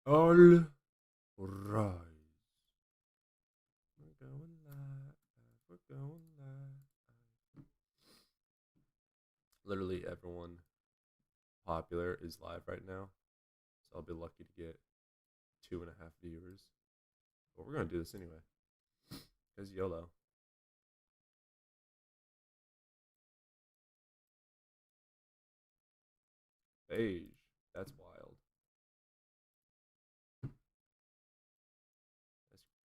All rise. We're going live. We're going live. Literally everyone popular is live right now. So I'll be lucky to get 2.5 viewers. But we're going to do this anyway. Because YOLO. Beige. That's wild.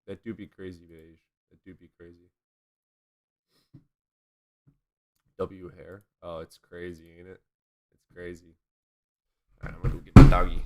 That do be crazy, Beige. That do be crazy. W hair. Oh, it's crazy, ain't it? It's crazy. Alright, I'm gonna go get the doggy.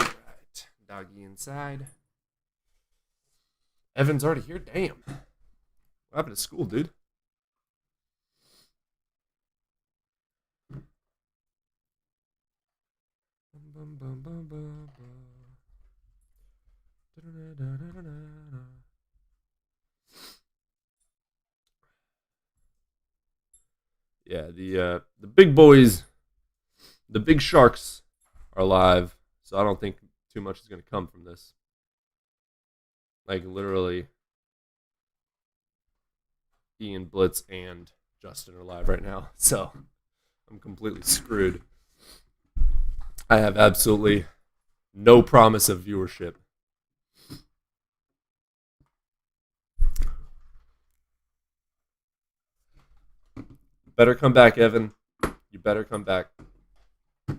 Alright. Doggy inside. Evan's already here? Damn. What happened to school, dude? Bum, bum, bum, bum, bum. Yeah, the big boys, the big sharks are alive, so I don't think too much is gonna come from this. Like literally, Ian, Blitz, and Justin are live right now, so I'm completely screwed. I have absolutely no promise of viewership. Better come back, Evan. You better come back. All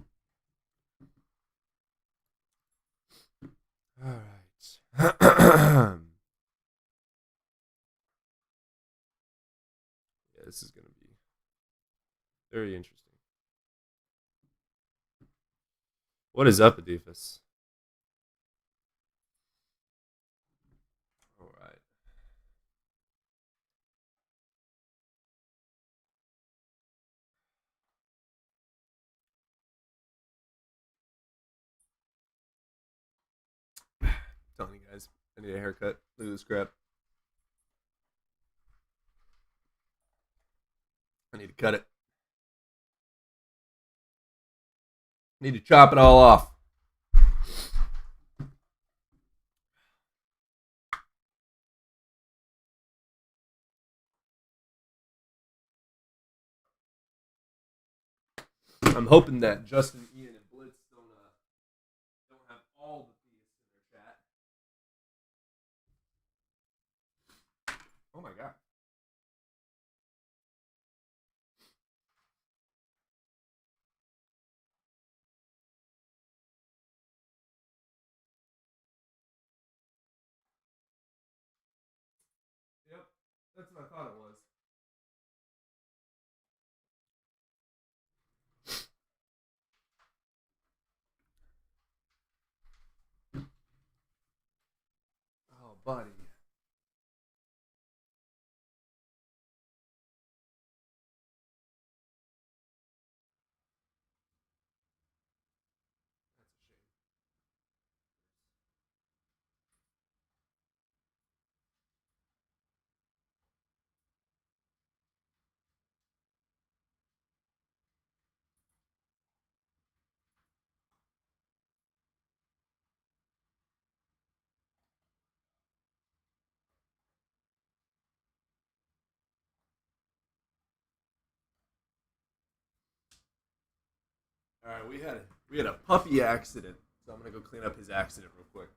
right. Yeah, this is going to be very interesting. What is up, Adifus? All right. I'm telling you guys, I need a haircut. Look at this crap. I need to cut it. I need to chop it all off. I'm hoping that Justin, Ian, and Blitz don't have all the thieves in their chat. Oh my god. Yep, that's what I thought it was. Oh, buddy. That's a shame. All right, we had a puppy accident, so I'm gonna go clean up his accident real quick.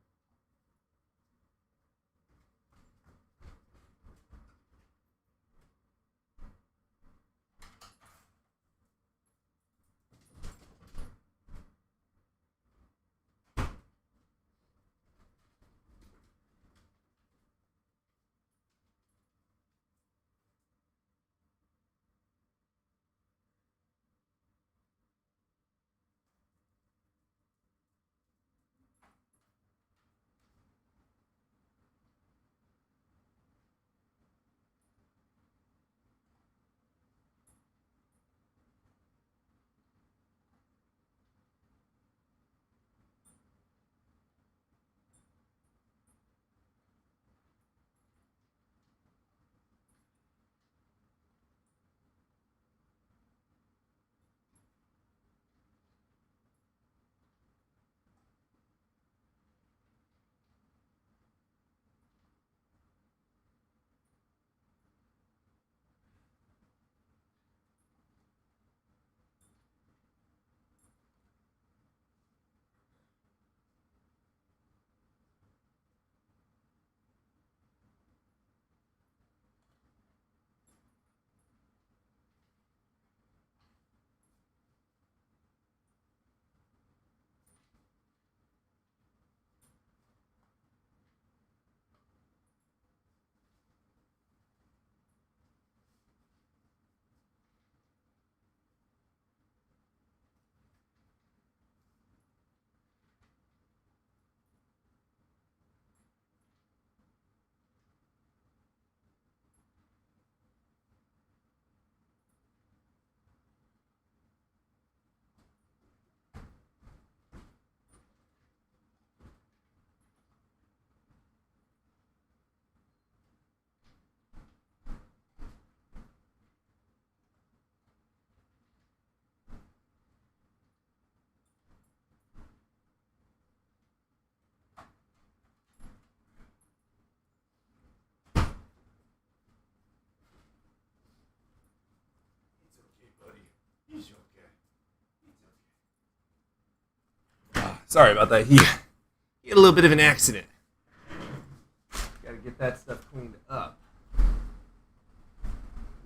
Sorry about that. He had a little bit of an accident. Gotta get that stuff cleaned up.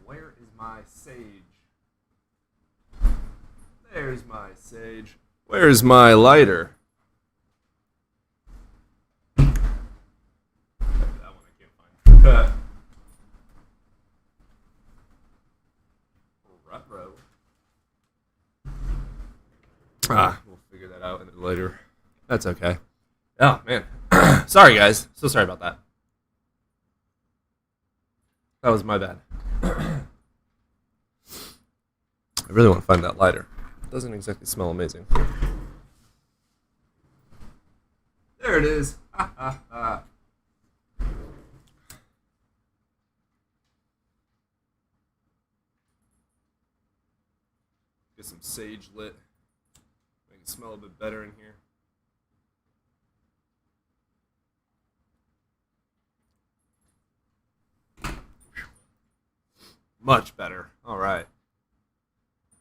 Where is my sage? There's my sage. Where's my lighter? That one I can't find. Ruh-roh. We'll figure that out later. That's okay. Oh, man. Sorry, guys. So sorry about that. That was my bad. I really want to find that lighter. It doesn't exactly smell amazing. There it is. Get some sage lit. Make it smell a bit better in here. Much better. All right.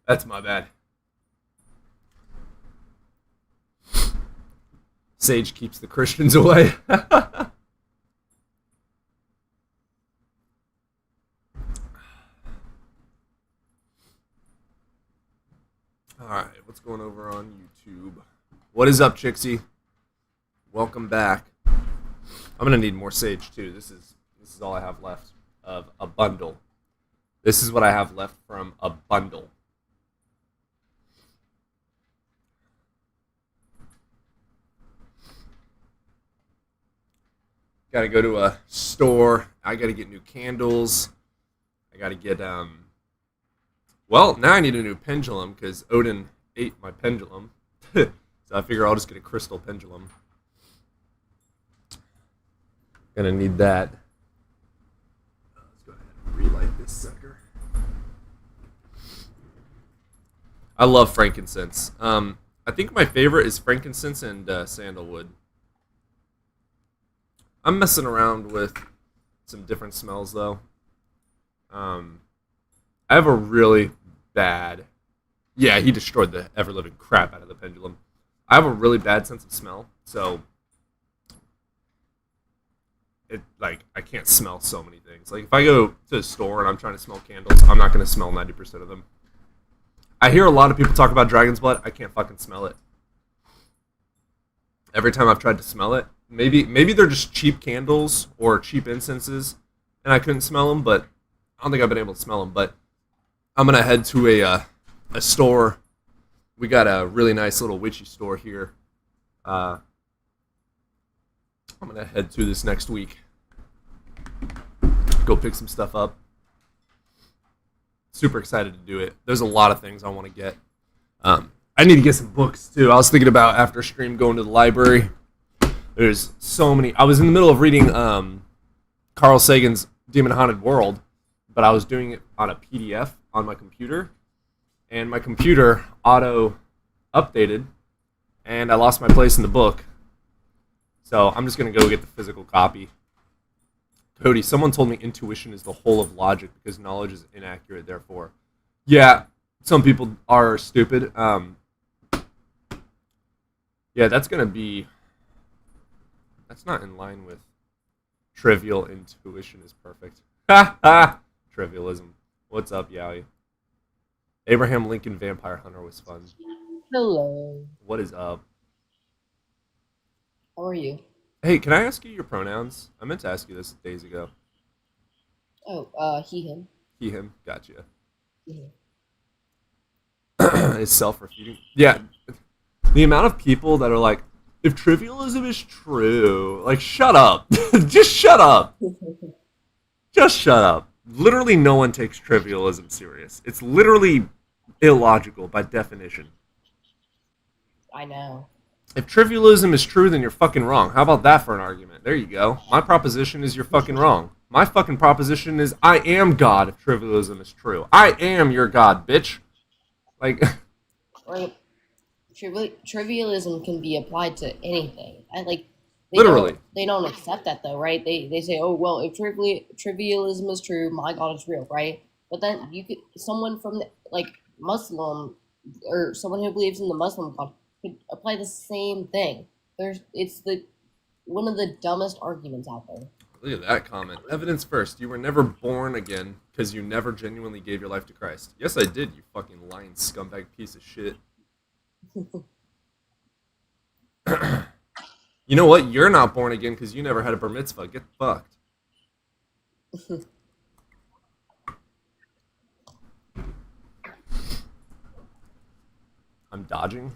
That's my bad. Sage keeps the Christians away. All right, what's going over on YouTube? What is up, Chixie? Welcome back. I'm gonna need more sage too. This is all I have left of a bundle. This is what I have left from a bundle. Gotta go to a store. I gotta get new candles. I gotta get, well, now I need a new pendulum because Odin ate my pendulum. So I figure I'll just get a crystal pendulum. Gonna need that. Let's go ahead and relight this sucker. I love frankincense. I think my favorite is frankincense and sandalwood. I'm messing around with some different smells though. I have a really bad... Yeah, he destroyed the ever-living crap out of the pendulum. I have a really bad sense of smell, so... I can't smell so many things. Like, if I go to a store and I'm trying to smell candles, I'm not going to smell 90% of them. I hear a lot of people talk about dragon's blood. I can't fucking smell it. Every time I've tried to smell it, maybe they're just cheap candles or cheap incenses, and I couldn't smell them, but I don't think I've been able to smell them. But I'm going to head to a store. We got a really nice little witchy store here. I'm going to head to this next week. Go pick some stuff up. Super excited to do it. There's a lot of things I want to get. I need to get some books, too. I was thinking about, after stream, going to the library. There's so many. I was in the middle of reading Carl Sagan's Demon Haunted World, but I was doing it on a PDF on my computer, and my computer auto-updated, and I lost my place in the book. So I'm just going to go get the physical copy. Cody, someone told me intuition is the whole of logic because knowledge is inaccurate, therefore. Yeah, some people are stupid. Yeah, that's going to be... That's not in line with trivial intuition is perfect. Ha ha! Trivialism. What's up, Yowie? Abraham Lincoln Vampire Hunter was fun. Hello. What is up? How are you? Hey, can I ask you your pronouns? I meant to ask you this days ago. Oh, he, him. He, him. Gotcha. Mhm. It's self-refuting. Yeah. The amount of people that are like, if trivialism is true, like, shut up. Just shut up. Just shut up. Literally no one takes trivialism serious. It's literally illogical by definition. I know. If trivialism is true, then you're fucking wrong. How about that for an argument? There you go. My proposition is you're fucking wrong. My fucking proposition is I am God if trivialism is true. I am your God, bitch. Like, Right. Trivialism can be applied to anything. literally. They don't accept that though, right? They say, oh well, if trivialism is true, my God is real, right? But then someone from Muslim or someone who believes in the Muslim God could apply the same thing. It's the one of the dumbest arguments out there. Look at that comment. Evidence first. You were never born again because you never genuinely gave your life to Christ. Yes, I did, you fucking lying scumbag piece of shit. You know what? You're not born again because you never had a bar mitzvah. Get fucked. I'm dodging?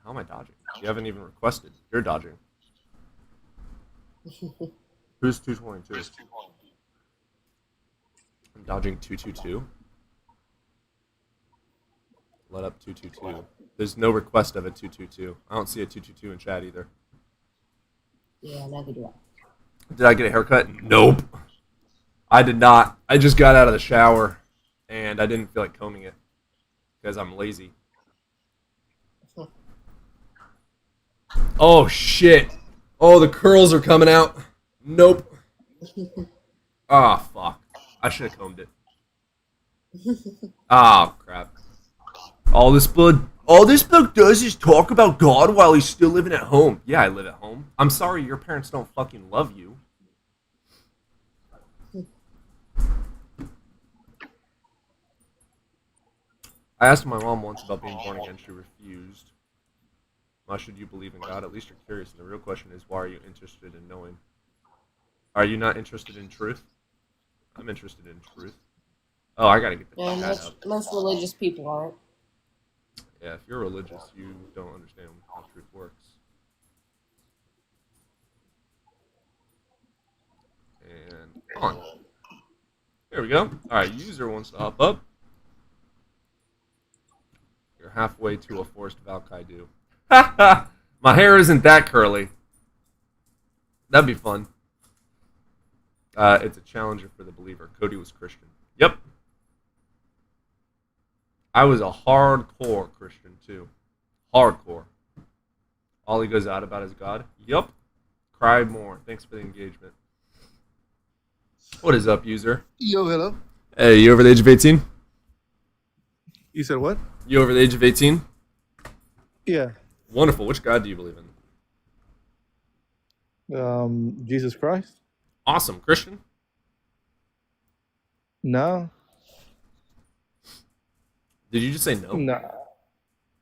How am I dodging? You haven't even requested. You're dodging. Who's 222? I'm dodging 222. Let up 222. There's no request of a 222. I don't see a 222 in chat either. Yeah, neither do I. Did I get a haircut? Nope. I did not. I just got out of the shower and I didn't feel like combing it because I'm lazy. Oh shit. Oh, the curls are coming out. Nope. Ah, fuck. I should have combed it. Ah, crap. All this book does is talk about God while he's still living at home. Yeah, I live at home. I'm sorry your parents don't fucking love you. I asked my mom once about being born again. She refused. Why should you believe in God? At least you're curious. And the real question is, why are you interested in knowing? Are you not interested in truth? I'm interested in truth. Oh, I gotta get the chat up. Most religious people aren't. Yeah, if you're religious, you don't understand how truth works. And on. There we go. Alright, user wants to hop up. You're halfway to a forced Valkyrie. My hair isn't that curly. That'd be fun. It's a challenger for the believer. Cody was Christian. Yep. I was a hardcore Christian too. Hardcore. All he goes out about is God. Yup. Cry more. Thanks for the engagement. What is up, user? Yo, hello. Hey, you over the age of 18? You said what? You over the age of 18? Yeah. Wonderful. Which God do you believe in? Jesus Christ? Awesome. Christian? No. Did you just say no? Nah.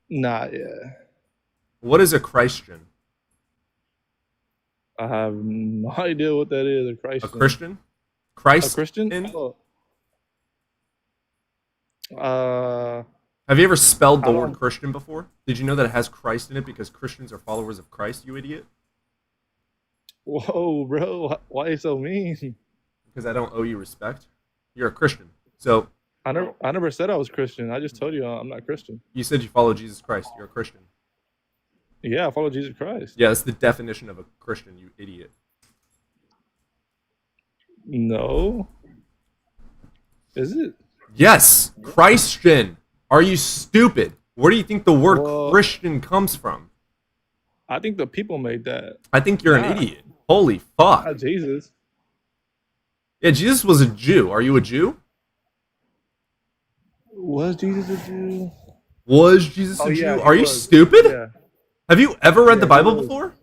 Nah, yeah. What is a Christian? I have no idea what that is. A Christian. A Christian? Christ? A Christian? In? Oh. Have you ever spelled the I word don't- Christian before? Did you know that it has Christ in it because Christians are followers of Christ, you idiot? Whoa, bro. Why are you so mean? Because I don't owe you respect. You're a Christian. So I never said I was Christian. I just told you I'm not Christian. you said you follow Jesus Christ. You're a Christian. Yeah, I follow Jesus Christ. Yeah, that's the definition of a Christian, you idiot. No. Is it? Yes, Christian. Are you stupid? Where do you think the word Well- Christian comes from? I think the people made that. I think you're an Nah. idiot. Holy fuck. Not Jesus. Yeah, Jesus was a Jew. Are you a Jew? Was Jesus a Jew? Was Jesus a Oh, Jew? yeah, he Are you was. stupid? Yeah. Have you ever read Yeah, the he Bible was. before?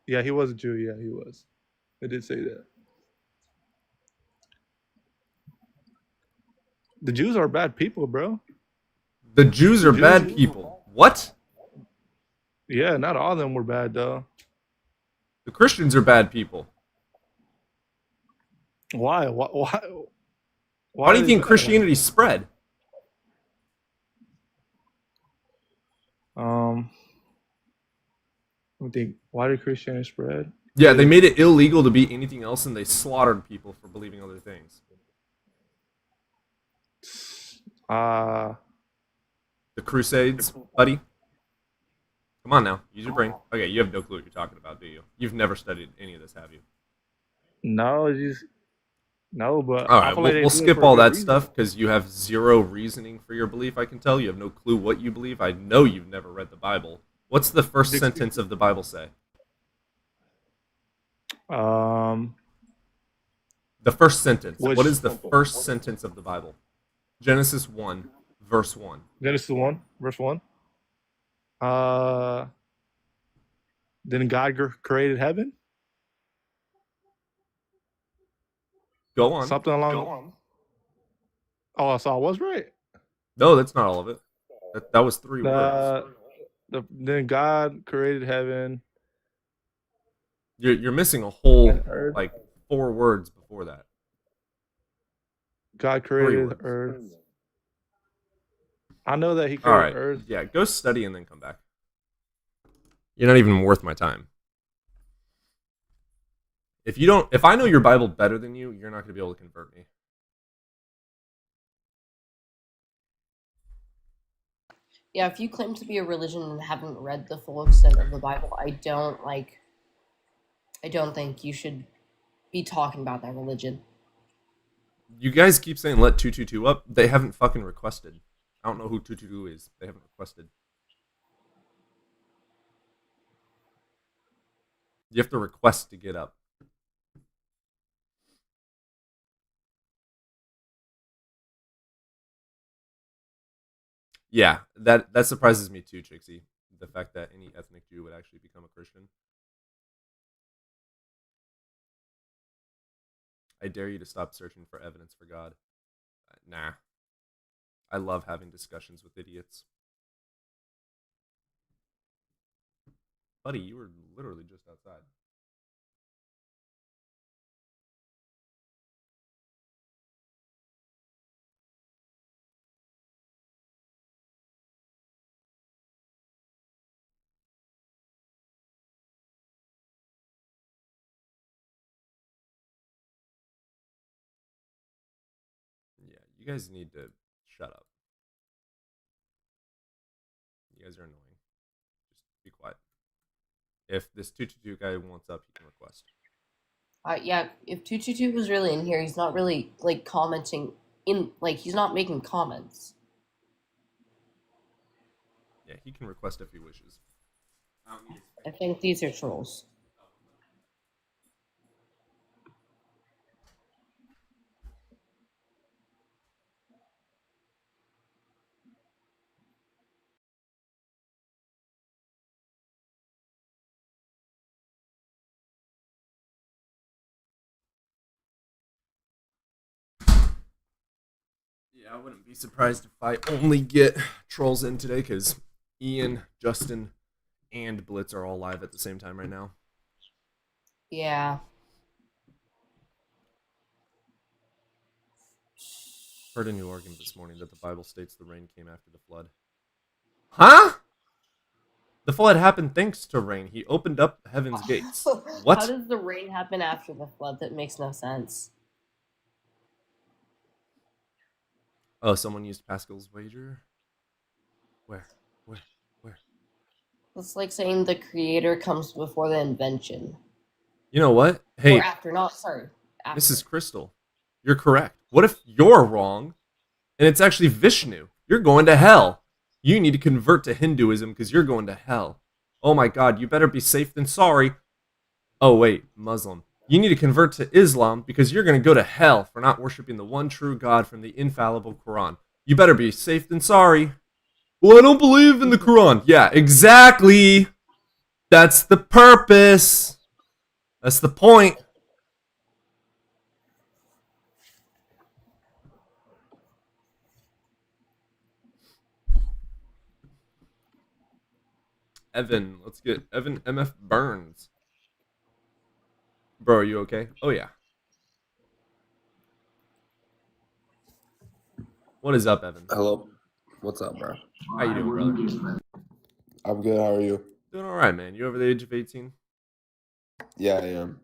Yeah, he was a Jew. Yeah, he was. They did say that. The Jews are bad people, bro. The Jews are Jews- bad people. What? Yeah, not all of them were bad though. The Christians are bad people. Why? Why? Why do you are think they bad? Christianity spread? Let me think. Why did Christianity spread? Yeah, they made it illegal to be anything else, and they slaughtered people for believing other things. The Crusades, buddy. Come on now, use your brain. Okay, you have no clue what you're talking about, do you? You've never studied any of this, have you? No, just no. But All I right, feel like they we'll do it skip for a all good that reason. stuff because you have zero reasoning for your belief. I can tell you have no clue what you believe. I know you've never read the Bible. What's the first Did- sentence of the Bible say? The first sentence. Which- What is the first sentence of the Bible? Genesis 1, verse 1. Genesis 1, verse 1. Uh, then God created heaven. Go on. Something along. Oh, so I was right. No, that's not all of it. That was 3 words. Then God created heaven You're missing a whole and earth. like 4 words before that. God 3 created words. earth. I know that He All created right. earth. Yeah, go study and then come back. You're not even worth my time. If I know your Bible better than you, you're not going to be able to convert me. Yeah, if you claim to be a religion and haven't read the full extent of the Bible, I don't think you should be talking about that religion. You guys keep saying let 222 up. They haven't fucking requested. I don't know who 222 is. They haven't requested. You have to request to get up. Yeah, that surprises me too, Trixie. The fact that any ethnic Jew would actually become a Christian. I dare you to stop searching for evidence for God. Nah. I love having discussions with idiots. Buddy, you were literally just outside. Yeah, you guys need to shut up. You guys are annoying. Just be quiet. If this 222 guy wants up, he can request. Yeah, if 222 was really in here, he's not really like commenting he's not making comments. Yeah, he can request if he wishes. I think these are trolls. Yeah, I wouldn't be surprised if I only get trolls in today because Ian, Justin, and Blitz are all live at the same time right now. Yeah. Heard a new argument this morning that the Bible states the rain came after the flood. Huh? The flood happened thanks to rain. He opened up heaven's gates. What? How does the rain happen after the flood? That makes no sense. Oh, someone used Pascal's wager? Where? It's like saying the creator comes before the invention. You know what? Hey, Or after, not sorry. After. Mrs. Crystal, you're correct. What if you're wrong and it's actually Vishnu? You're going to hell. You need to convert to Hinduism because you're going to hell. Oh my god, you better be safe than sorry. Oh wait, Muslim. You need to convert to Islam because you're going to go to hell for not worshiping the one true God from the infallible Quran. You better be safe than sorry. Well, I don't believe in the Quran. Yeah, exactly. That's the purpose. That's the point. Evan, let's get Evan MF Burns. Bro, are you okay? Oh yeah. What is up, Evan? Hello. What's up, bro? How you doing, brother? I'm good. How are you? Doing all right, man. You over the age of 18? Yeah, I am.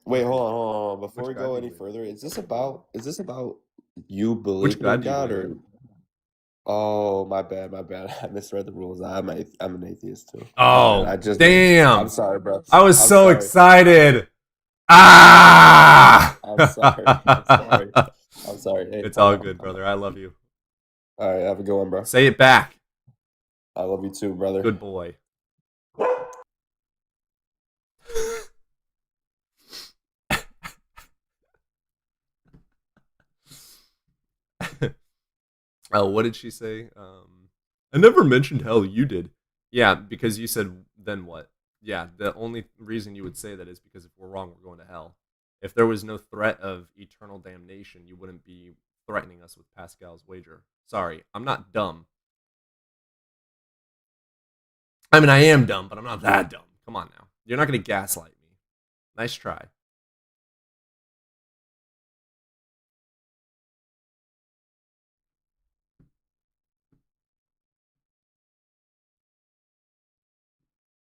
Wait, hold on. Before Which we God go do you any believe? further, is this about you Which believing God in do you God believe or? in? Oh, my bad. I misread the rules. I'm an atheist too. Oh, I just. damn. I'm sorry, bro. I was I'm so sorry. excited. Ah! I'm sorry. I'm sorry. Hey, It's hold all on, good, hold on. brother. I love you. All right, have a good one, bro. Say it back. I love you too, brother. Good boy. Oh, what did she say? I never mentioned hell. You did. Yeah, because you said then what? Yeah, the only reason you would say that is because if we're wrong, we're going to hell. If there was no threat of eternal damnation, you wouldn't be threatening us with Pascal's wager. Sorry, I'm not dumb. I mean, I am dumb, but I'm not that dumb. Come on now. You're not going to gaslight me. Nice try.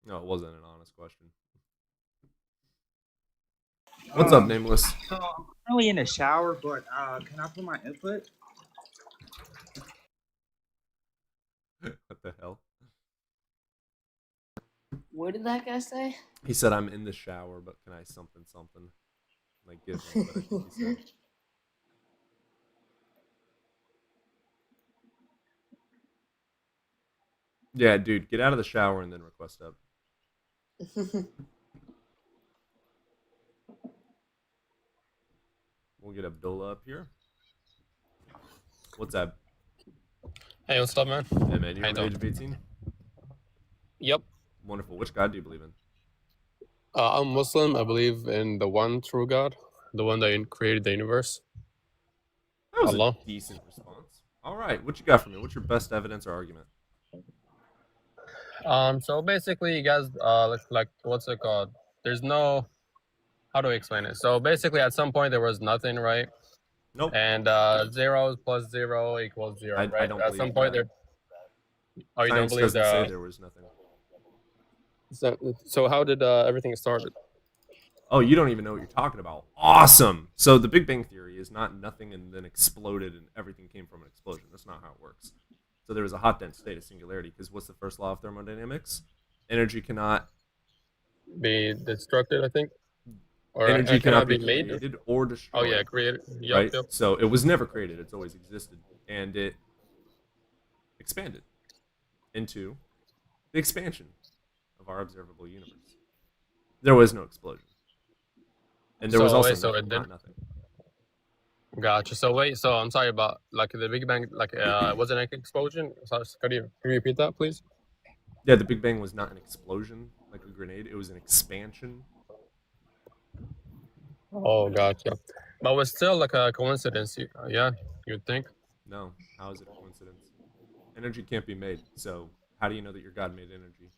No, it wasn't an honest question. What's up, Nameless? So I'm currently in the shower, but can I put my input? What the hell? What did that guy say? He said, I'm in the shower, but can I something? Like, give him what I think he said. Yeah, dude, get out of the shower and then request up. We'll get Abdullah up here. What's that? Hey, what's up, man? Hey, man, you're How you under the doing? age of 18? Yep. Wonderful. Which God do you believe in? I'm Muslim. I believe in the one true God, the one that created the universe. That was Allah. a decent response. All right, what you got for me? What's your best evidence or argument? So basically, you guys, like, what's it called? There's no, how do I explain it? So basically, at some point, there was nothing, right? Nope. And 0 plus 0 equals 0, I right? don't At believe some point, that. Oh, you don't Science believe doesn't say the. there was nothing. So how did everything started? Oh, you don't even know what you're talking about. Awesome. So the Big Bang Theory is not nothing and then exploded and everything came from an explosion. That's not how it works. So there was a hot dense state of singularity because what's the first law of thermodynamics? Energy cannot Be destructed, I think, or energy cannot be made. created or destroyed. Oh yeah, created. Yep, Right? yep. So it was never created. It's always existed. And it expanded into the expansion of our observable universe. There was no explosion. And there was So also wait, so nothing, it not did. nothing. Gotcha. So wait, so I'm sorry about like the Big Bang, like was it an explosion? So, could you repeat that, please? Yeah, the Big Bang was not an explosion like a grenade. It was an expansion. Oh, gotcha. But it was still like a coincidence. Yeah, you'd think. No. How is it a coincidence? Energy can't be made. So how do you know that your God made energy?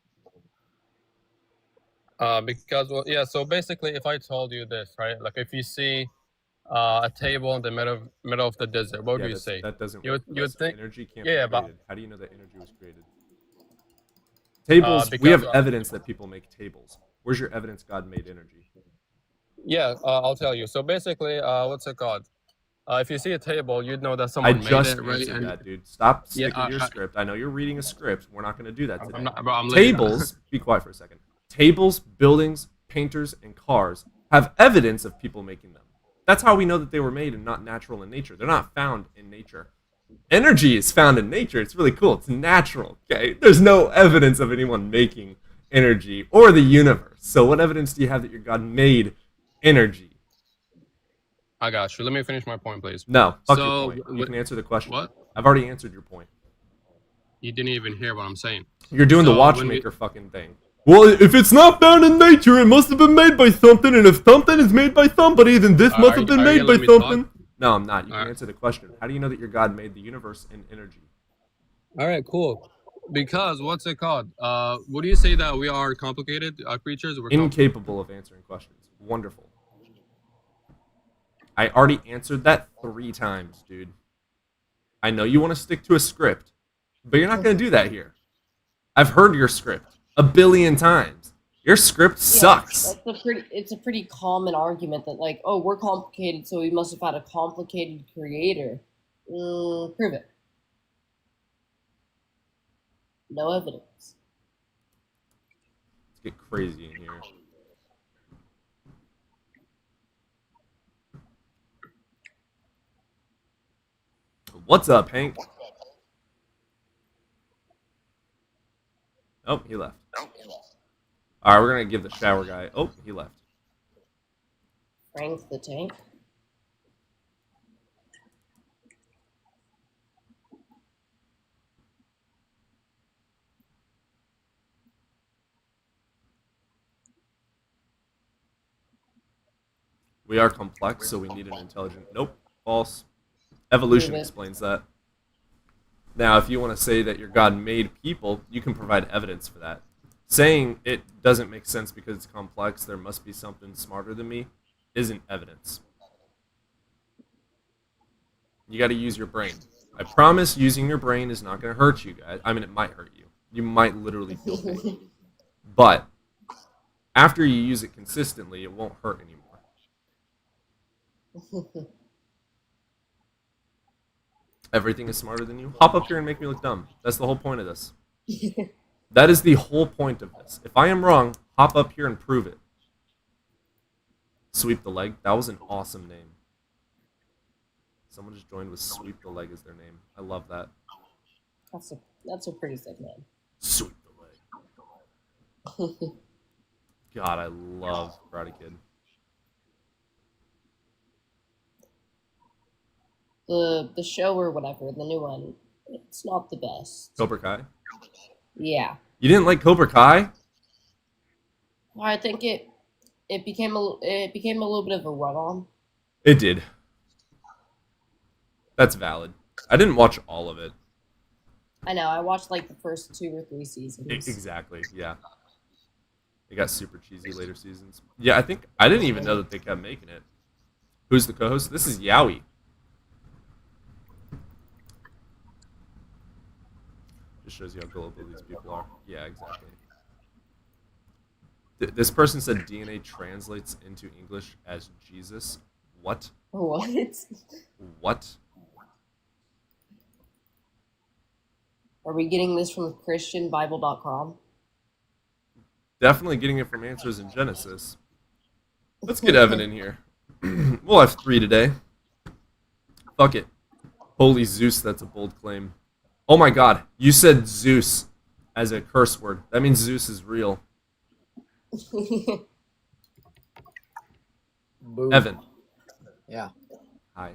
Because well, yeah. So basically, if I told you this, right? Like if you see a table in the middle of the desert, what would you say? That doesn't You work. would Listen, think. energy can't Yeah, be but created. How do you know that energy was created? Tables. We because have evidence that people make tables. Where's your evidence God made energy? yeah, I'll tell you. So basically, what's it called? If you see a table, you'd know that I someone made just it, right? answered And that, dude. Stop yeah, sticking to your script. I know you're reading a script. We're not going to do that today. I'm not, bro, I'm listening. Tables, be quiet for a second. Tables, buildings, painters, and cars have evidence of people making them. That's how we know that they were made and not natural in nature. They're not found in nature. Energy is found in nature. It's really cool. It's natural, okay? There's no evidence of anyone making energy or the universe. So what evidence do you have that your God made energy? I got you. Let me finish my point, please. No, fuck So, your point. You can answer the question. What? I've already answered your point. You didn't even hear what I'm saying. You're doing the So, watchmaker fucking thing. Well, if it's not found in nature, it must have been made by something, and if something is made by somebody, then this must have been are made you by letting me talk? something. No, I'm not. You can Alright. answer the question. How do you know that your God made the universe and energy? All right, cool. Because what's it called? Would you say that we are complicated creatures? We're Incapable of answering questions. Wonderful. I already answered that 3 times, dude. I know you want to stick to a script, but you're not going to do that here. I've heard your script a billion times. Your script sucks. It's a pretty common argument that like, oh, we're complicated, so we must have had a complicated creator. Prove it. No evidence. Let's get crazy in here. What's up, Hank? Oh, he left. All right, we're gonna give the shower guy. Oh, he left. Frank the Tank. We are complex, so we need an intelligent. Nope, false. Evolution Prove it. explains that. Now, if you want to say that your God made people, you can provide evidence for that. Saying it doesn't make sense because it's complex, there must be something smarter than me, isn't evidence. You got to use your brain. I promise using your brain is not going to hurt you guys. I mean, it might hurt you. You might literally feel pain. But after you use it consistently, it won't hurt anymore. Everything is smarter than you. Hop up here and make me look dumb. That's the whole point of this. That is the whole point of this. If I am wrong, hop up here and prove it. Sweep the leg. That was an awesome name. Someone just joined with Sweep the Leg as their name. I love that. That's a pretty sick name. Sweep the leg. God, I love Karate Kid. The show or whatever, the new one, it's not the best. Cobra Kai. Yeah. You didn't like Cobra Kai? I think it became a little bit of a run on. It did. That's valid. I didn't watch all of it. I know. I watched like the first 2 or 3 seasons. Exactly, yeah. It got super cheesy later seasons. Yeah, I didn't even know that they kept making it. Who's the co-host? This is Yowie. Just shows you how gullible these people are. Yeah, exactly. This person said DNA translates into English as Jesus. What? What? What? Are we getting this from ChristianBible.com? Definitely getting it from Answers in Genesis. Let's get Evan in here. We'll have 3 today. Fuck it. Holy Zeus, that's a bold claim. Oh my god, you said Zeus as a curse word. That means Zeus is real. Boom. Evan. Yeah. Hi.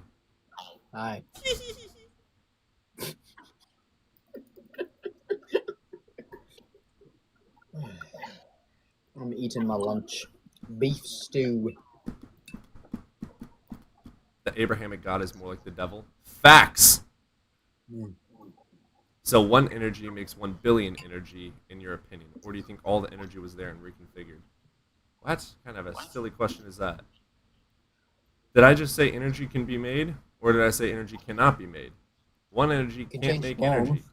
Hi. I'm eating my lunch. Beef stew. The Abrahamic God is more like the devil. Facts! So 1 energy makes 1 billion energy, in your opinion. Or do you think all the energy was there and reconfigured? What kind of a silly question is that? Did I just say energy can be made? Or did I say energy cannot be made? 1 energy can't make transform. energy.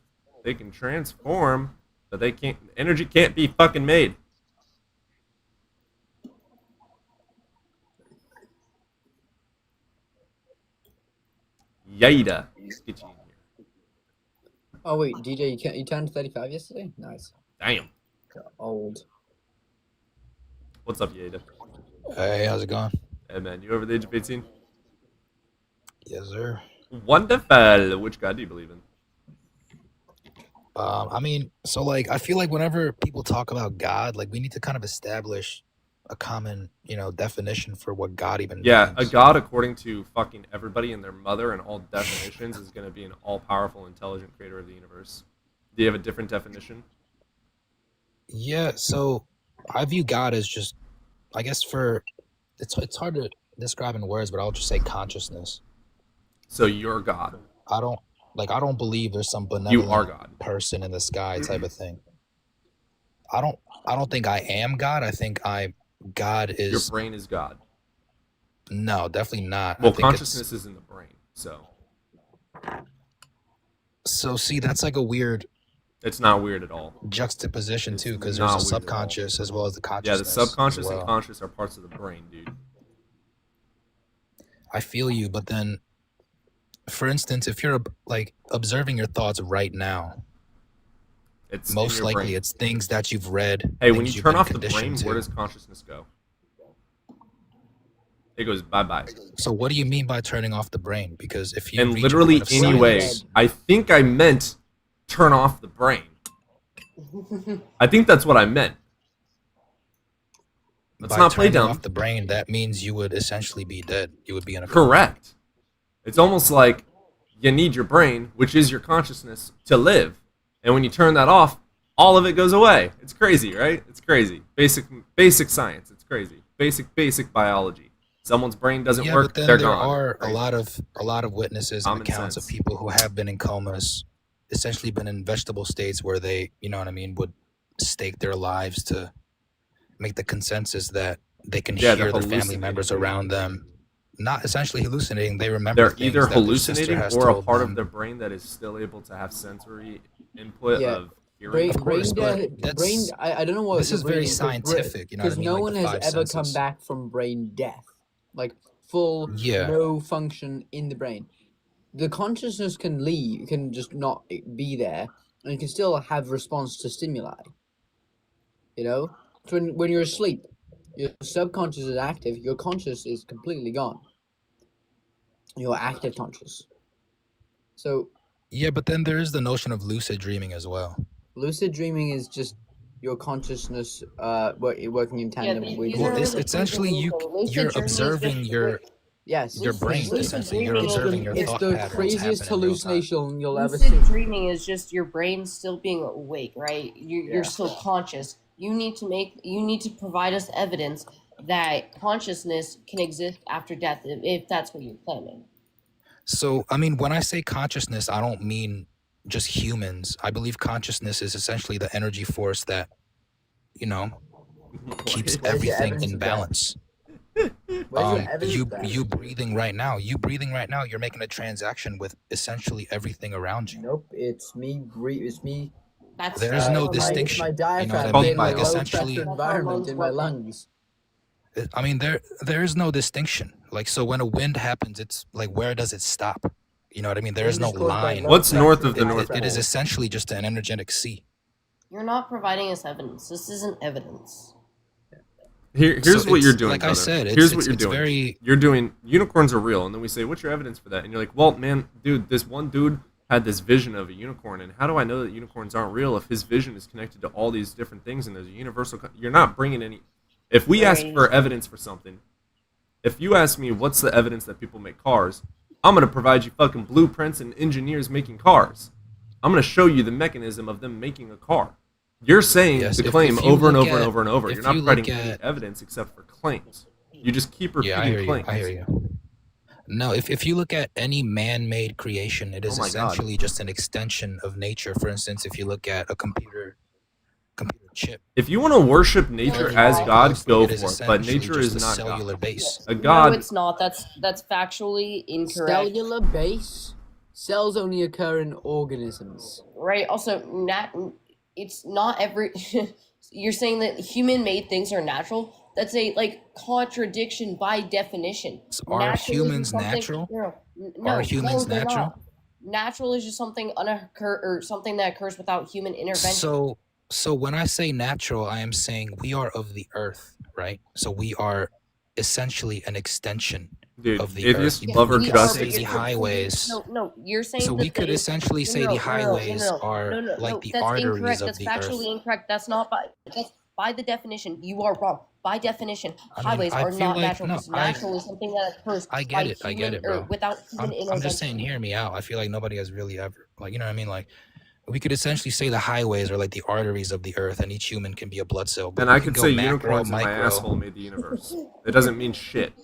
They can transform, but they can't. Energy can't be fucking made. Yada. Let's get you in here. Oh wait, DJ, you turned 35 yesterday? Nice. Damn. Old. What's up, Yada? Hey, how's it going? Hey, man, you over the age of 18? Yes, sir. Wonderful. Which God do you believe in? I mean, so like, I feel like whenever people talk about God, like we need to kind of establish a common, definition for what God even Yeah, a means. God, according to fucking everybody and their mother and all definitions, is going to be an all-powerful, intelligent creator of the universe. Do you have a different definition? Yeah, so I view God as just, I guess it's hard to describe in words, but I'll just say consciousness. So you're God. I don't believe there's some You are benevolent God. person in the sky type of thing. I don't think I am God. I think God Your is brain is God. no, definitely not. I Well, think it's consciousness is in the brain, so so see that's like a weird it's not weird at all. juxtaposition It's too, because not there's a weird at all. subconscious as well as the Yeah, consciousness. the subconscious as and well. conscious are parts of the brain, dude. I feel you, but then, for instance, if you're like observing your thoughts right now, It's in most your likely brain. it's things that you've read. Hey, when things you you've turn been off the conditioned brain, where to. does consciousness go? It goes bye-bye. So what do you mean by turning off the brain? Because if you And reach a literally point of anyway, silence- I think I meant turn off the brain. I think that's what I meant. Let's by not play turning dumb. off the brain, that means you would essentially be dead. You would be in a coma. Correct. It's almost like you need your brain, which is your consciousness, to live. And when you turn that off, all of it goes away. It's crazy, right? It's crazy. Basic science. It's crazy. Basic biology. Someone's brain doesn't Yeah, work, but then they're there gone. are a Right? lot of witnesses and Common accounts of sense. people who have been in comas, essentially been in vegetable states where they, you know what I mean, would stake their lives to make the consensus that they can Yeah, they're hear their family hallucinating, members dude. around them. Not essentially hallucinating, they remember They're things either that their sister hallucinating has or a told part of them. their brain that is still able to have sensory input Yeah. of hearing. Of course, but brain. that's I don't know what this you're is very reading, 'cause scientific, you know what I because mean? no Like one the has five ever come senses. back from brain death, like full Yeah. no function in the brain. The consciousness can leave, can just not be there, and you can still have response to stimuli. You know, so when you're asleep, your subconscious is active, your conscious is completely gone. Your active conscious. So Yeah, but then there is the notion of lucid dreaming as well. lucid dreaming is just your consciousness working in tandem these with are Well, your it's really essentially crazy you things. Lucid you're dreaming is observing just your yes. your brain lucid essentially. You're dreaming is observing your It's thought the patterns craziest happen in real time. hallucination you'll ever see. lucid dreaming is just your brain still being awake, right? You're still conscious. You need to provide us evidence that consciousness can exist after death, if that's what you're claiming. So, I mean, when I say consciousness, I don't mean just humans. I believe consciousness is essentially the energy force that, you know, keeps Where's your everything evidence in of that? balance. Where's your evidence You of that? you breathing right now. You breathing right now. You're making a transaction with essentially everything around you. Nope, it's me. It's me. That's There is no hormones. distinction. It's my You know what I diaphragm mean? in a Like low essentially, pressure environment in my Hormones working. lungs. I mean, there is no distinction. Like, so when a wind happens, it's like, where does it stop? You know what I mean? There is Wind no is caused by line. low What's pressure north of the It, North it is Pole? essentially just an energetic sea. You're not providing us evidence. This isn't evidence. Here's So what it's you're doing, like I brother. said. Here's what you're It's doing. very You're doing unicorns are real, and then we say, "What's your evidence for that?" And you're like, "Well, man, dude, this one dude had this vision of a unicorn, and how do I know that unicorns aren't real if his vision is connected to all these different things and there's a universal? You're not bringing any. If we ask Right. for evidence for something, if you ask me what's the evidence that people make cars, I'm gonna provide you fucking blueprints and engineers making cars. I'm gonna show you the mechanism of them making a car. You're saying Yes, the if claim you over and look over and at- over and over. if You're not you providing look any at- evidence except for claims. You just keep repeating Yeah, I hear you. claims. I hear you. No, if you look at any man-made creation, it is Oh my God. essentially just an extension of nature. For instance, if you look at a computer chip, If you want to worship nature Yeah, as yeah. God, go it is for it. But essentially nature just is a not cellular God. base. A God. No, it's not. That's factually incorrect. Cellular base. Cells only occur in organisms. Right. Also, it's not every. You're saying that human-made things are natural. That's a contradiction by definition. Are Natural is humans something- natural? No, Are humans they're natural? not. Natural is just something or something that occurs without human intervention. So when I say natural, I am saying we are of the earth, right? So we are essentially an extension Dude, of the atheists earth. Yeah, love our we could are, say justice. the highways. No, you're saying. So that we could they- essentially say the highways are like the that's arteries incorrect. of That's the factually earth. incorrect. That's by the definition. You are wrong. By definition, I mean, highways I are feel not like- natural. no, because I- natural is something that occurs I by get it, human bro. or without human intervention. I'm just saying, hear me out. I feel like nobody has really ever, like, you know what I mean? Like, we could essentially say the highways are like the arteries of the earth, and each human can be a blood cell. But And we I can could go say macro, unicorns in my micro. asshole made the universe. It doesn't mean shit.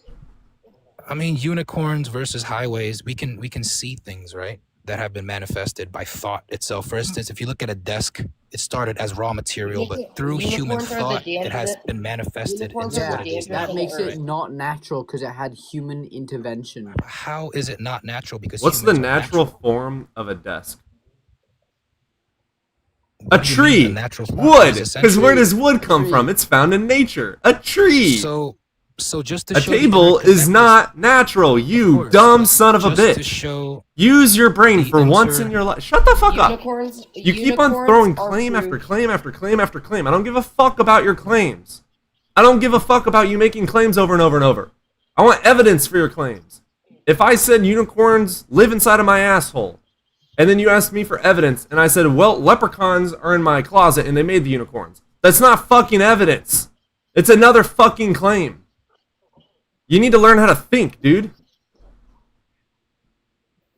I mean, unicorns versus highways. We can see things, right, that have been manifested by thought itself. For instance, if you look at a desk, it started as raw material, Yeah, but through human unicorns are the thought, it has dangerous- been manifested unicorns into are the what it is dangerous now. That makes it Right. not natural because it had human intervention. How is it not natural? Because What's the humans are natural form of a desk? What A do you mean tree. the natural form? Wood. It is Because where essentially- does wood come Tree. from? It's found in nature. A tree. So just to A show the table is interconnectedness- not natural. Of You course, dumb but son of a just to bitch. show Use your brain the for once in your life. Shut the fuck up. Unicorns. You keep on unicorns throwing are claim after proof. claim after claim after claim. I don't give a fuck about your claims. I don't give a fuck about you making claims over and over and over. I want evidence for your claims. If I said unicorns live inside of my asshole, and then you asked me for evidence, and I said, well, leprechauns are in my closet and they made the unicorns. That's not fucking evidence. It's another fucking claim. You need to learn how to think, dude.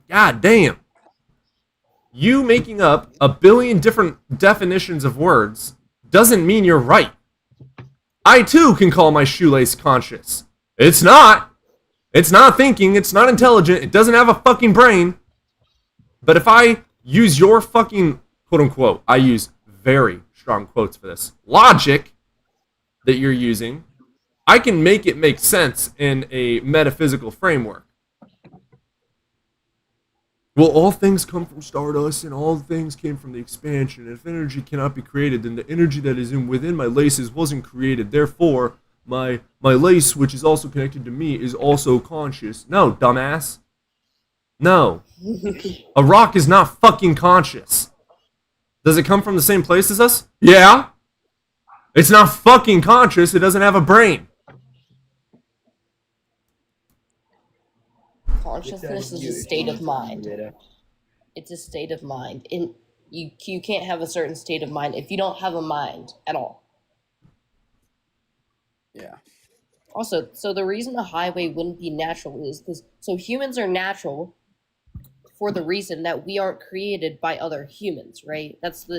God damn. You making up a billion different definitions of words doesn't mean you're right. I too can call my shoelace conscious. It's not. It's not thinking, it's not intelligent, it doesn't have a fucking brain. But if I use your fucking, quote unquote, I use very strong quotes for this, logic that you're using, I can make it make sense in a metaphysical framework. Well, all things come from stardust, and all things came from the expansion. And if energy cannot be created, then the energy that is within my laces wasn't created. Therefore, my lace, which is also connected to me, is also conscious. No, dumbass. No. A rock is not fucking conscious. Does it come from the same place as us? Yeah. It's not fucking conscious. It doesn't have a brain. Consciousness is a state of mind. It's a state of mind. And you can't have a certain state of mind if you don't have a mind at all. Yeah. Also, so the reason a highway wouldn't be natural is because humans are natural for the reason that we aren't created by other humans, right? That's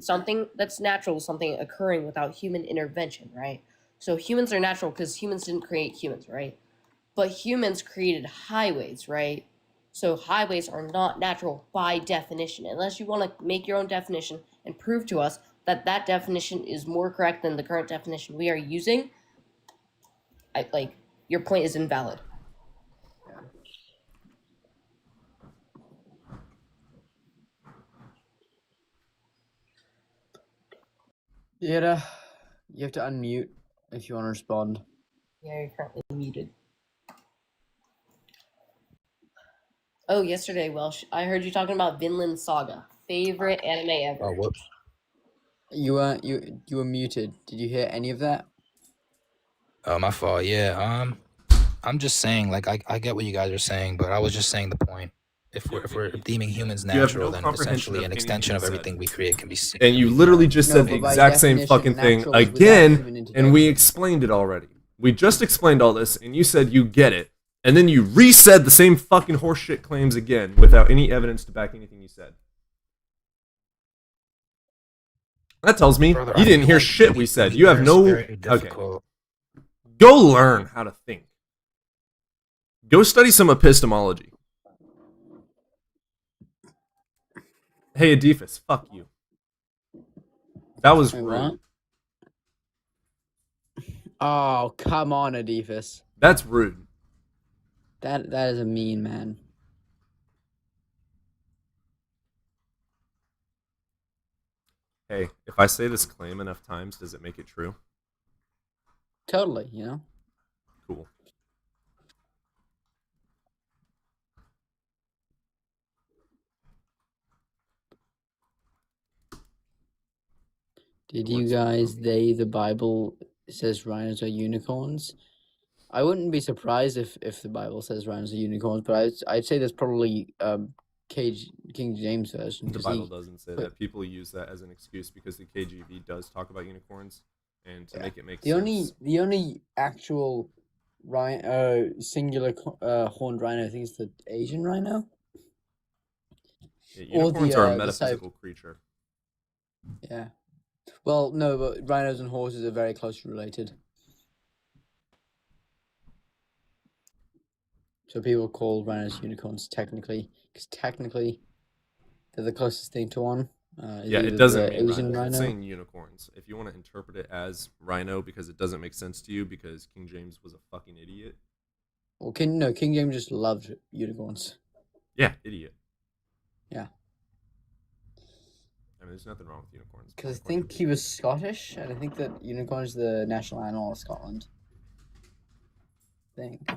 something that's natural, something occurring without human intervention, right? So humans are natural because humans didn't create humans, right? But humans created highways, right? So highways are not natural by definition, unless you want to make your own definition and prove to us that that definition is more correct than the current definition we are using. Your point is invalid. Yeah, you have to unmute if you want to respond. Yeah, you're currently muted. Oh, yesterday, Welsh, I heard you talking about Vinland Saga. Favorite anime ever. Oh, whoops. You were muted. Did you hear any of that? Oh, my fault. Yeah. I'm just saying, like, I get what you guys are saying, but I was just saying the point. If we're deeming humans You have natural, no then comprehension essentially of an anything extension you of said. everything we create can be seen. And you literally just No, said the but by exact same definition, fucking thing natural is without again, human and we intervention. explained it already. We just explained all this, and you said you get it, and then you re-said the same fucking horseshit claims again without any evidence to back anything you said. That tells me Brother, you I didn't feel hear like shit to we be said. You have fair, no... it's very Okay. difficult. Go learn how to think. Go study some epistemology. Hey, Adifus, fuck you. That was Wait, rude. what? Oh, come on, Adifus. That's rude. That is a mean man. Hey, if I say this claim enough times, does it make it true? Totally, you know? Cool. Did you guys, the Bible says rhinos are unicorns? I wouldn't be surprised if the Bible says rhinos are unicorns, but I'd say there's probably King James version. The 'cause Bible he- doesn't say but- that. People use that as an excuse because the KJV does talk about unicorns, and to Yeah. make it make The sense. only actual singular horned rhino, I think, is the Asian rhino. Yeah, or unicorns the, are a the metaphysical creature. Yeah. Well, no, but rhinos and horses are very closely related. So people call rhinos unicorns technically, because technically they're the closest thing to one. Is Yeah, either it doesn't the mean Asian rhino. It's rhino. saying unicorns. If you want to interpret it as rhino because it doesn't make sense to you because King James was a fucking idiot. Well, King James just loved unicorns. Yeah, idiot. Yeah. I mean, there's nothing wrong with unicorns. Because I think he was Scottish, and I think that unicorn is the national animal of Scotland. I think.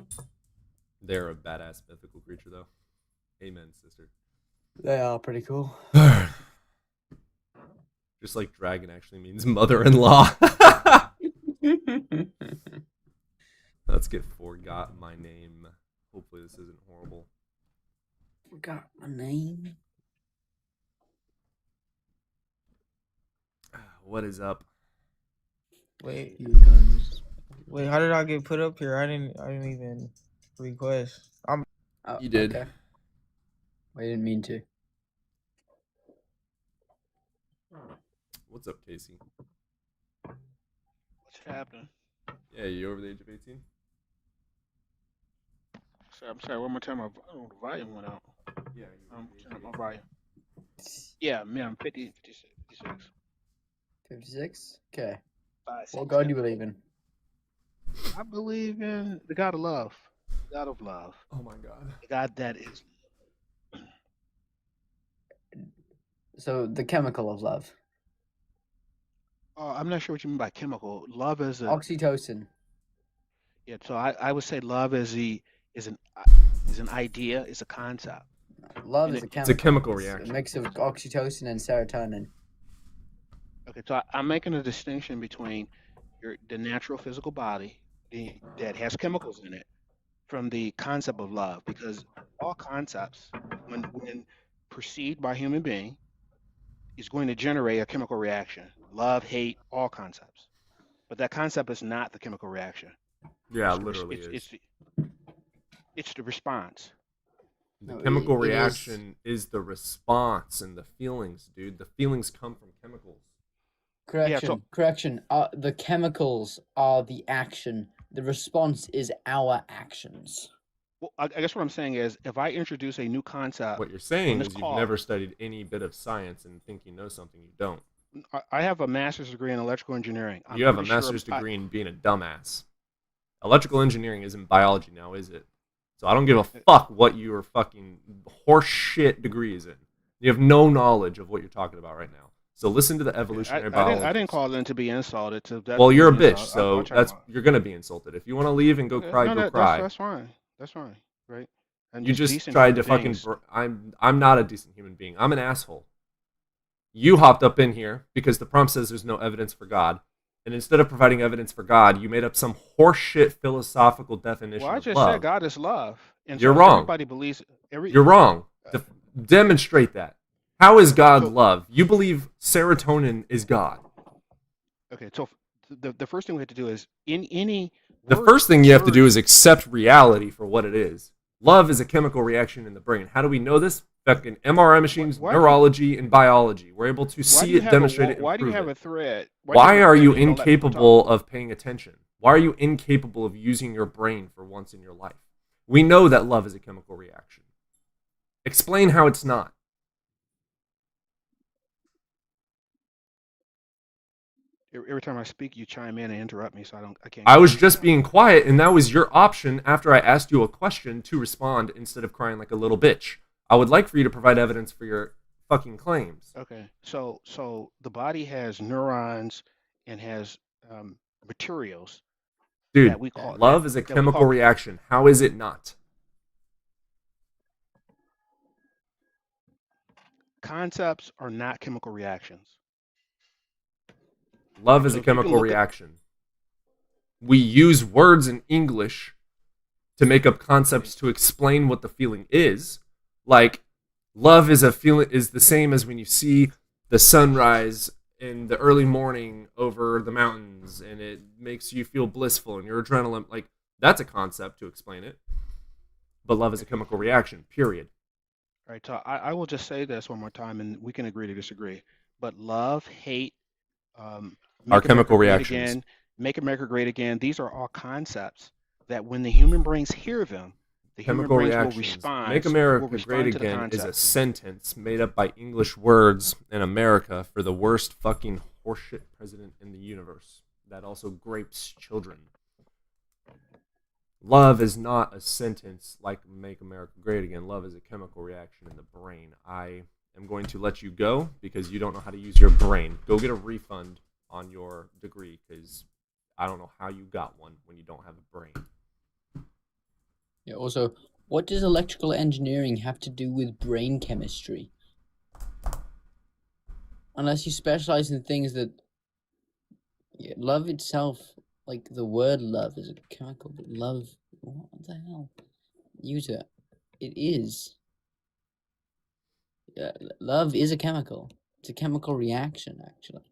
They're a badass mythical creature, though. Amen, sister. They are pretty cool. Just like dragon actually means mother-in-law. Let's get forgot my name. Hopefully this isn't horrible. Forgot my name. What is up? Wait, Unicorns. wait, how did I get put up here? I didn't even request. I'm Oh, You did. Okay. I didn't mean to. What's up, Casey? What's happening? Yeah, you over the age of 18? I'm sorry. One more time. The volume went out. Yeah. Turn up my volume. Yeah, man. 50, 56. 56? Okay. 5, 6, What God do you 7. believe in? I believe in the God of love. God of love. Oh my God. The God that is. So, the chemical of love. I'm not sure what you mean by chemical. Love is a Oxytocin. yeah. So I would say love is an idea, is a concept. Love And is a it- chemical. It's a chemical It's reaction. a mix of oxytocin and serotonin. Okay, so I'm making a distinction between the natural physical body that has chemicals in it from the concept of love, because all concepts, when perceived by a human being, is going to generate a chemical reaction. Love, hate, all concepts. But that concept is not the chemical reaction. Yeah, It's the, res- literally it's, is. it's the response. The No, chemical it is- reaction is the response and the feelings, dude. The feelings come from chemicals. Correction. Correction. The chemicals are the action. The response is our actions. Well, I guess what I'm saying is, if I introduce a new concept, What you're saying this is you've call- never studied any bit of science and think you know something you don't. I have a master's degree in electrical engineering. You have a pretty sure master's degree in being a dumbass. Electrical engineering isn't biology now, is it? So I don't give a fuck what your fucking horseshit degree is in. You have no knowledge of what you're talking about right now. So listen to the evolutionary biology. I didn't call in to be insulted. Well, you're a That's bitch, I'll so try that's my- you're gonna be insulted. If you want to leave and go Okay, cry, no, go cry. That's fine. That's fine, right? And You just decent tried to human fucking. beings. I'm not a decent human being. I'm an asshole. You hopped up in here because the prompt says there's no evidence for God, and instead of providing evidence for God, you made up some horseshit philosophical definition Well, I of just love. said God is love, and You're so wrong. everybody believes. You're wrong. Demonstrate that. How is God So- love? You believe serotonin is God. Okay, so the first thing we have to do is in any. The first thing you have to do is accept reality for what it is. Love is a chemical reaction in the brain. How do we know this? Fucking MRI machines, Why do you- neurology, and biology. We're able to Why see do you it, have demonstrate it, and Why do you prove have it. a thread? Why are you incapable incapable of paying attention? Why are you incapable of using your brain for once in your life? We know that love is a chemical reaction. Explain how it's not. Every time I speak, you chime in and interrupt me, so I can't. I was just being quiet, and that was your option after I asked you a question to respond instead of crying like a little bitch. I would like for you to provide evidence for your fucking claims. Okay, so the body has neurons and has materials Dude, that we call love is a that we chemical call- reaction. How is it not? Concepts are not chemical reactions. Love is So a if you can chemical look at- reaction. We use words in English to make up concepts to explain what the feeling is. Like, love is a feeling is the same as when you see the sunrise in the early morning over the mountains and it makes you feel blissful and your adrenaline, like, that's a concept to explain it. But love is a chemical reaction, period. All right, so I will just say this one more time, and we can agree to disagree. But love, hate, Are chemical great reactions. again, make America great again. These are all concepts that when the human brains hear them, the Chemical human brains reactions. will respond. Make will America respond great to the again is a concept. sentence made up by English words in America for the worst fucking horseshit president in the universe that also grapes children. Love is not a sentence like make America great again. Love is a chemical reaction in the brain. I am going to let you go because you don't know how to use your brain. Go get a refund on your degree because I don't know how you got one when you don't have a brain. Yeah, also, what does electrical engineering have to do with brain chemistry? Unless you specialize in things that... Yeah, love itself, like the word love is a chemical, but love... What the hell? Use it. It is. Yeah, love is a chemical. It's a chemical reaction, actually.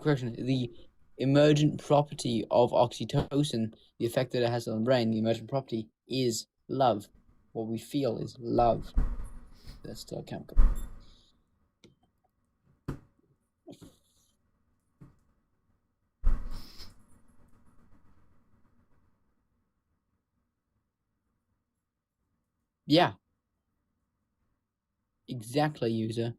Correction, the emergent property of oxytocin, the effect that it has on the brain, the emergent property is love. What we feel is love. That's still a chemical. Yeah. Exactly, user.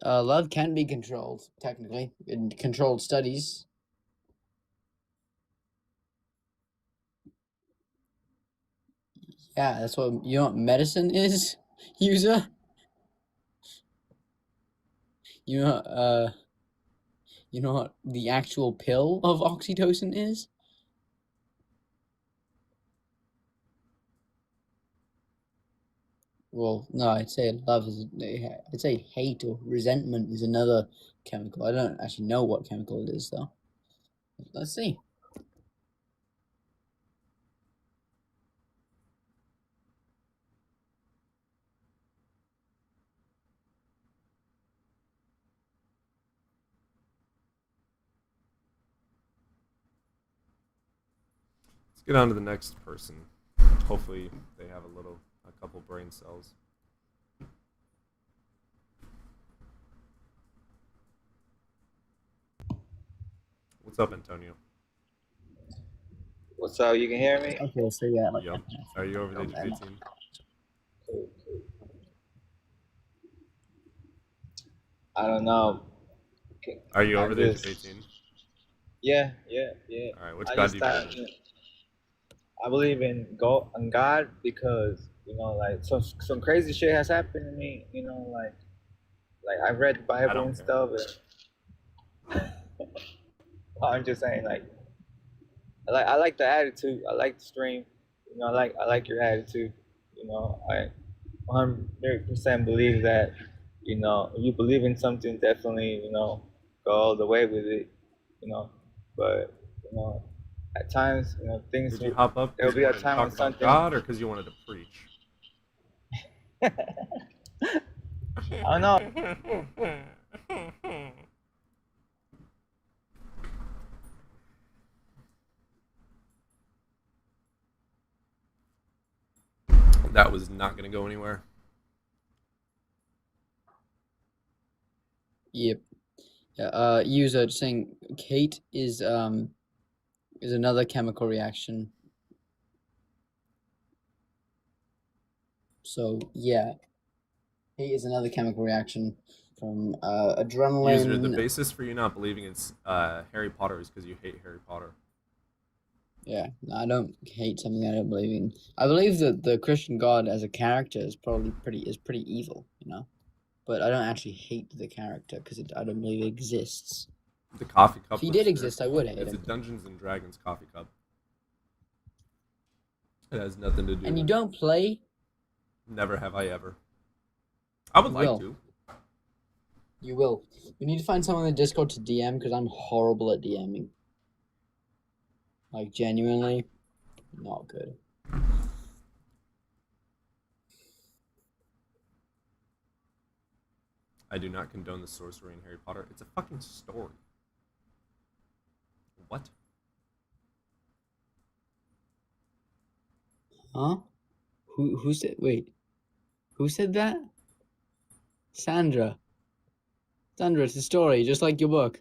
Love can be controlled, technically, in controlled studies. Yeah, that's what you know what medicine is, user? You know you know what the actual pill of oxytocin is? Well, no, I'd say love is. I'd say hate or resentment is another chemical. I don't actually know what chemical it is though. Let's see. Let's get on to the next person. Hopefully, they have a couple brain cells. What's up, Antonio? What's up? You can hear me? Okay, so yeah, like Yep. Are you over the age of 18? I don't know. Are you I over the age of just- 18? Yeah. All right. Which I God just do you believe thought- in? I believe in God because like some crazy shit has happened to me. Like I've read the Bible don't and care. stuff. I'm just saying, like, I like the attitude. I like the stream. I like your attitude. I 100% believe that. You believe in something, definitely. Go all the way with it. But at times, things. Did you hop up? 'cause There'll you be a wanted to time talk when about something. God, or because you wanted to preach? I don't know. That was not going to go anywhere. Yep. User saying hate is another chemical reaction. So yeah, hate is another chemical reaction from adrenaline. User, the basis for you not believing in Harry Potter is because you hate Harry Potter. Yeah, no, I don't hate something I don't believe in. I believe that the Christian God as a character is probably pretty evil, but I don't actually hate the character because I don't believe it exists. The coffee cup. If he looks did fair. exist, I would hate It's a him. Dungeons and Dragons coffee cup. It has nothing to do. And you with don't play? Never have I ever. I would You like will. to. You will. You need to find someone in the Discord to DM because I'm horrible at DMing. Like, genuinely, not good. I do not condone the sorcery in Harry Potter. It's a fucking story. What? Huh? Who said? Wait. Who said that? Sandra. Sandra, it's a story, just like your book.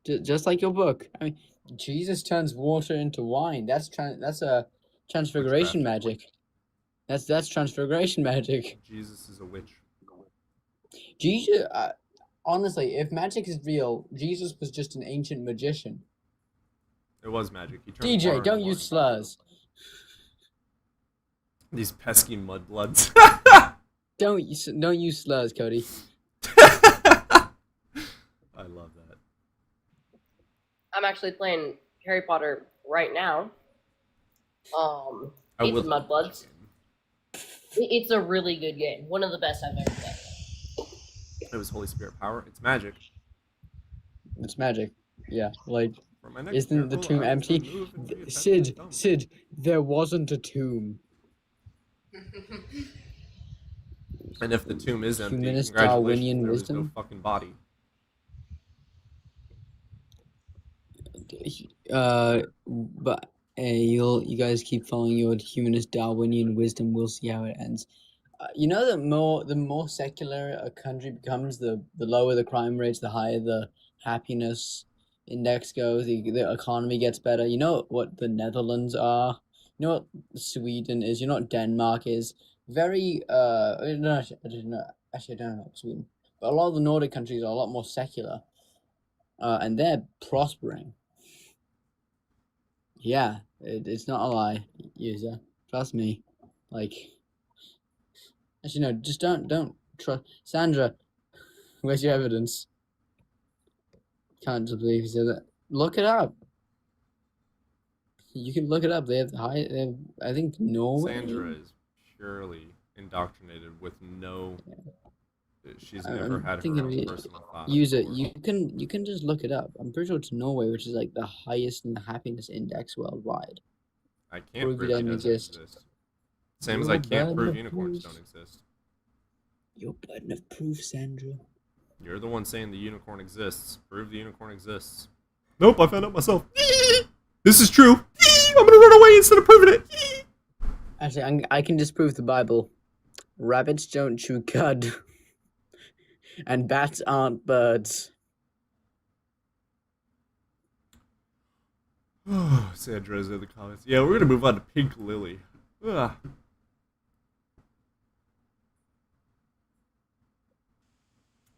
Just like your book. I mean, Jesus turns water into wine. That's a transfiguration magic. That's transfiguration magic. Jesus is a witch. Jesus, honestly, if magic is real, Jesus was just an ancient magician. It was magic. He turned DJ, water don't into use wine. slurs. These pesky mudbloods. Don't use slurs, Cody. I love that. I'm actually playing Harry Potter right now. I It's would Mudbloods. It's a really good game. One of the best I've ever played. It was Holy Spirit power. It's magic. It's magic. Yeah, like, For my next isn't the miracle, tomb I was empty? removed and reattached to the Sid, stone. Sid, there wasn't a tomb. And if the tomb is empty, Humanist congratulations, Darwinian there was no wisdom. fucking body. But you guys keep following your humanist Darwinian wisdom. We'll see how it ends. You know that the more secular a country becomes, the lower the crime rates, the higher the happiness index goes, the economy gets better. You know what the Netherlands are? You know what Sweden is? You know what Denmark is? Very no, actually I don't know Sweden. But a lot of the Nordic countries are a lot more secular. And they're prospering. Yeah, it's not a lie, user. Trust me. Like, actually, no, just don't trust. Sandra, where's your evidence? Can't believe you said that. Look it up. You can look it up. They have I think Norway. Sandra is purely indoctrinated with no. She's I'm never had her thinking own of it. personal thought. User, you can just look it up. I'm pretty sure it's Norway, which is like the highest in the happiness index worldwide. I can't Prove prove you he don't doesn't exist. exist. Same as Your I can't burden prove of unicorns proof. don't exist. Your burden of proof, Sandra. You're the one saying the unicorn exists. Prove the unicorn exists. Nope, I found out myself. This is true. I'm gonna run away instead of proving it. Actually, I can disprove the Bible. Rabbits don't chew cud. And bats aren't birds. Sandra's in the comments. Yeah, we're gonna move on to Pink Lily. Ugh.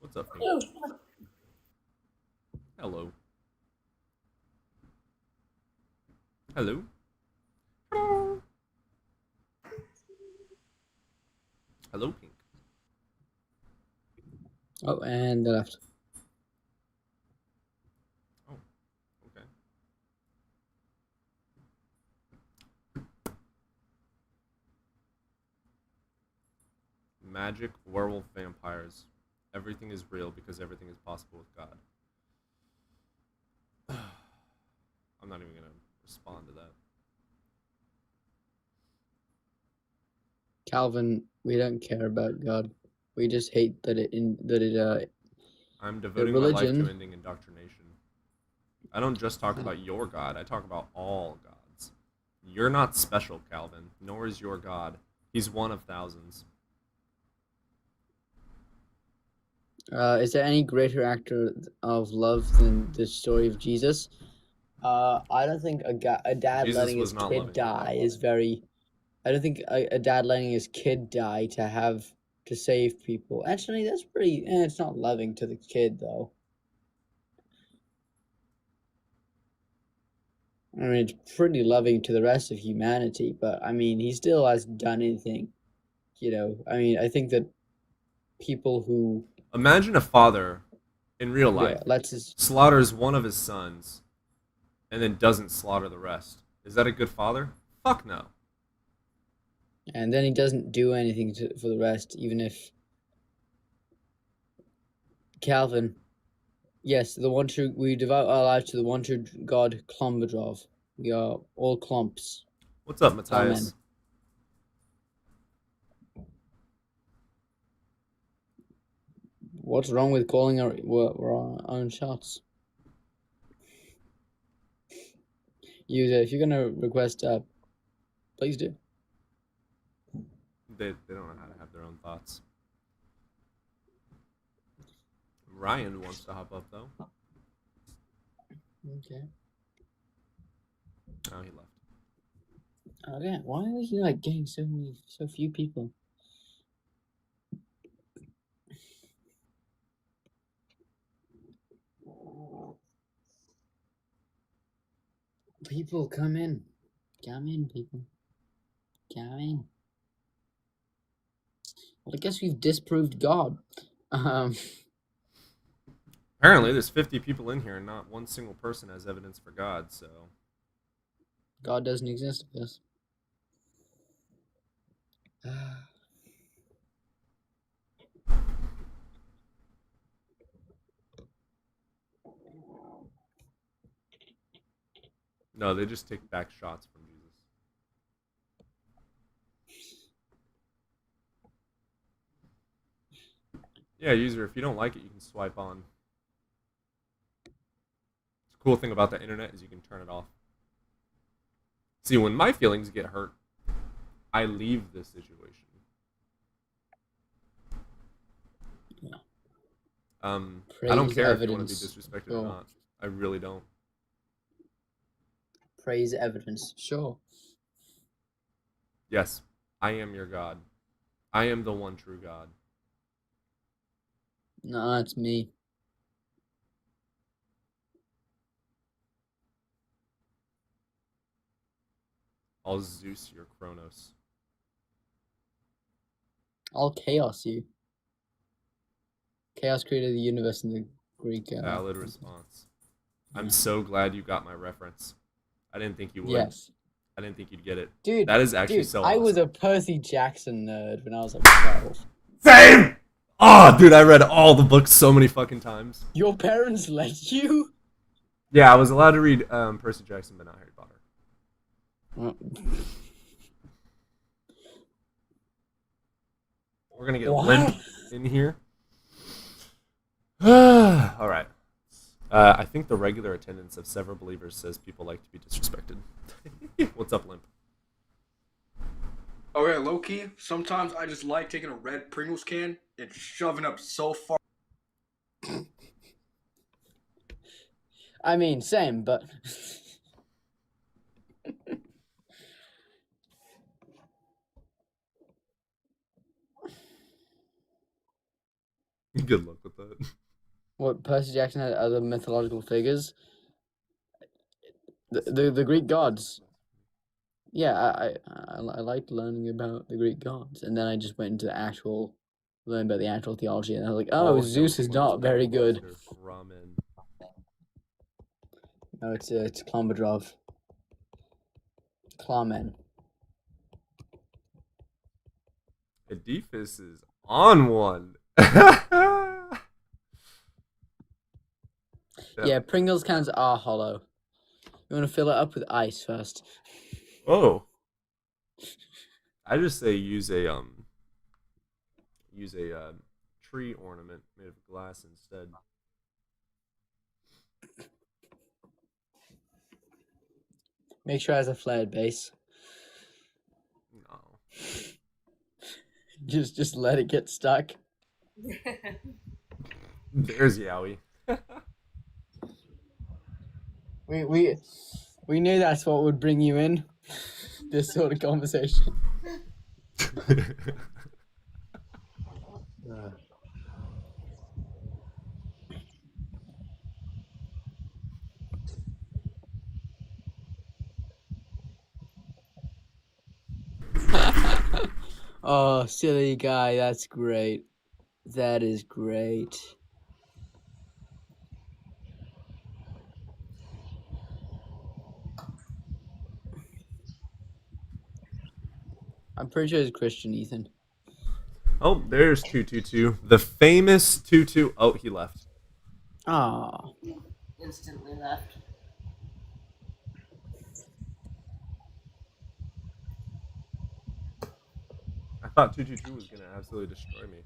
What's up, Pink? Hello. Hello. Hello, Pink. Oh, and they left. Oh, okay. Magic, werewolf, vampires. Everything is real because everything is possible with God. I'm not even gonna respond to that. Calvin, we don't care about God. We just hate that I'm devoting my life religion- to ending indoctrination. I don't just talk about your God, I talk about all gods. You're not special, Calvin, nor is your God. He's one of thousands. Is there any greater actor of love than the story of Jesus? I don't think a dad Jesus letting was his not kid loving die God. is very. I don't think a dad letting his kid die to save people. Actually, that's pretty. It's not loving to the kid though. I mean, it's pretty loving to the rest of humanity, but I mean, he still hasn't done anything. I mean, I think that people who Imagine a father in real life lets his slaughters one of his sons and then doesn't slaughter the rest. Is that a good father? Fuck no. and then he doesn't do anything for the rest, even if Calvin. Yes, the one true. We devote our lives to the one true God, Klombadrov. We are all clumps. What's up, Matthias? What's wrong with calling our own shots? User, if you're gonna request, please do. They don't know how to have their own thoughts. Ryan wants to hop up though. Okay. Oh, he left. Okay. Why are you getting so few people? People, come in. Come in, people. Come in. Well, I guess we've disproved God. Apparently, there's 50 people in here and not one single person has evidence for God, so... God doesn't exist, I guess. No, they just take back shots from Jesus. Yeah, user, if you don't like it, you can swipe on. The cool thing about the internet is you can turn it off. See, when my feelings get hurt, I leave this situation. I don't Praise care if you want to be evidence. disrespected Oh. or not. I really don't. Praise evidence. Sure. Yes, I am your God. I am the one true God. No, it's me. I'll Zeus your Kronos. I'll chaos you. Chaos created the universe in the Greek. Valid response. I'm so glad you got my reference. I didn't think you would. Yes. I didn't think you'd get it. Dude, That is actually dude, so I was awesome. a Percy Jackson nerd when I was like 12. Same! Oh, dude, I read all the books so many fucking times. Your parents let you? Yeah, I was allowed to read Percy Jackson, but not Harry Potter. We're gonna get What? limp in here. All right. I think the regular attendance of several believers says people like to be disrespected. What's up, Limp? Okay, low key, sometimes I just like taking a red Pringles can and shoving up so far. I mean, same, but Good luck with that. what Percy Jackson had other mythological figures. The Greek gods. Yeah, I liked learning about the Greek gods, and then I just went into the actual learn about the actual theology, and I was like, oh, All Zeus is not very good. Ramen. No, it's Klambadrov. Klamen. Edifus is on one. Yeah, Pringles cans are hollow. You want to fill it up with ice first. Oh. I just say use a tree ornament made of glass instead. Make sure it has a flared base. No. Just let it get stuck. There's Yowie. We knew that's what would bring you in. This sort of conversation. Oh, silly guy, that's great. That is great. I'm pretty sure it's Christian, Ethan. Oh, there's 222. The famous 22. Oh, he left. Ah. Instantly left. I thought 222 was going to absolutely destroy me.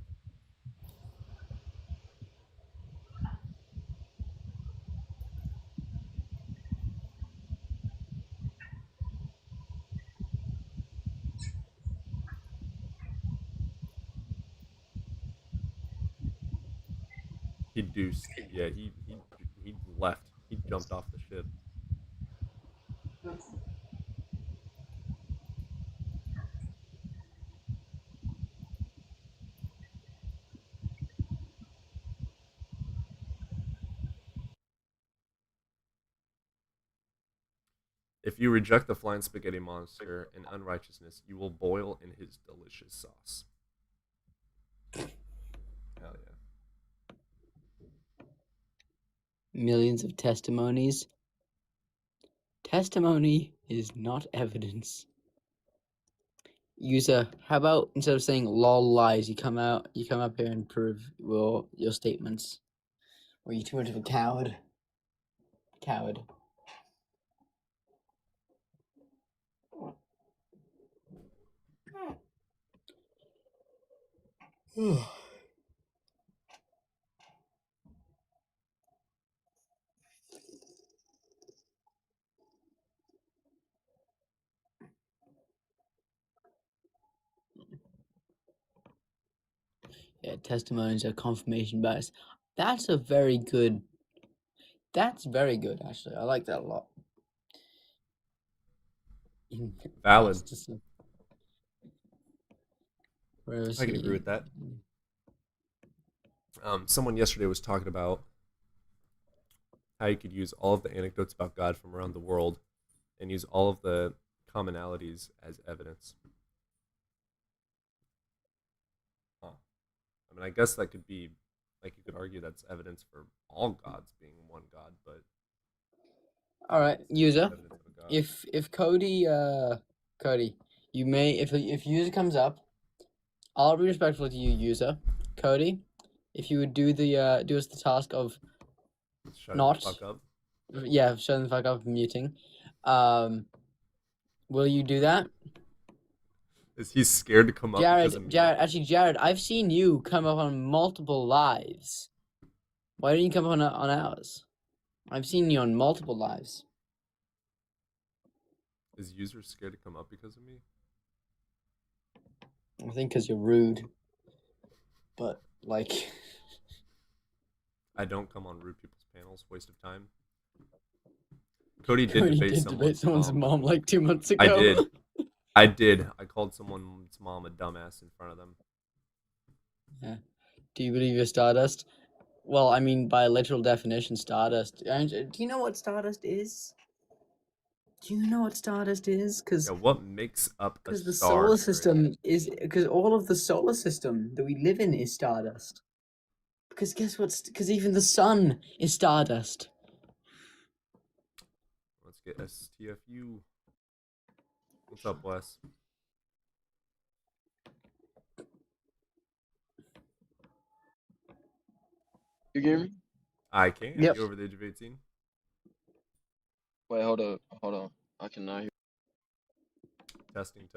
He deuced. Yeah, he left. He jumped off the ship. If you reject the flying spaghetti monster in unrighteousness, you will boil in his delicious sauce. Hell yeah. Millions of testimonies. Testimony is not evidence. User, how about instead of saying lol lies, you come up here and prove your statements. Or are you too much of a coward? Coward. Yeah, testimonies are confirmation bias. That's a very good That's very good, actually. I like that a lot. Valid. Where is I can he? agree with that. Someone yesterday was talking about how you could use all of the anecdotes about God from around the world and use all of the commonalities as evidence. Huh. I mean, I guess that could be, like, you could argue that's evidence for all gods being one God, but All right, user. evidence of a God. If Cody, you may if user comes up, I'll be respectful to you, user. Cody, if you would do us the task of Shut not the fuck up. shutting the fuck up and muting. Will you do that? Is he scared to come up because of me? Jared, I've seen you come up on multiple lives. Why didn't you come up on ours? I've seen you on multiple lives. Is user scared to come up because of me? I think because you're rude. But, like... I don't come on rude people's panels. Waste of time. Cody did debate someone's mom like 2 months ago. I did. I called someone's mom a dumbass in front of them. Yeah. Do you believe you're Stardust? Well, I mean, by literal definition, Stardust. Do you know what Stardust is? Do you know what Stardust is? Because what makes up a the star? solar system is because all of the solar system that we live in is Stardust. Because guess what? Because even the sun is Stardust. Let's get STFU. What's up, Wes? You hear me? I can. Yep. You over the age of 18? Wait, hold on. I cannot hear. Testing.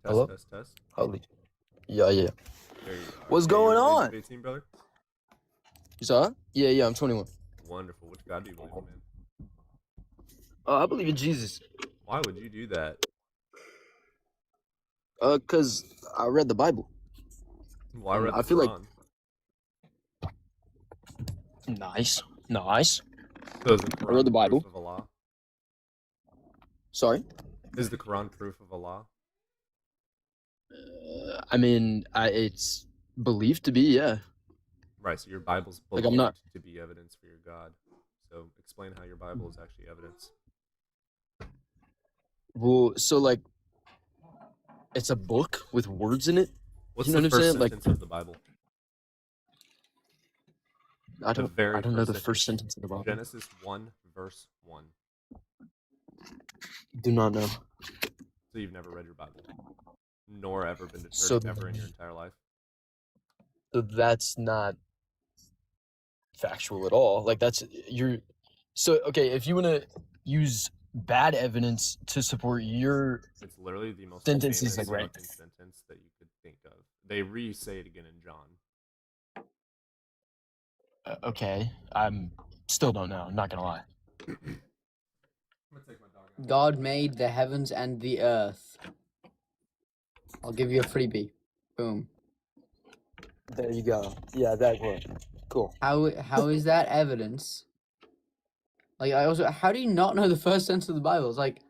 Hello? Test. Holy. Yeah. There you go. What's Okay, going you're over the on? age of 18, brother? You saw it? Yeah, I'm 21. Wonderful. Which God do you believe in, man? I believe in Jesus. Why would you do that? Cause I read the Bible. Why read the I feel like Quran? nice. So is the Quran I read the Bible. proof of Allah? Sorry. Is the Quran proof of Allah? I mean, it's believed to be, yeah. Right, so your Bible's Like, believed I'm not- to be evidence for your God. So explain how your Bible is actually evidence. Well, so like, it's a book with words in it. What's You know the what I'm first saying? Like, sentence of the Bible? I The don't very know the first first sentence of the Bible. Genesis 1, verse 1. Do not know. So you've never read your Bible, nor ever been to church So- ever in your entire life. So that's not factual at all. Like so okay, if you want to use bad evidence to support your It's literally the most Sentence famous is like, right. fucking sentence that you could think of. They re-say it again in John. okay, I'm still don't know. I'm not gonna lie. I'm gonna take my dog out. God made the heavens and the earth. I'll give you a freebie. Boom. There you go. Yeah, that one. Cool. How is that evidence? Like, how do you not know the first sentence of the Bible? It's like,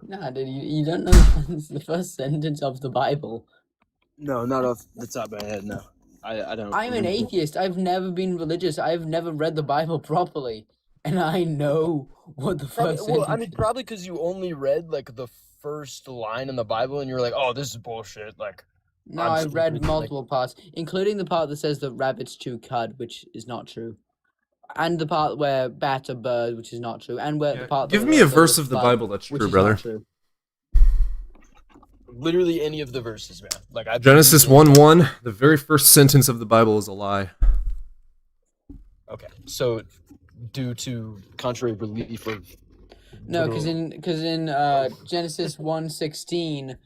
nah, dude, you don't know the first sentence of the Bible. No, not off the top of my head. No, I don't. I'm an atheist. I've never been religious. I've never read the Bible properly, and I know what the first sentence. I mean, probably because you only read like the first line in the Bible, and you're like, "Oh, this is bullshit." Like, No, I'm I've stupid, read like- multiple parts, including the part that says that rabbits chew cud, which is not true, and the part where bats are birds, which is not true, and where Yeah, the part give that me a says verse the of the flood, Bible that's which true, is brother. not true. literally any of the verses, man. Like, I Genesis 1:1, the very first sentence of the Bible is a lie. Okay, so due to contrary belief of No, because literal- in Genesis 1:16,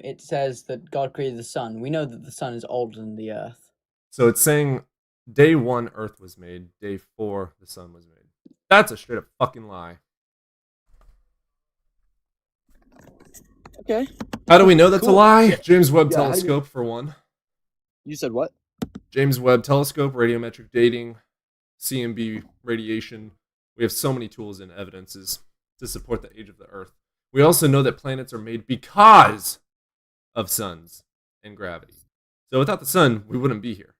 it says that God created the sun. We know that the sun is older than the earth. So it's saying day 1, earth was made. Day 4, the sun was made. That's a straight up fucking lie. Okay. How do we know that's a Cool. lie? Yeah. James Webb Yeah, how do you- Telescope, for one. You said what? James Webb Telescope, radiometric dating, CMB radiation. We have so many tools and evidences to support the age of the Earth. We also know that planets are made because of suns and gravity. So without the sun, we wouldn't be here.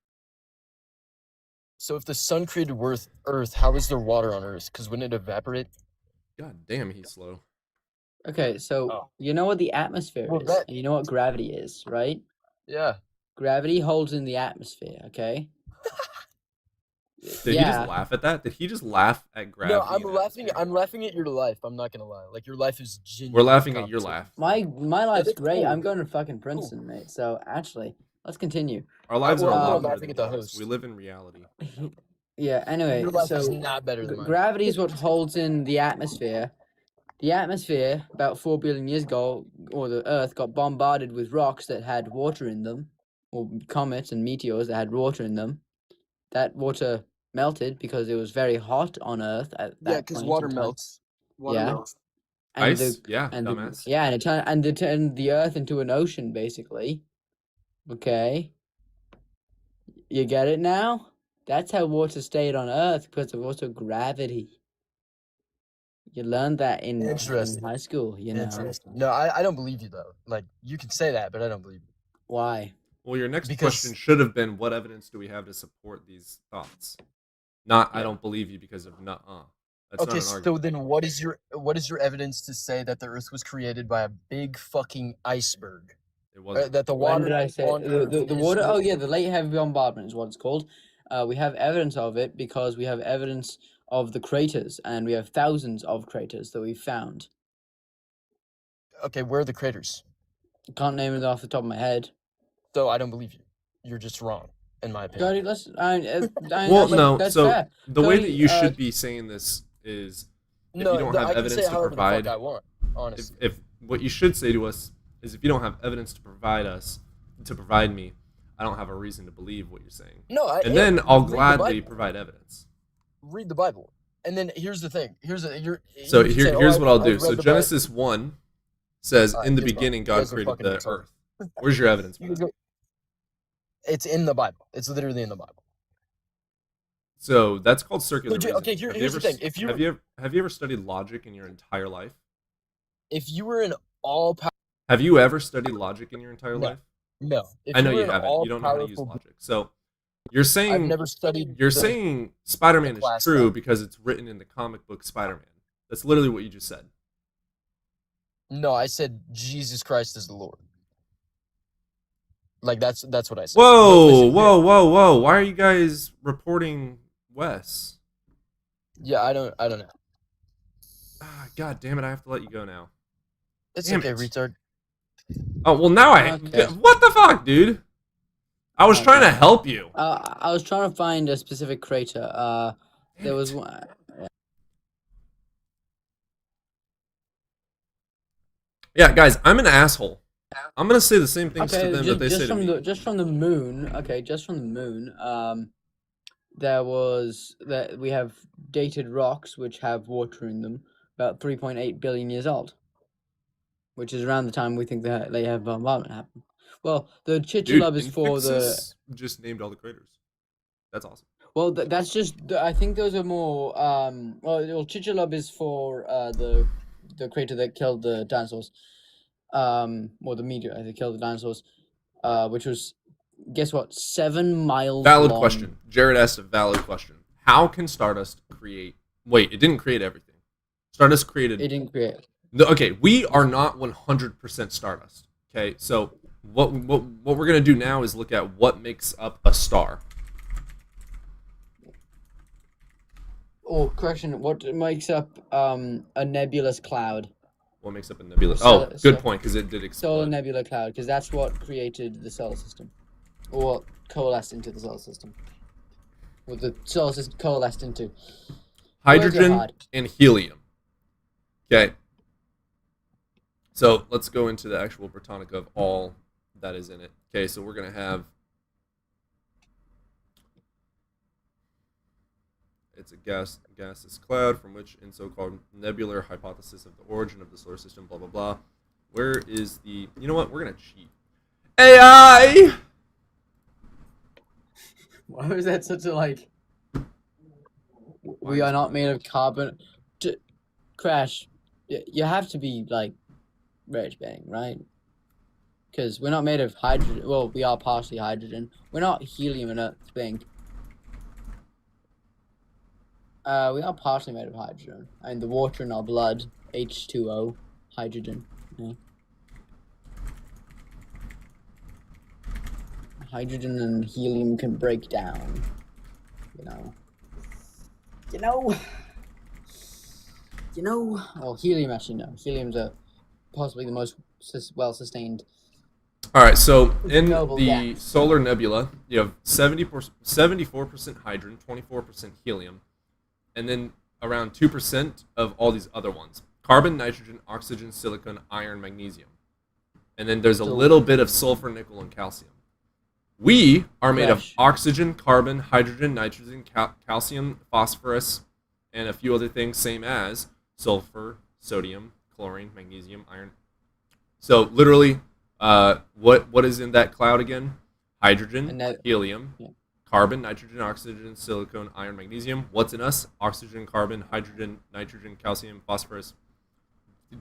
So if the sun created Earth, how is there water on Earth? Because wouldn't it evaporate? God damn, he's slow. Okay, so Oh. you know what the atmosphere Well, is, that- and you know what gravity is, right? Yeah. Gravity holds in the atmosphere. Okay. Did he just laugh at that? Did he just laugh at gravity? No, I'm and laughing. atmosphere? I'm laughing at your life. I'm not gonna lie. Like your life is genuine. We're laughing at your laugh. My life's that's great. cool. I'm going to fucking Princeton, mate. So actually, let's continue. Our lives are a well, lot I'm better laughing than at the yours. host. We live in reality. Yeah. Anyway, Your life so is not better than mine. gravity is what holds in the atmosphere. The atmosphere, about 4 billion years ago, or the Earth got bombarded with rocks that had water in them, or comets and meteors that had water in them. That water melted because it was very hot on Earth at that Yeah, because point water in time. melts. Water Yeah. melts. And Ice? the, Yeah, and the, dumbass. yeah, and it turned the Earth into an ocean, basically. Okay. You get it now? That's how water stayed on Earth, because of water gravity. You learned that in Interesting. high school, you know. Interesting. No, I don't believe you though. Like you can say that, but I don't believe you. Why? Well, your next Because- question should have been, what evidence do we have to support these thoughts? Not, I don't believe you because of nuh-uh. That's Okay, not an so argument. then what is your evidence to say that the Earth was created by a big fucking iceberg? It wasn't. That the When water did I say on Earth the is water? Oh what- yeah, the late heavy bombardment is what it's called. We have evidence of it because we have evidence of the craters, and we have thousands of craters that we've found. Okay, where are the craters? Can't name it off the top of my head. So I don't believe you. You're just wrong, in my opinion. Cody, let's. Well, no. That's So fair. the way that Cody, you should be saying this is, if No, you don't no, have I can say evidence it to however the fuck provide, I want, honestly. if what you should say to us is, if you don't have evidence to provide me, I don't have a reason to believe what you're saying. No, And then I'll read the gladly Bible. provide evidence. Read the Bible. And then here's the thing. So you can say, here's "Oh, what I'll I've do. read So the Bible." Genesis 1 says, Alright, in the guess what? beginning, You God guys are created fucking the retarded. earth. Where's your evidence for You can that? go- It's in the Bible. It's literally in the Bible. So that's called circular Legit- reasoning. okay, Have you here's the ever thing. If you- have you ever studied logic in your entire life? If you were an all-powerful... Have you ever studied logic in your entire No. life? No. If I know were you an haven't. You don't know how to use all-powerful- logic. So you're saying I've never studied you're the- saying Spider-Man the is class true stuff. because it's written in the comic book Spider-Man. That's literally what you just said. No, I said Jesus Christ is the Lord. Like that's what I said. Whoa, But listen, whoa! Why are you guys reporting Wes? Yeah, I don't know. Ah, God damn it! I have to let you go now. It's Damn okay, it. retard. Oh well, now Okay. What the fuck, dude? I was trying to Okay. help you. I was trying to find a specific crater. There was one. Yeah, guys, I'm an asshole. I'm gonna say the same things to Okay, them that they say just to from me. just from the moon. Okay, just from the moon. We have dated rocks which have water in them, about 3.8 billion years old, which is around the time we think that they have bombardment happened. Well, the Dude, Chicxulub is for the. Infixus just named all the craters. That's awesome. Well, that's just. I think those are more. Well, Chicxulub is for the crater that killed the dinosaurs. Or the meteor that killed the dinosaurs. Which was, guess what? 7 miles. Valid long. question. Jared asked a valid question. How can Stardust create? Wait, it didn't create everything. Stardust created. It didn't create. Okay, we are not 100% Stardust. Okay, so what we're gonna do now is look at what makes up a star. Oh, correction. What makes up a nebulous cloud? What makes up a nebula? So- Oh, good so- point, because it did explode. Solar nebula cloud, because that's what created the solar system, or what coalesced into the solar system. What the solar system coalesced into. Words are Hydrogen hard. and helium. Okay. So let's go into the actual Britannica of all that is in it. Okay, so we're gonna have It's a gaseous cloud from which, in so-called nebular hypothesis of the origin of the solar system, blah blah blah. Where is the? You know what? We're gonna cheat. AI. Why was that such a like? We are not made of carbon. Crash, you have to be like rage bang, right? Because we're not made of hydrogen. Well, we are partially hydrogen. We're not helium and Earth bang. We are partially made of hydrogen. I mean, the water in our blood, H2O, hydrogen. Yeah. Hydrogen and helium can break down. You know. Well, helium actually no. Helium's possibly the most well-sustained. All right, so in Noble the gas. solar nebula, you have 74% hydrogen, 24% helium, and then around 2% of all these other ones: carbon, nitrogen, oxygen, silicon, iron, magnesium, and then there's a little bit of sulfur, nickel, and calcium. We are made of oxygen, carbon, hydrogen, nitrogen, calcium, phosphorus, and a few other things, same as sulfur, sodium, chlorine, magnesium, iron. So literally, what is in that cloud again? Hydrogen, helium, carbon, nitrogen, oxygen, silicon, iron, magnesium. What's in us? Oxygen, carbon, hydrogen, nitrogen, calcium, phosphorus.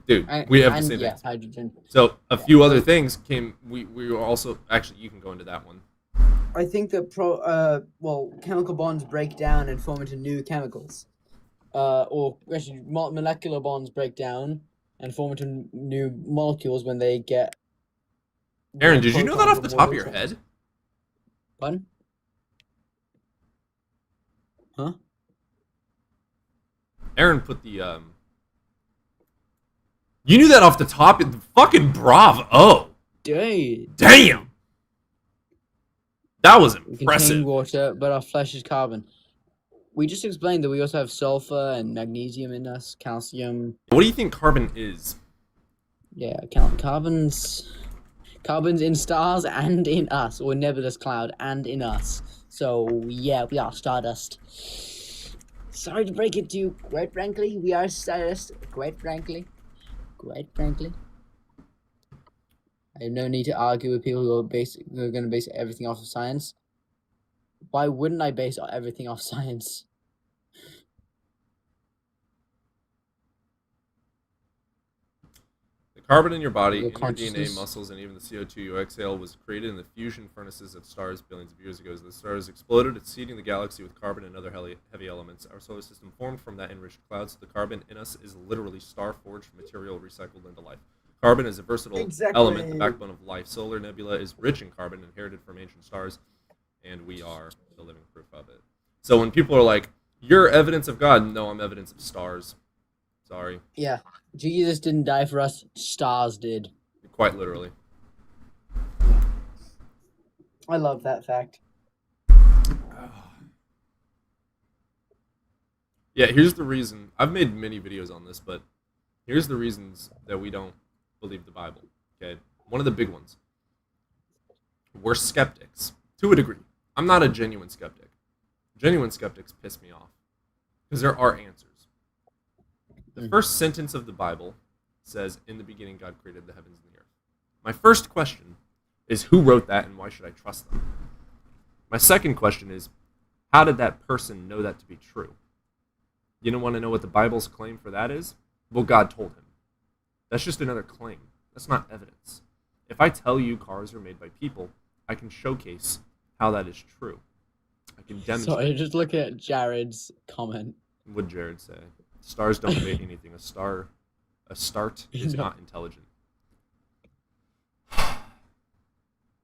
Dude, we have the same thing. Hydrogen. So a few other things came. We were also actually. You can go into that one. I think that chemical bonds break down and form into new chemicals. Or actually, molecular bonds break down and form into new molecules when they get. Aaron, did you know that off the top of your head? Pardon? Huh? Aaron put the You knew that off the top. Fucking bravo. Damn. That was We impressive. contain water, but our flesh is carbon. We just explained that we also have sulfur and magnesium in us, calcium. What do you think carbon is? Yeah, carbon's in stars and in us, or nebulous cloud and in us. So yeah, we are stardust. Sorry to break it to you, quite frankly, we are stardust. Quite frankly. I have no need to argue with people who are going to base everything off of science. Why wouldn't I base everything off science? The carbon in your body, in your DNA, consciousness. muscles, and even the CO2 you exhale was created in the fusion furnaces of stars billions of years ago. As the stars exploded, seeding the galaxy with carbon and other heavy elements. Our solar system formed from that enriched cloud, so the carbon in us is literally star-forged material recycled into life. Carbon is a versatile element, the backbone of life. Solar nebula is rich in carbon, inherited from ancient stars, and we are the living proof of it. So when people are like, "You're evidence of God," no, I'm evidence of stars. Sorry. Yeah, Jesus didn't die for us, stars did. Quite literally. I love that fact. Yeah, here's the reason. I've made many videos on this, but here's the reasons that we don't believe the Bible. Okay, one of the big ones. We're skeptics to a degree. I'm not a genuine skeptic. Genuine skeptics piss me off because there are answers. The first sentence of the Bible says, "In the beginning, God created the heavens and the earth." My first question is, who wrote that and why should I trust them? My second question is, how did that person know that to be true? You don't want to know what the Bible's claim for that is? Well, God told him. That's just another claim. That's not evidence. If I tell you cars are made by people, I can showcase how that is true. I can demonstrate. Sorry, just look at Jared's comment. What would Jared say? Stars don't make anything. A start is not intelligent.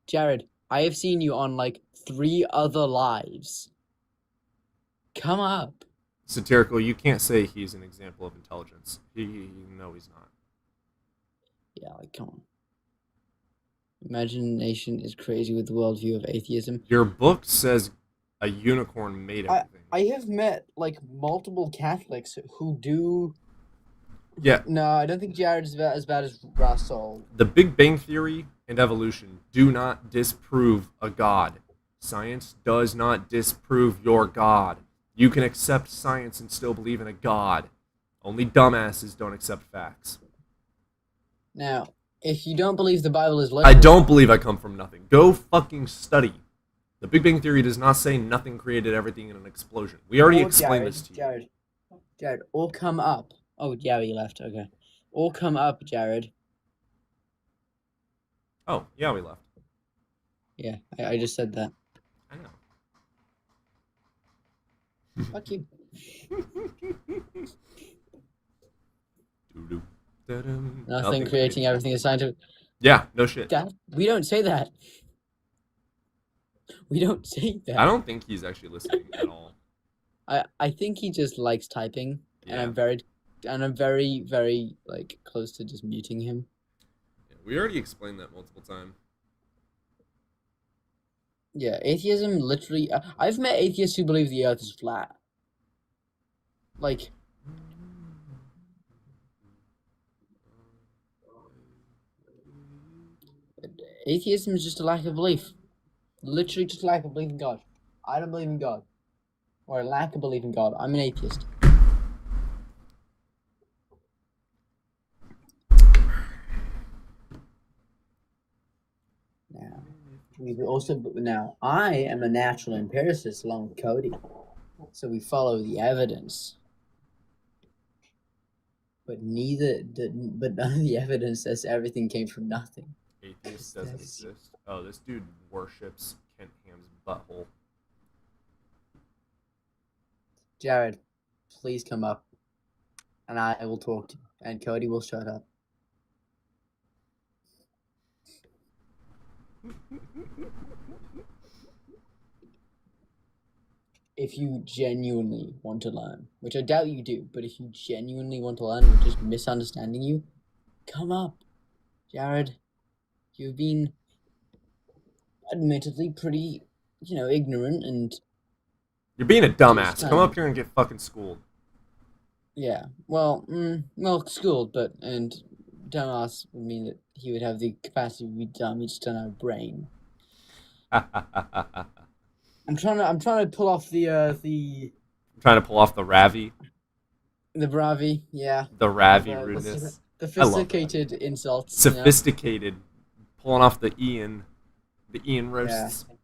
Jared, I have seen you on like 3 other lives. Come up. Satirical, you can't say he's an example of intelligence. No, he's not. Yeah, like, come on. Imagination is crazy with the worldview of atheism. Your book says a unicorn made everything. I have met like multiple Catholics who do. Yeah. No, I don't think Jared's as bad as Russell. The Big Bang Theory and evolution do not disprove a god. Science does not disprove your god. You can accept science and still believe in a god. Only dumbasses don't accept facts. Now, if you don't believe the Bible is I literal, don't believe I come from nothing. Go fucking study. The Big Bang Theory does not say nothing created everything in an explosion. We already or explained Jared, this to you. Jared, or come up. Oh, yeah, you left. Okay. Or come up, Jared. Oh, yeah, we left. Yeah, I just said that. I know. Fuck you. Nothing creating everything is scientific. Yeah, no shit. Dad, we don't say that. We don't say that. I don't think he's actually listening at all. I think he just likes typing, and Yeah. I'm very, very like close to just muting him. We already explained that multiple times. Yeah, atheism literally. I've met atheists who believe the Earth is flat. Like, atheism is just a lack of belief. Literally, just a lack of belief in God. I don't believe in God, or a lack of belief in God. I'm an atheist. Now I am a natural empiricist along with Cody, so we follow the evidence. But none of the evidence says everything came from nothing. Atheist doesn't exist. Oh, this dude worships Kent Ham's butthole. Jared, please come up, and I will talk to you, and Cody will shut up. If you genuinely want to learn, which I doubt you do, but if you genuinely want to learn, we're just misunderstanding you, come up. Jared, you've been admittedly pretty, ignorant and... You're being a dumbass. Just, Come up here and get fucking schooled. Yeah, well, schooled, and dumbass would mean that he would have the capacity to be dumb, he just doesn't have a brain. I'm trying to pull off the Trying to pull off the Ravi. The Bravi, yeah. The Ravi The rudeness. sophisticated insults. Sophisticated. Pulling off the Ian roasts. Yeah.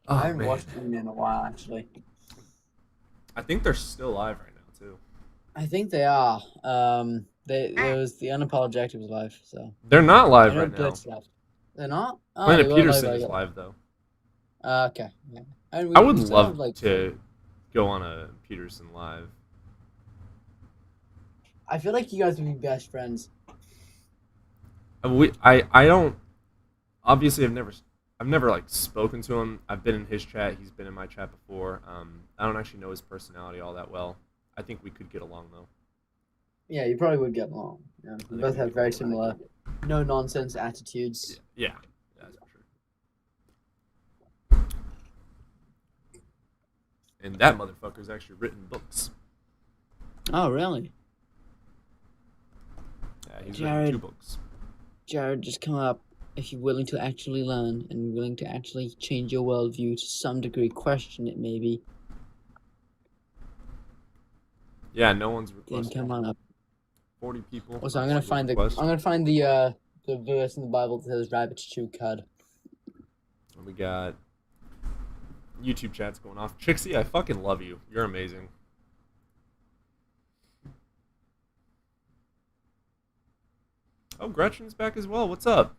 Oh, I haven't man. watched Ian in a while, actually. I think they're still live right now, too. I think they are. There was the Unapologetic was live, so. They're not live I know right now. Blitz left. They're not? Oh, Planet they were Peterson live, is live, though. Okay. Yeah. And I we would still love have, to go on a Peterson live. I feel like you guys would be best friends. I don't. Obviously, I've never like spoken to him. I've been in his chat. He's been in my chat before. I don't actually know his personality all that well. I think we could get along though. Yeah, you probably would get along. Yeah. We both have very similar, no nonsense attitudes. Yeah, that's for sure. And that motherfucker's actually written books. Oh, really? Yeah, he's Jared. written 2 books. Jared, just come up if you're willing to actually learn and willing to actually change your worldview to some degree, question it maybe. Yeah, no one's Then requested. come on up. 40 people. Also, I'm gonna find the verse in the Bible that says rabbits chew cud. And we got YouTube chats going off. Trixie, I fucking love you. You're amazing. Oh, Gretchen's back as well. What's up?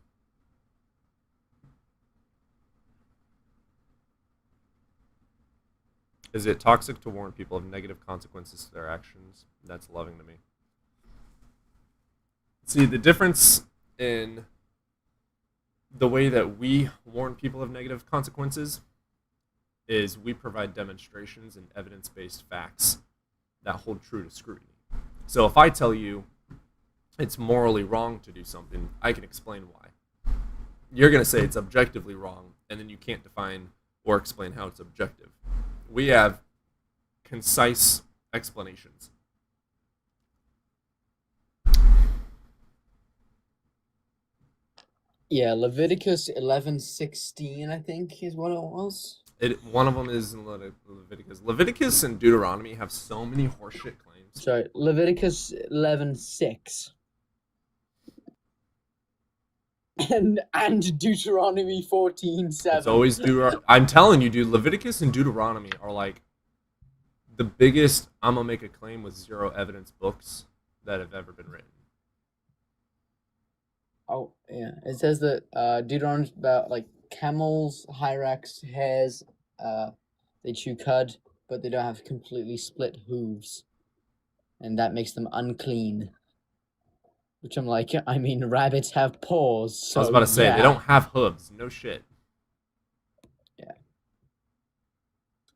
Is it toxic to warn people of negative consequences to their actions? That's loving to me. See, the difference in the way that we warn people of negative consequences is we provide demonstrations and evidence-based facts that hold true to scrutiny. So if I tell you it's morally wrong to do something, I can explain why. You're going to say it's objectively wrong, and then you can't define or explain how it's objective. We have concise explanations. Yeah, Leviticus 11:16, I think, is what it was. One of them is in Leviticus. Leviticus and Deuteronomy have so many horseshit claims. Sorry, Leviticus 11:6. And Deuteronomy 14:7. It's always Deuteronomy. I'm telling you, dude, Leviticus and Deuteronomy are like the biggest I'm gonna make a claim with zero evidence books that have ever been written. Oh yeah, it says that Deuteronomy's about like camels, hyrax, hares. They chew cud, but they don't have completely split hooves, and that makes them unclean. Which I'm like, I mean, rabbits have paws. So I was about to say, yeah. they don't have hooves. No shit. Yeah.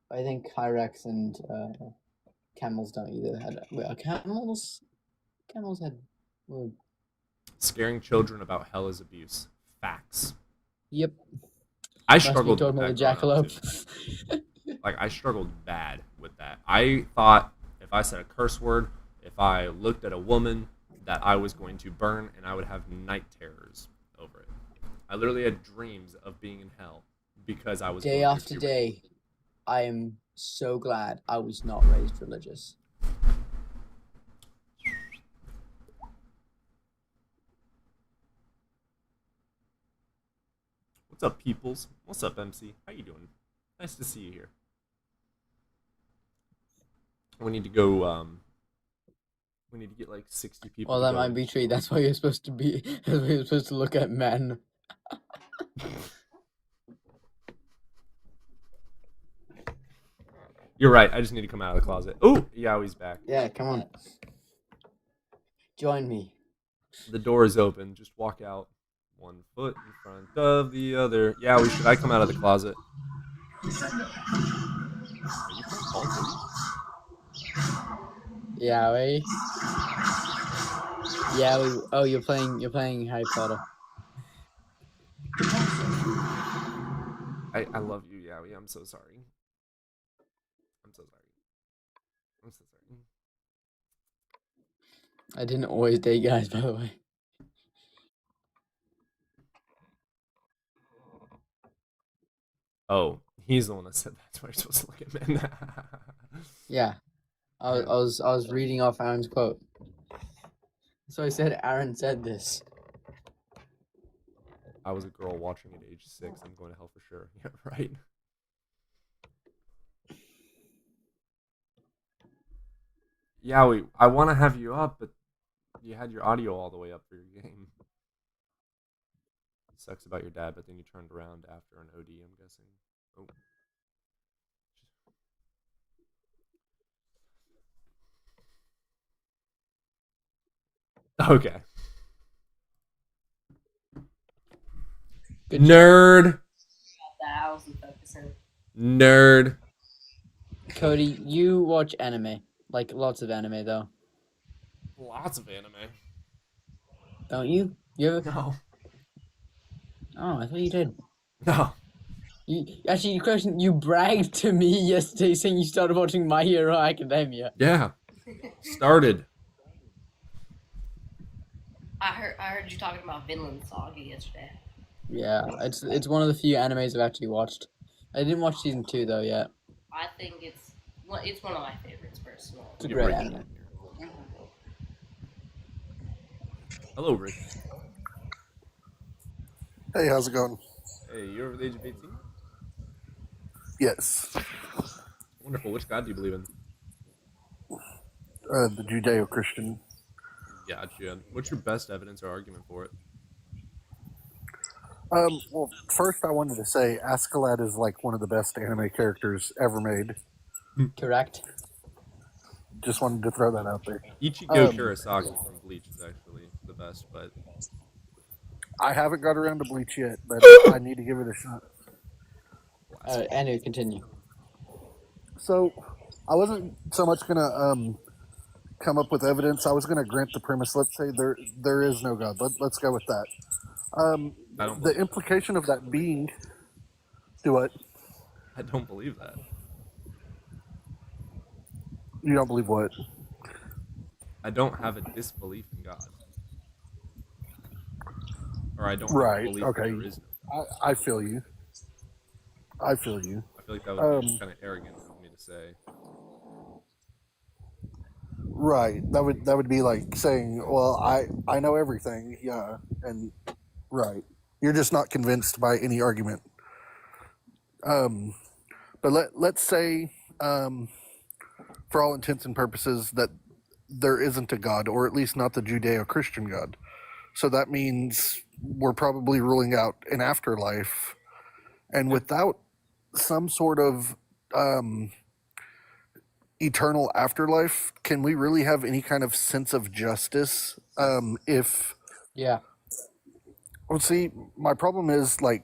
I think hyrax and camels don't either. Wait, are camels had. Well, Scaring children about hell is abuse. Facts. yep. I Must be struggled talking with about that the growing up, jackalope. too. Like, I struggled bad with that. I thought if I said a curse word, if I looked at a woman, that I was going to burn and I would have night terrors over it. I literally had dreams of being in hell because I was Day going after through day, I am so glad I was not raised religious. What's up, peoples? What's up, MC? How you doing? Nice to see you here. We need to go, we need to get like 60 people. Well, to that go. might be true. That's why you're supposed to be. That's why you're supposed to look at men. You're right. I just need to come out of the closet. Oh, Yowie's back. Yeah, come on. Join me. The door is open. Just walk out. 1 foot in front of the other. Yowie, should I come out of the closet? Are you playing Call of Duty? Yeah, we. Yeah, we. Oh, you're playing Harry Potter. I love you, Yowie. I'm so sorry. I'm so sorry. I'm so sorry. I didn't always date guys, by the way. Oh, he's the one that said that's why you're supposed to look at men. Yeah, I was reading off Aaron's quote. So I said Aaron said this. I was a girl watching at age 6. I'm going to hell for sure. Yeah, right. Yowie, I want to have you up, but you had your audio all the way up for your game. It sucks about your dad, but then you turned around after an OD, I'm guessing. Oh. Okay. Good Nerd. Got that. I wasn't focusing. Nerd. Cody, you watch anime, like lots of anime though, Lots of anime. don't you? You ever? No. Oh, I thought you did. No. You actually, question. You bragged to me yesterday saying you started watching My Hero Academia. Yeah. Started. I heard you talking about Vinland Saga yesterday. Yeah, it's one of the few animes I've actually watched. I didn't watch season 2 though yet. I think it's one of my favorites personally. It's a great anime. Hello, Rick. Hey, how's it going? Hey, you're over the age of 18? Yes. Wonderful. Which god do you believe in? The Judeo-Christian. Gotcha. What's your best evidence or argument for it? Well, first I wanted to say Askeladd is like one of the best anime characters ever made. Correct. Just wanted to throw that out there. Ichigo Kurosaki from Bleach is actually the best, but I haven't got around to Bleach yet, but I need to give it a shot. Anyway, continue. So, I wasn't so much gonna come up with evidence. I was gonna grant the premise. Let's say there is no God. Let's go with that. The implication of that being. Do what? I don't believe that. You don't believe what? I don't have a disbelief in God. Or I don't have a Right. belief Okay. that there is no God. I feel you. I feel you. I feel like that would be Um, kind of arrogant of me to say. right. That would be like saying, "Well, I know everything." Yeah, and right. You're just not convinced by any argument. Um, but let's say, for all intents and purposes, that there isn't a God, or at least not the Judeo-Christian God. So that means we're probably ruling out an afterlife, and without some sort of um, eternal afterlife, can we really have any kind of sense of justice? If Yeah. well, see, my problem is like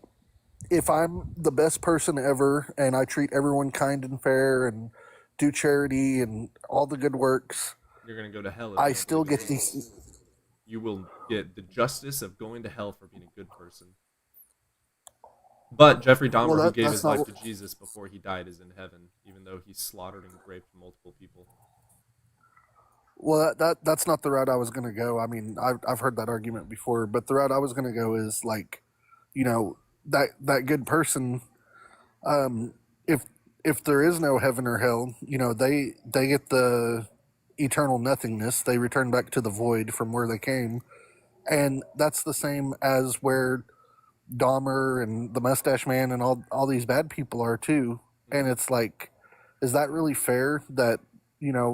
if I'm the best person ever and I treat everyone kind and fair and do charity and all the good works, You're gonna go to hell if you I don't still believe in get Jesus. these. You will get the justice of going to hell for being a good person. But Jeffrey Dahmer, Well, who gave that's his not life to what. Jesus before he died, is in heaven, even though he slaughtered and raped multiple people. Well, that's not the route I was going to go. I mean, I've heard that argument before, but the route I was going to go is like, you know, that good person. Um, if if there is no heaven or hell, they get the eternal nothingness. They return back to the void from where they came, and that's the same as where Dahmer and the Mustache Man and all these bad people are too. And it's like, is that really fair that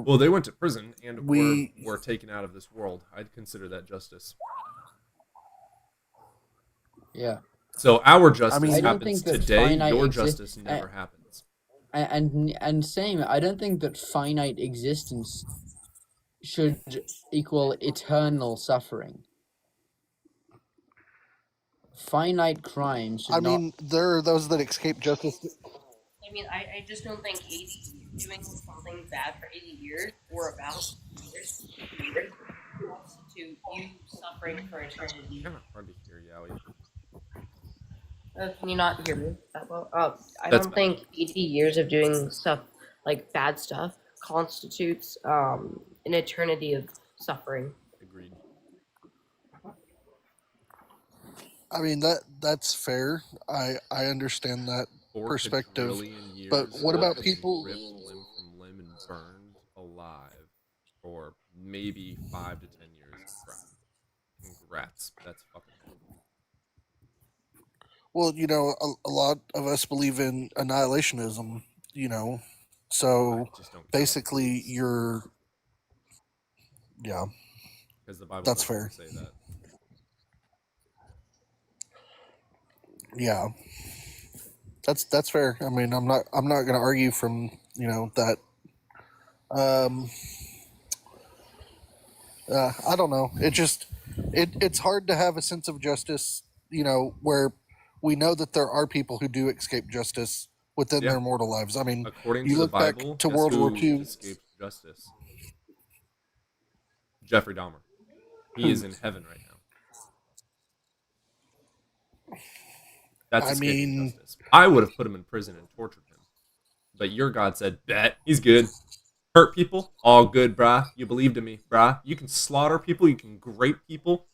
Well, they went to prison and we were taken out of this world. I'd consider that justice. Yeah. So our I justice mean, I don't happens think that today. finite Your exist justice never happens. and same. I don't think that finite existence should equal eternal suffering. Finite crime should I not. mean, there are those that escape justice. I mean, I just don't think 80 doing something bad for 80 years or about years constitute you suffering for eternity. Kind of hard to hear, Yowie. Can you not hear me that well? I That's don't think 80 years of doing stuff like bad stuff constitutes an eternity of suffering. Agreed. I mean that's fair. I understand that 4 perspective. quadrillion years But what of about being people? ripped limb from limb and burned alive for maybe 5 to 10 years of crime. Congrats. That's fucking cool. Well, a lot of us believe in annihilationism. I So just don't get basically, yeah, because the Bible that's doesn't fair. say that. Yeah, that's fair. I mean, I'm not going to argue from that. Um, I don't know. It's hard to have a sense of justice. Where we know that there are people who do escape justice within Yeah. their mortal lives. I mean, According you to the look back Bible, to guess World War who II. escaped justice? Jeffrey Dahmer. He is in heaven right now. That's I escaping mean, justice. I would have put him in prison and tortured him. But your God said, bet, he's good. Hurt people, all good, brah. You believed in me, brah. You can slaughter people, you can grape people.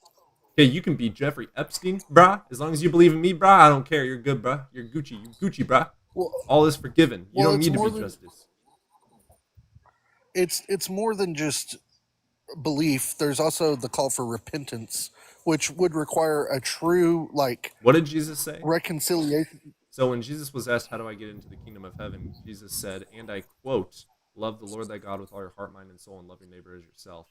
Okay, you can be Jeffrey Epstein, brah. As long as you believe in me, brah, I don't care. You're good, brah. You're Gucci. You Gucci, brah. well, All is forgiven. You well, don't it's need to more be than justice. it's more than just belief. There's also the call for repentance, which would require a true What did Jesus say? reconciliation. So when Jesus was asked, how do I get into the kingdom of heaven? Jesus said, and I quote, love the Lord thy God with all your heart, mind, and soul, and love your neighbor as yourself.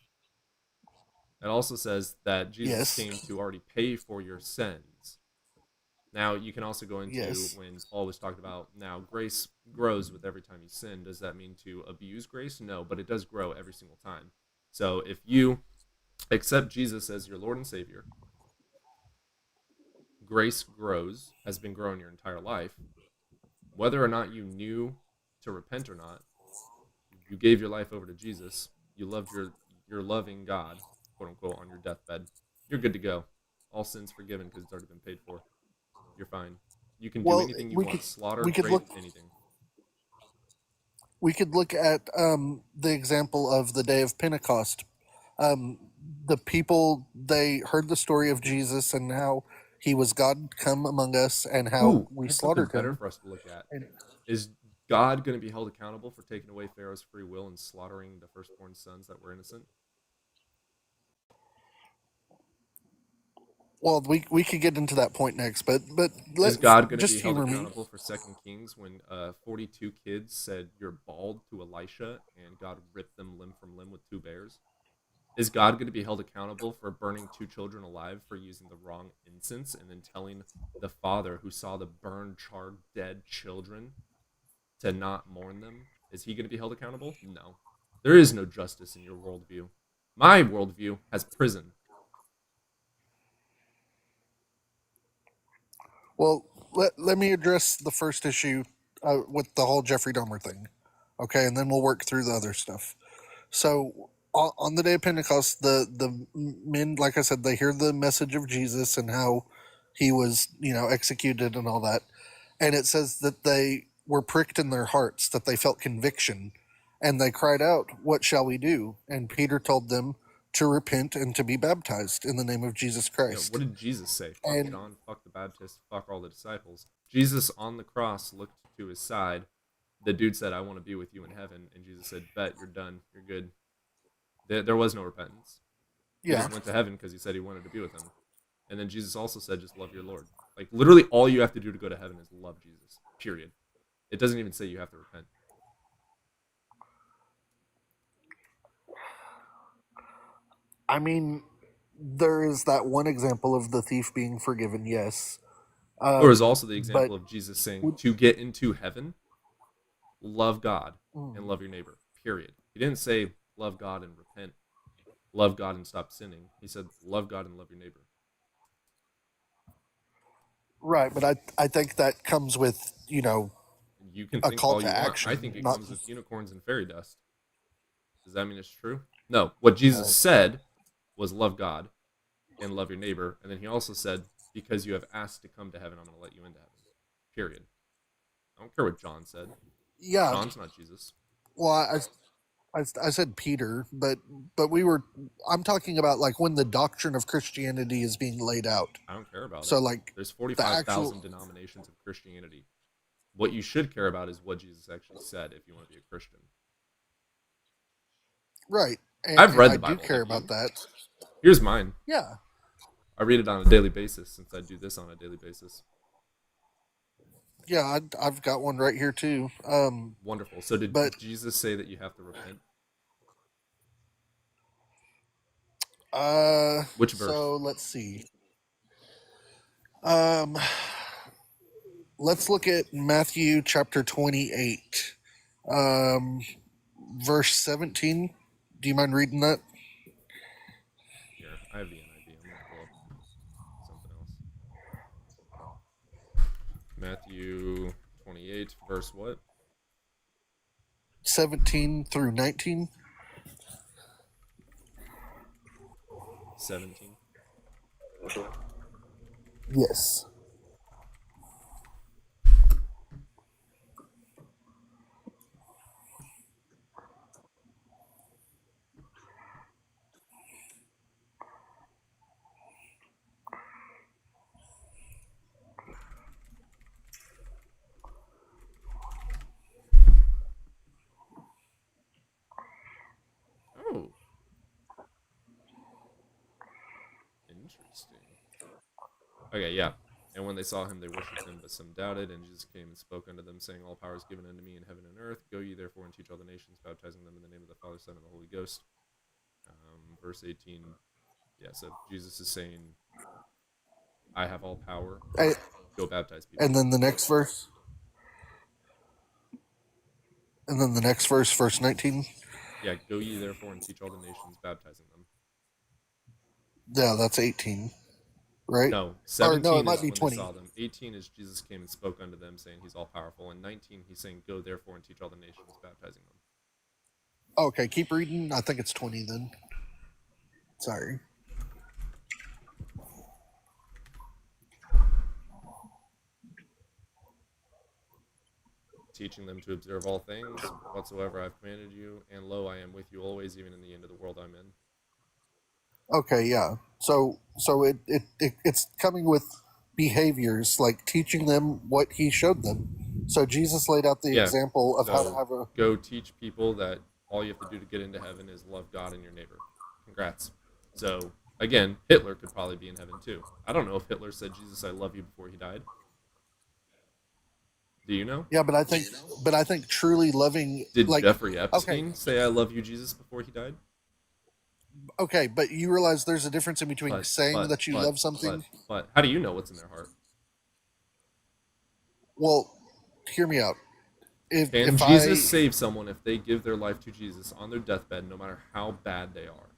It also says that Jesus Yes. came to already pay for your sins. Now, you can also go into Yes. when Paul was talking about, now, grace grows with every time you sin. Does that mean to abuse grace? No, but it does grow every single time. So if you accept Jesus as your Lord and Savior, grace grows, has been growing your entire life. Whether or not you knew to repent or not, you gave your life over to Jesus, you loved your loving God, quote unquote, on your deathbed, you're good to go. All sins forgiven because it's already been paid for. You're fine. You can do Well, anything you we want. could Slaughter, we could rape, look anything. we could look at the example of the day of Pentecost. Um, the people, they heard the story of Jesus and how he was God come among us and how Ooh, we that's something slaughtered better him. for us to look at. And Is God going to be held accountable for taking away Pharaoh's free will and slaughtering the firstborn sons that were innocent? Well, we could get into that point next, but Is God going to just be held humor me. accountable for 2 Kings when 42 kids said you're bald to Elisha and God ripped them limb from limb with 2 bears? Is God going to be held accountable for burning 2 children alive for using the wrong incense and then telling the father who saw the burned, charred, dead children to not mourn them? Is he going to be held accountable? No. There is no justice in your worldview. My worldview has prison. Well, let me address the first issue with the whole Jeffrey Dahmer thing, okay, and then we'll work through the other stuff. So on the day of Pentecost, the men, like I said, they hear the message of Jesus and how he was, executed and all that, and it says that they were pricked in their hearts, that they felt conviction, and they cried out, "What shall we do?" And Peter told them to repent and to be baptized in the name of Jesus Christ. What did Jesus say? Fuck John, fuck the Baptist, fuck all the disciples. Jesus on the cross looked to his side. The dude said, "I want to be with you in heaven." And Jesus said, "Bet, you're done. You're good." There was no repentance. He just went to heaven because he said he wanted to be with him. And then Jesus also said, just love your Lord. Like, literally all you have to do to go to heaven is love Jesus. Period. It doesn't even say you have to repent. I mean, there is that one example of the thief being forgiven, yes. There is also the example of Jesus saying, to get into heaven, love God and love your neighbor. Period. He didn't say love God and repent. Love God and stop sinning. He said love God and love your neighbor. Right, but I think that comes with, You can a think call all to you want. action. I think it not- comes with unicorns and fairy dust. Does that mean it's true? No. What Jesus said was love God and love your neighbor. And then he also said, because you have asked to come to heaven, I'm going to let you into heaven. Period. I don't care what John said. Yeah. John's not Jesus. Well, I said Peter, but I'm talking about like when the doctrine of Christianity is being laid out. I don't care about it. So like There's the 45,000 actual denominations of Christianity. What you should care about is what Jesus actually said if you want to be a Christian. right. And, I've read I the Bible. do care like you. about that. Here's mine. Yeah. I read it on a daily basis since I do this on a daily basis. Yeah, I've got one right here too. Wonderful. So did but Jesus say that you have to repent? Which verse? So let's see. Let's look at Matthew chapter 28, verse 17. Do you mind reading that? Here, I have the NIV. I'm going to pull up something else. Matthew 28, verse what? 17 through 19. 17. Yes. Oh. Interesting. Okay, yeah. And when they saw him, they worshipped him, but some doubted. And Jesus came and spoke unto them, saying, all power is given unto me in heaven and earth. Go ye therefore and teach all the nations, baptizing them in the name of the Father, Son, and the Holy Ghost. Verse 18. Yeah, so Jesus is saying, I have all power. Go baptize people. And then the next verse. And then the next verse, verse 19. Yeah, go ye therefore and teach all the nations, baptizing them. Yeah, that's 18. Right? No, 17 no, it might is be when 20. they saw them. 18 is Jesus came and spoke unto them, saying he's all powerful. And 19, he's saying, go therefore and teach all the nations, baptizing them. Okay, keep reading. I think it's 20 then. Sorry. Teaching them to observe all things whatsoever I've commanded you, and lo, I am with you always, even in the end of the world I'm in. Okay, yeah. So it's coming with behaviors, like teaching them what he showed them. So Jesus laid out the Yeah. example of how to So have a. go teach people that all you have to do to get into heaven is love God and your neighbor. Congrats. So again, Hitler could probably be in heaven too. I don't know if Hitler said, Jesus, I love you before he died. Do you know? Yeah, but I think truly loving. Did like, Jeffrey Epstein say, I love you, Jesus, before he died? Okay, but you realize there's a difference in between saying that you love something. But how do you know what's in their heart? Well, hear me out. Can Jesus save someone if they give their life to Jesus on their deathbed, no matter how bad they are?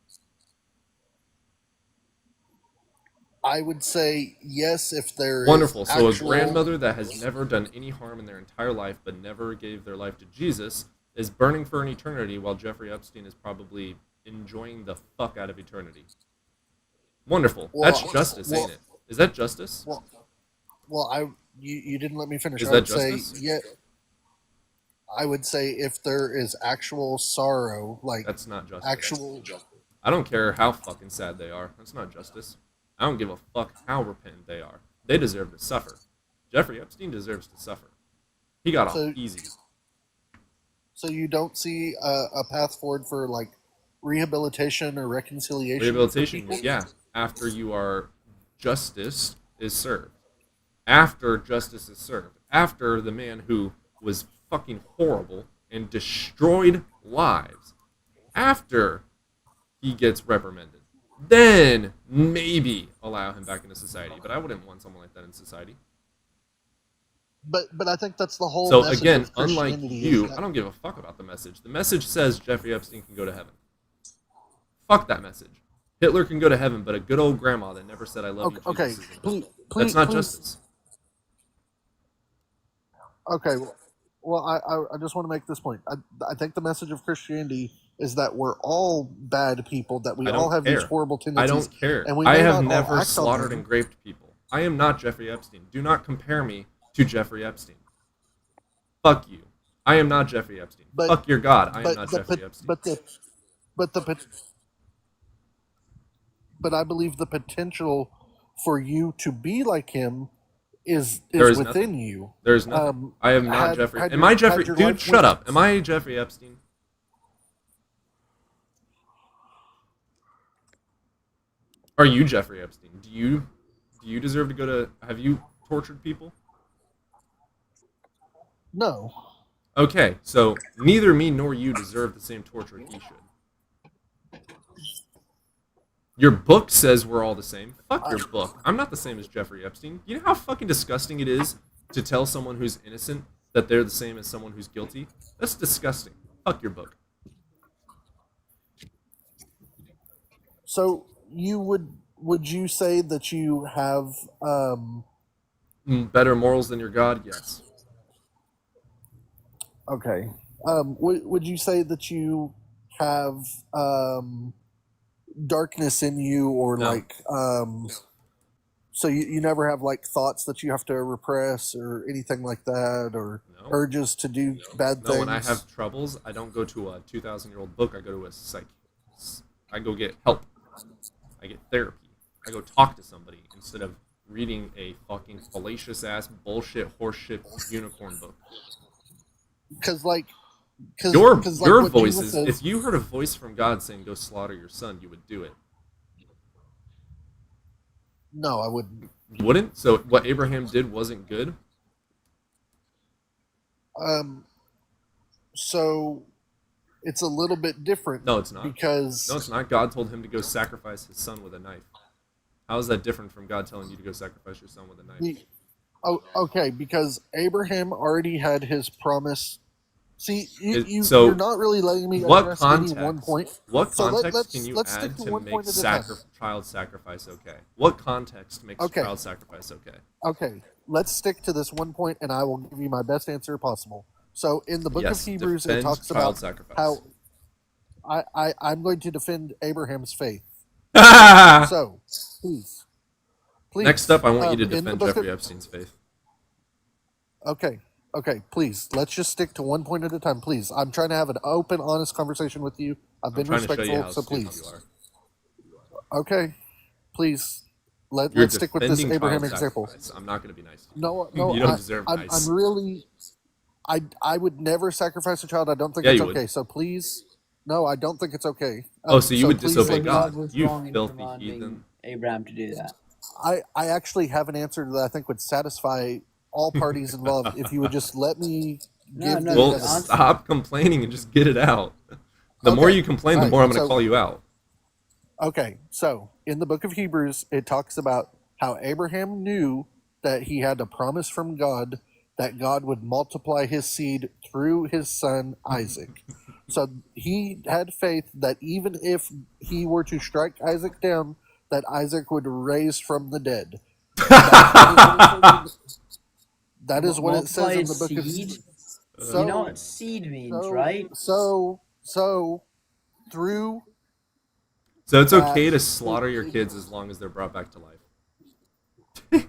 I would say yes if there is Wonderful. So actual- a grandmother that has never done any harm in their entire life but never gave their life to Jesus is burning for an eternity while Jeffrey Epstein is probably enjoying the fuck out of eternity. Wonderful. That's justice, ain't it? Is that justice? Well, you didn't let me finish. Is I that would say justice? yeah. I would say if there is actual sorrow, like That's not justice. actual. I don't care how fucking sad they are. That's not justice. I don't give a fuck how repentant they are. They deserve to suffer. Jeffrey Epstein deserves to suffer. He got off easy. So you don't see a path forward for like rehabilitation or reconciliation. for Rehabilitation, people? yeah. After you are justice is served. After justice is served. After the man who was fucking horrible and destroyed lives. After he gets reprimanded. Then maybe allow him back into society. But I wouldn't want someone like that in society. But I think that's the whole. So message again, of unlike Christianity you, is that- I don't give a fuck about the message. The message says Jeffrey Epstein can go to heaven. Fuck that message. Hitler can go to heaven, but a good old grandma that never said I love you, Okay, Jesus isn't. please, That's not please. justice. Okay, well, I just want to make this point. I think the message of Christianity is that we're all bad people, that we I all don't have care. these horrible I tendencies. don't care. And we I may have not all never act on slaughtered them. and raped people. I am not Jeffrey Epstein. Do not compare me to Jeffrey Epstein. Fuck you. I am not Jeffrey Epstein. But- Fuck your God. I am but not the Jeffrey pot- Epstein. But I believe the potential for you to be like him is There is within nothing. you. There's nothing. I am not had- Jeffrey. had Am your- I Jeffrey? had your Dude, life shut went- up. Am I Jeffrey Epstein? Are you Jeffrey Epstein? Do you deserve to go to? Have you tortured people? No. Okay, so neither me nor you deserve the same torture he should. Your book says we're all the same. Fuck your book. I'm not the same as Jeffrey Epstein. You know how fucking disgusting it is to tell someone who's innocent that they're the same as someone who's guilty? That's disgusting. Fuck your book. So you would you say that you have Better morals than your God? Yes. okay. Would you say that you have darkness in you, or No. like so you never have like thoughts that you have to repress or anything like that, or No. urges to do bad No, things? when I have troubles, I don't go to a 2,000-year-old book. I go to a psych. I go get help. I get therapy. I go talk to somebody instead of reading a fucking fallacious ass bullshit horseshit unicorn book. Because like Your what voices. says- If you heard a voice from God saying go slaughter your son, you would do it. No, I wouldn't. You wouldn't. So what Abraham did wasn't good. So it's a little bit different. No, it's not. Because No, it's not. God told him to go sacrifice his son with a knife. How is that different from God telling you to go sacrifice your son with a knife? okay, because Abraham already had his promise. See, So, you're not really letting me what address any context? one point. What So context can you let's add stick to to one make point at a time. child sacrifice okay? What context makes Okay. child sacrifice okay? Okay, let's stick to this one point, and I will give you my best answer possible. So, in the book Yes, of Hebrews, it defend talks child about sacrifice. how I'm going to defend Abraham's faith. So, please. Next up, I want you in to the defend book of- Jeffrey Epstein's faith. Okay, please. Let's just stick to one point at a time, please. I'm trying to have an open, honest conversation with you. I've been I'm trying to show you respectful, how so stupid please. you are. Okay, please. You're Let's stick with this defending Abraham child example. sacrifice. I'm not going to be nice to you. No, You don't I, deserve I'm, nice. I'm really, I would never sacrifice a child. I don't think Yeah, it's you would. okay. So please, no, I don't think it's okay. Oh, so you would please disobey let me- God? was You wrong in filthy commanding heathen. Abraham to do that. I actually have an answer that I think would satisfy all parties involved. If you would just let me give the Well, evidence. stop complaining and just get it out. The more Okay, you complain, the alright, more I'm going to so- call you out. Okay, so in the book of Hebrews, it talks about how Abraham knew that he had a promise from God that God would multiply his seed through his son Isaac. So he had faith that even if he were to strike Isaac down, that Isaac would rise from the dead. That is what it says in the book of seed. So, You know what seed means, right? So through So it's that- okay to slaughter your kids as long as they're brought back to life.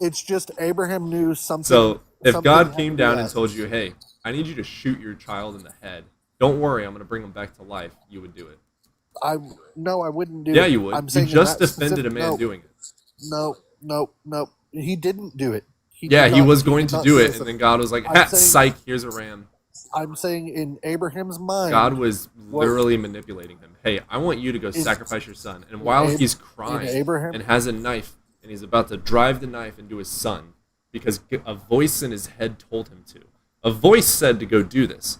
it's just Abraham knew something. So if something God had came to down be and that. told you, hey, I need you to shoot your child in the head. Don't worry, I'm going to bring him back to life. You would do it. I wouldn't do it. Yeah, you would. I'm You saying in just that defended a specific- man no, doing it. No. He didn't do it. Yeah, did he not- was going did to not do it, listen. and then God was like, I'm "Ha, saying- psych, here's a ram." I'm saying in Abraham's mind, God was what- literally manipulating him. Hey, I want you to go Is- sacrifice your son. And while in he's in crying Abraham- and has a knife, and he's about to drive the knife into his son, because a voice in his head told him to. A voice said to go do this.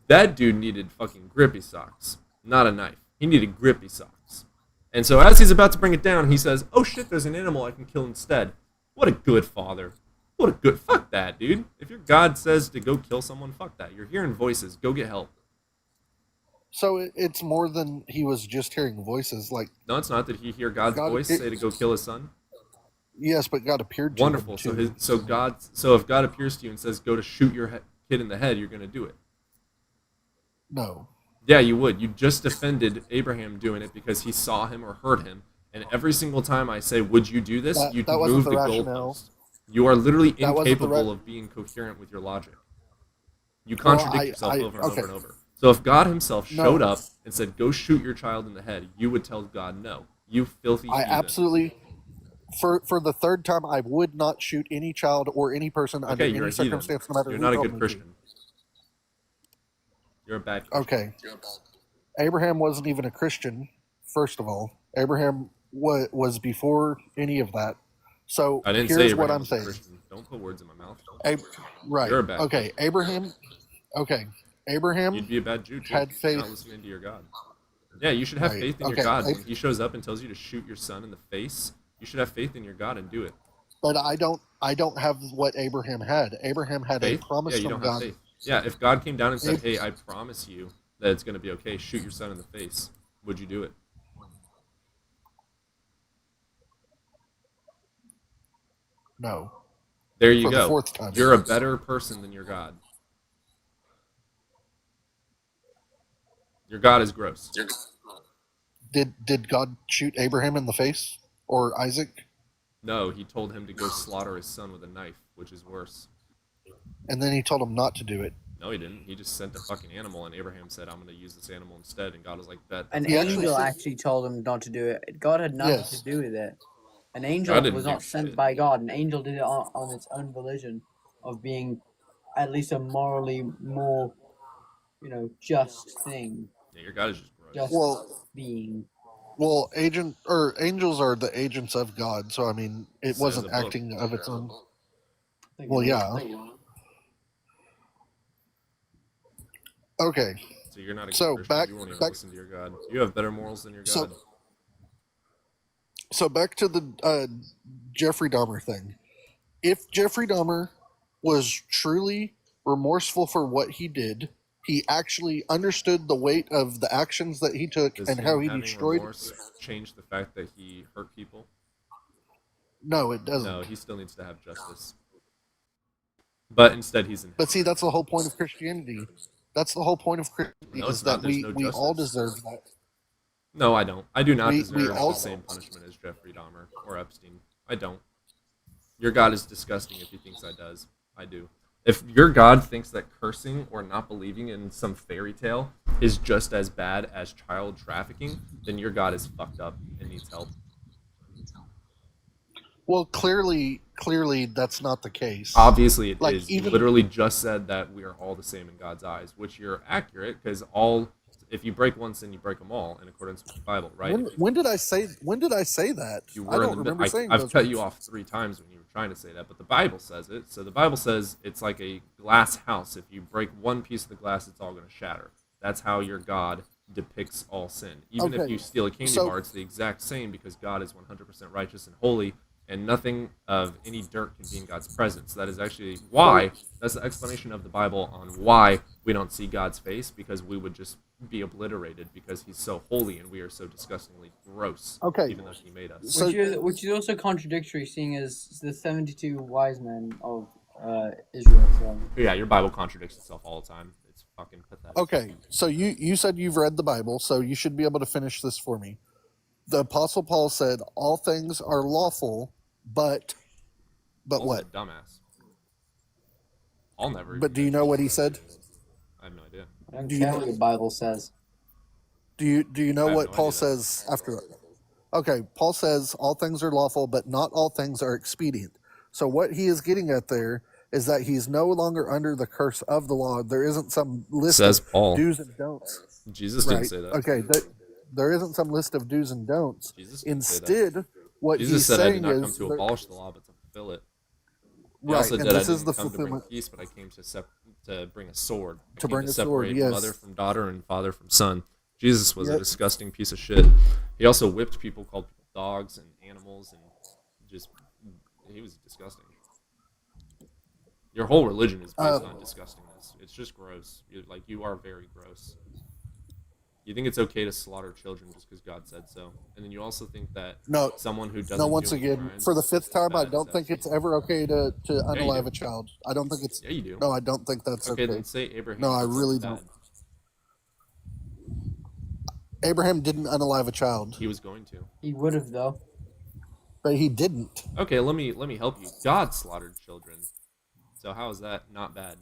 That dude needed fucking grippy socks, not a knife. He needed grippy socks. And so as he's about to bring it down, he says, "Oh shit, there's an animal I can kill instead." What a good father. What a good... Fuck that, dude. If your God says to go kill someone, fuck that. You're hearing voices. Go get help. So it's more than he was just hearing voices. Like, No, it's not. Did he hear God's God- voice say to go kill his son? yes, but God appeared to Wonderful. him So so if God appears to you and says go to shoot your kid in the head, you're going to do it. No. Yeah, you would. You just defended Abraham doing it because he saw him or heard him. And every single time I say, "Would you do this?" That- you that wasn't move the the rationale. goalpost. You are literally That wasn't the incapable ra- of being coherent with your logic. You Well, contradict I- yourself I- over and okay. over and over. So if God himself No. showed up and said, "Go shoot your child in the head," you would tell God, "No, you filthy I heathen." absolutely, for the third time, I would not shoot any child or any person under Okay, you're any a heathen. circumstance, no matter You're who not a told good me to. Christian. You're a bad Christian. Okay. Abraham wasn't even a Christian, first of all. Abraham was before any of that. So I didn't here's say what Abraham I'm was a saying. Christian. Don't put words in my mouth. Right. You're a bad Okay. Abraham. Okay. Abraham You'd be a bad Jew too. had faith. Not listening to your God. Yeah, you should have Right, faith in okay, your God. I- When he shows up and tells you to shoot your son in the face, you should have faith in your God and do it. But I don't have what Abraham had. Abraham had Faith? a promise Yeah, you from don't have God. faith. Yeah, if God came down and said, Ab- "Hey, I promise you that it's going to be okay. Shoot your son in the face." Would you do it? No. There you For the go. fourth time. You're a better person than your God. Your God is gross. Did God shoot Abraham in the face or Isaac? No, he told him to go slaughter his son with a knife, which is worse. And then he told him not to do it. No, he didn't. He just sent a fucking animal, and Abraham said, "I'm going to use this animal instead." And God was like, "Bet." An He actually angel said- actually told him not to do it. God had nothing Yes. to do with it. An angel God didn't was do not sent shit. by God. An angel did it on its own volition of being at least a morally more, just thing. Yeah, your God is just gross. Just Well- being. Well, angels are the agents of God, so I mean, it Says wasn't the book. acting of its own. Think Well, of it. yeah. Okay. So you're not a good So, Christian. back- You won't even back- listen to your God. You have better morals than your So- God. So back to the Jeffrey Dahmer thing. If Jeffrey Dahmer was truly remorseful for what he did, he actually understood the weight of the actions that he took Does and him how he having destroyed. remorse change the fact that he hurt people? No, it doesn't. No, he still needs to have justice. But instead, he's in. But see, that's the whole point of Christianity. That's the whole point of Christianity No, is it's not. that There's no we all justice. deserve that. No, I don't. I do not We deserve all- the same punishment as Jeffrey Dahmer or Epstein. I don't. Your God is disgusting if he thinks I does. I do. If your God thinks that cursing or not believing in some fairy tale is just as bad as child trafficking, then your God is fucked up and needs help. Well, clearly, that's not the case. Obviously, it Like, is. You even literally just said that we are all the same in God's eyes, which you're accurate because if you break one sin, you break them all in accordance with the Bible, right? when did I say that? You I were don't in the remember saying I've those cut words. you off 3 times when you were trying to say that, but the Bible says it. So the Bible says it's like a glass house. If you break one piece of the glass, it's all going to shatter. That's how your God depicts all sin. Even if Okay, you steal a candy so- bar, it's the exact same because God is 100% righteous and holy, and nothing of any dirt can be in God's presence. That is actually why, that's the explanation of the Bible on why we don't see God's face, because we would just be obliterated because he's so holy and we are so disgustingly gross, Okay. even though he made us. Which is also contradictory, seeing as the 72 wise men of Israel. So. Yeah, your Bible contradicts itself all the time. It's fucking pathetic. Okay, so you said you've read the Bible, so you should be able to finish this for me. The Apostle Paul said, "All things are lawful, but Paul's what?" a dumbass. I'll never. But do you know what he said? I have no idea. I don't Do you care know- what the Bible says. Do you know I have what no Paul idea. says after that? Okay, Paul says all things are lawful, but not all things are expedient. So what he is getting at there is that he's no longer under the curse of the law. There isn't some list Says of Paul. do's and don'ts. Jesus didn't say that. Okay, there isn't some list of do's and don'ts. Jesus didn't say that. Instead, what Jesus he's said, "I saying did not come is to there- abolish the law, but to fulfill it." He Right, also and said, "I this is didn't the come to bring fulfillment- peace, but I came to bring a sword. I To came bring to a sword, separate yes. mother from daughter and father from son." Jesus was a Yep. disgusting piece of shit. He also whipped people, called people dogs and animals, and he was disgusting. Your whole religion is based on disgustingness. It's just gross. You are very gross. You think it's okay to slaughter children just because God said so, and then you also think that No, someone who doesn't. No, once do any again, crimes for the is 5th time, I bad. don't think it's ever okay to you unalive do. a child. I don't think it's. Yeah, you do. No, I don't think that's Okay, okay. then say Abraham. No, I did really something don't. bad. Abraham didn't unalive a child, He was going to. He would have though. but he didn't. Okay, let me help you. God slaughtered children. So how is that not bad?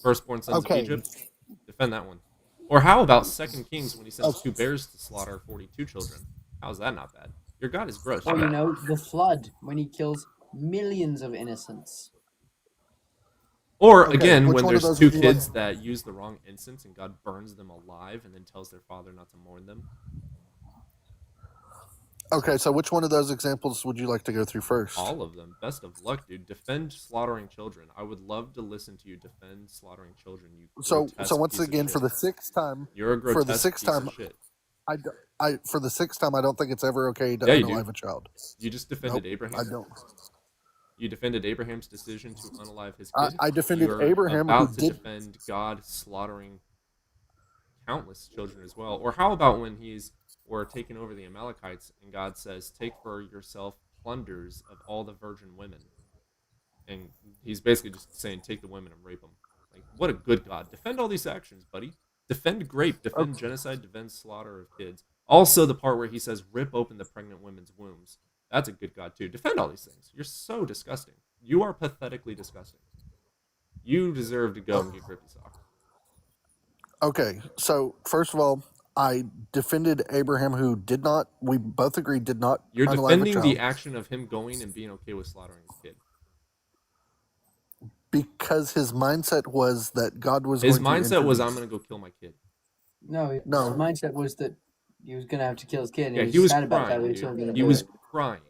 Firstborn sons Okay. of Egypt. Defend that one. Or how about 2 Kings when he sends 2 bears to slaughter 42 children? How is that not bad? Your God is gross. Or the flood when he kills millions of innocents. Or Okay, again, which when one of there's those 2 would you like? kids that use the wrong incense and God burns them alive and then tells their father not to mourn them. Okay, so which one of those examples would you like to go through first? All of them. Best of luck, dude. Defend slaughtering children. I would love to listen to you defend slaughtering children. You So grotesque once piece of again, for shit. the 6th time, You're a grotesque for the 6th piece time, of shit. for the 6th time, I don't think it's ever okay to Yeah, you unalive do. a child. You just defended Nope, Abraham. I don't. You defended Abraham's decision to unalive his I- kid. I defended You're Abraham, who about to did- defend God slaughtering countless children as well. Or how about when we're taking over the Amalekites and God says, "Take for yourself plunders of all the virgin women," and he's basically just saying, "Take the women and rape them." Like, what a good God! Defend all these actions, buddy. Defend rape, defend genocide, defend slaughter of kids. Also, the part where he says, "Rip open the pregnant women's wombs." That's a good God too. Defend all these things. You're so disgusting. You are pathetically disgusting. You deserve to go and get grippy sock. Okay, so first of all, I defended Abraham, who did not. We both agreed did not. You're unalive a defending child the action of him going and being okay with slaughtering his kid. because his mindset was that God was. His going to mindset was, intervene. "I'm going to go kill my kid." No, No. his mindset was that he was gonna have to kill his kid. And Yeah, he he was sad about that. crying. But he still Dude. gonna He do was it. crying.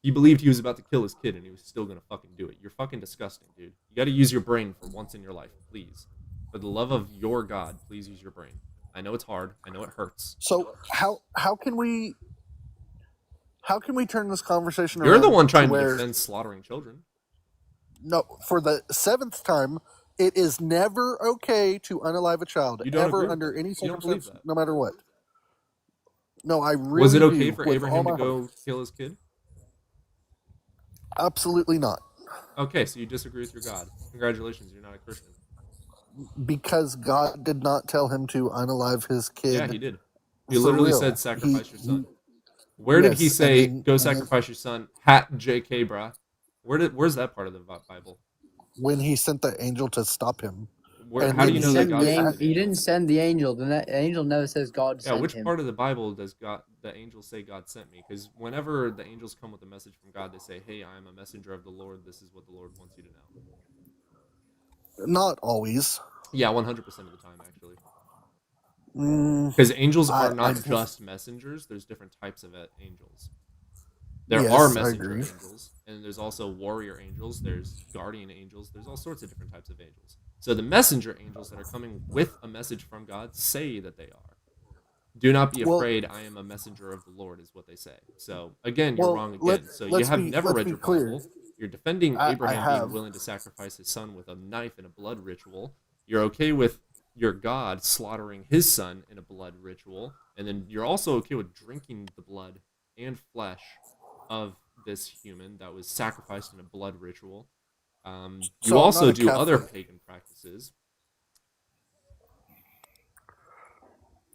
He believed he was about to kill his kid, and he was still going to fucking do it. You're fucking disgusting, dude. You got to use your brain for once in your life, please. For the love of your God, please use your brain. I know it's hard. I know it hurts. So how can we turn this conversation around? You're the one trying to where, defend slaughtering children. No, for the 7th time, it is never okay to unalive a child You don't ever agree with under that. any You don't believe circumstance, that. no matter what. No, I really Was it okay do, for with Abraham all to my heart. go kill his kid? Absolutely not, Okay, so you disagree with your God. Congratulations, you're not a Christian. because God did not tell him to unalive his kid. Yeah, he did. He For literally real. said, "Sacrifice He- your son." Where did he Yes, say, and then- "Go and then- sacrifice your son"? Hat JK, bruh. Where's that part of the Bible? when he sent the angel to stop him. Where? And How do then you know that God he sent an He didn't angel? send the angel. The angel never says God Yeah, sent which him. part of the Bible does the angels say God sent me? Because whenever the angels come with a message from God, they say, "Hey, I am a messenger of the Lord. This is what the Lord wants you to know." Not always. Yeah, 100% of the time, actually. Mm, Because angels are I not just messengers. There's different types of angels. There are yes, I messenger agree. angels, and there's also warrior angels. There's guardian angels. There's all sorts of different types of angels. So the messenger angels that are coming with a message from God say that they are. Do not be Well, afraid. I am a messenger of the Lord, is what they say. So again, you're well, wrong again. So you have never let's read be your clear. Bible. You're defending I Abraham being have. willing to sacrifice his son with a knife in a blood ritual. You're okay with your God slaughtering his son in a blood ritual, and then you're also okay with drinking the blood and flesh of this human that was sacrificed in a blood ritual. You So I'm not also a do other Catholic. pagan practices.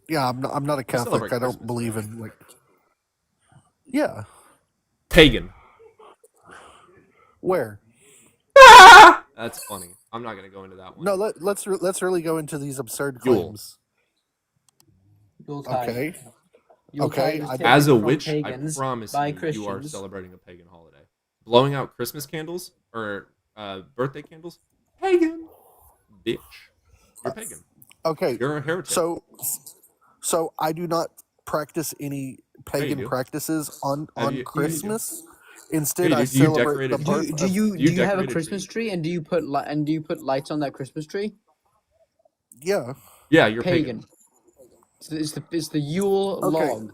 Yeah, I'm not a You Catholic. celebrate I don't Christmas, believe right? in like. Yeah. Pagan. Where? That's funny. I'm not gonna go into that one. No, let's really go into these absurd Yule. claims. Yuletide. Okay. Yuletide was As a taken from witch, I pagans promise by you, you are Christians. celebrating a pagan holiday. Blowing out Christmas candles or birthday candles, pagan, bitch. You're pagan. Okay. You're a heretic. So I do not practice any Yeah, you pagan do. practices on Have you- Christmas. Yeah, Instead, you I do. Do you celebrate decorate the a birth tree? of. Do you have a decorate Christmas tree and do you put lights on that Christmas tree? Yeah. Yeah, you're pagan. It's the Yule Okay. log.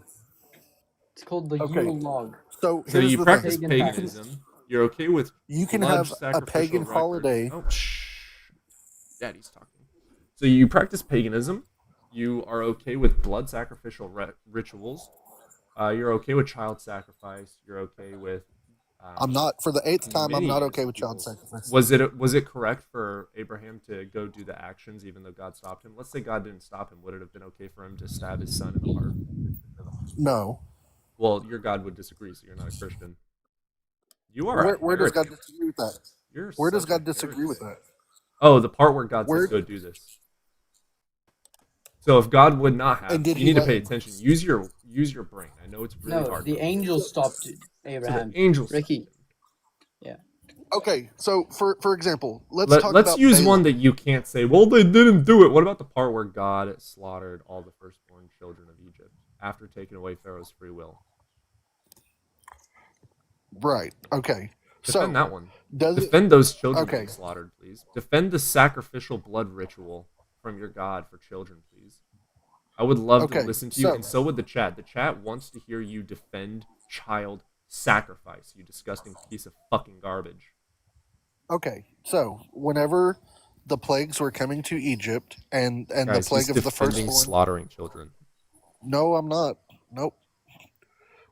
It's called the Okay. Yule log. So So here's you the practice thing. paganism. You're okay with You can blood have a sacrificial pagan holiday. Oh, shh. Daddy's talking. So you practice paganism. You are okay with blood sacrificial rituals. You're okay with child sacrifice. You're okay with. I'm not for the 8th time. I'm many not years okay of with child people's- sacrifice. Was it correct for Abraham to go do the actions even though God stopped him? Let's say God didn't stop him. Would it have been okay for him to stab his son in the heart? No. Well, your God would disagree, so you're not a Christian. You are. Where does God disagree with that? Where does God disagree with that? Oh, the part where God says go do this. So if God would not have, And did you he need to let pay him? attention. Use your brain. I know it's really No, hard. the angel stopped Abraham. angel stopped Ricky. Yeah. Okay, so for example, let's talk Let's about use Balaam. one that you can't say, well, they didn't do it. What about the part where God slaughtered all the firstborn children of Egypt after taking away Pharaoh's free will? Right. Okay. Defend So that one. does Defend those children Okay. being slaughtered, please. Defend the sacrificial blood ritual from your God for children, please. I would love to Okay, listen to you, so- and so would the chat. The chat wants to hear you defend child sacrifice, you disgusting piece of fucking garbage. Okay, so whenever the plagues were coming to Egypt and Guys, the plague he's of the defending firstborn. slaughtering children. No, I'm not. Nope.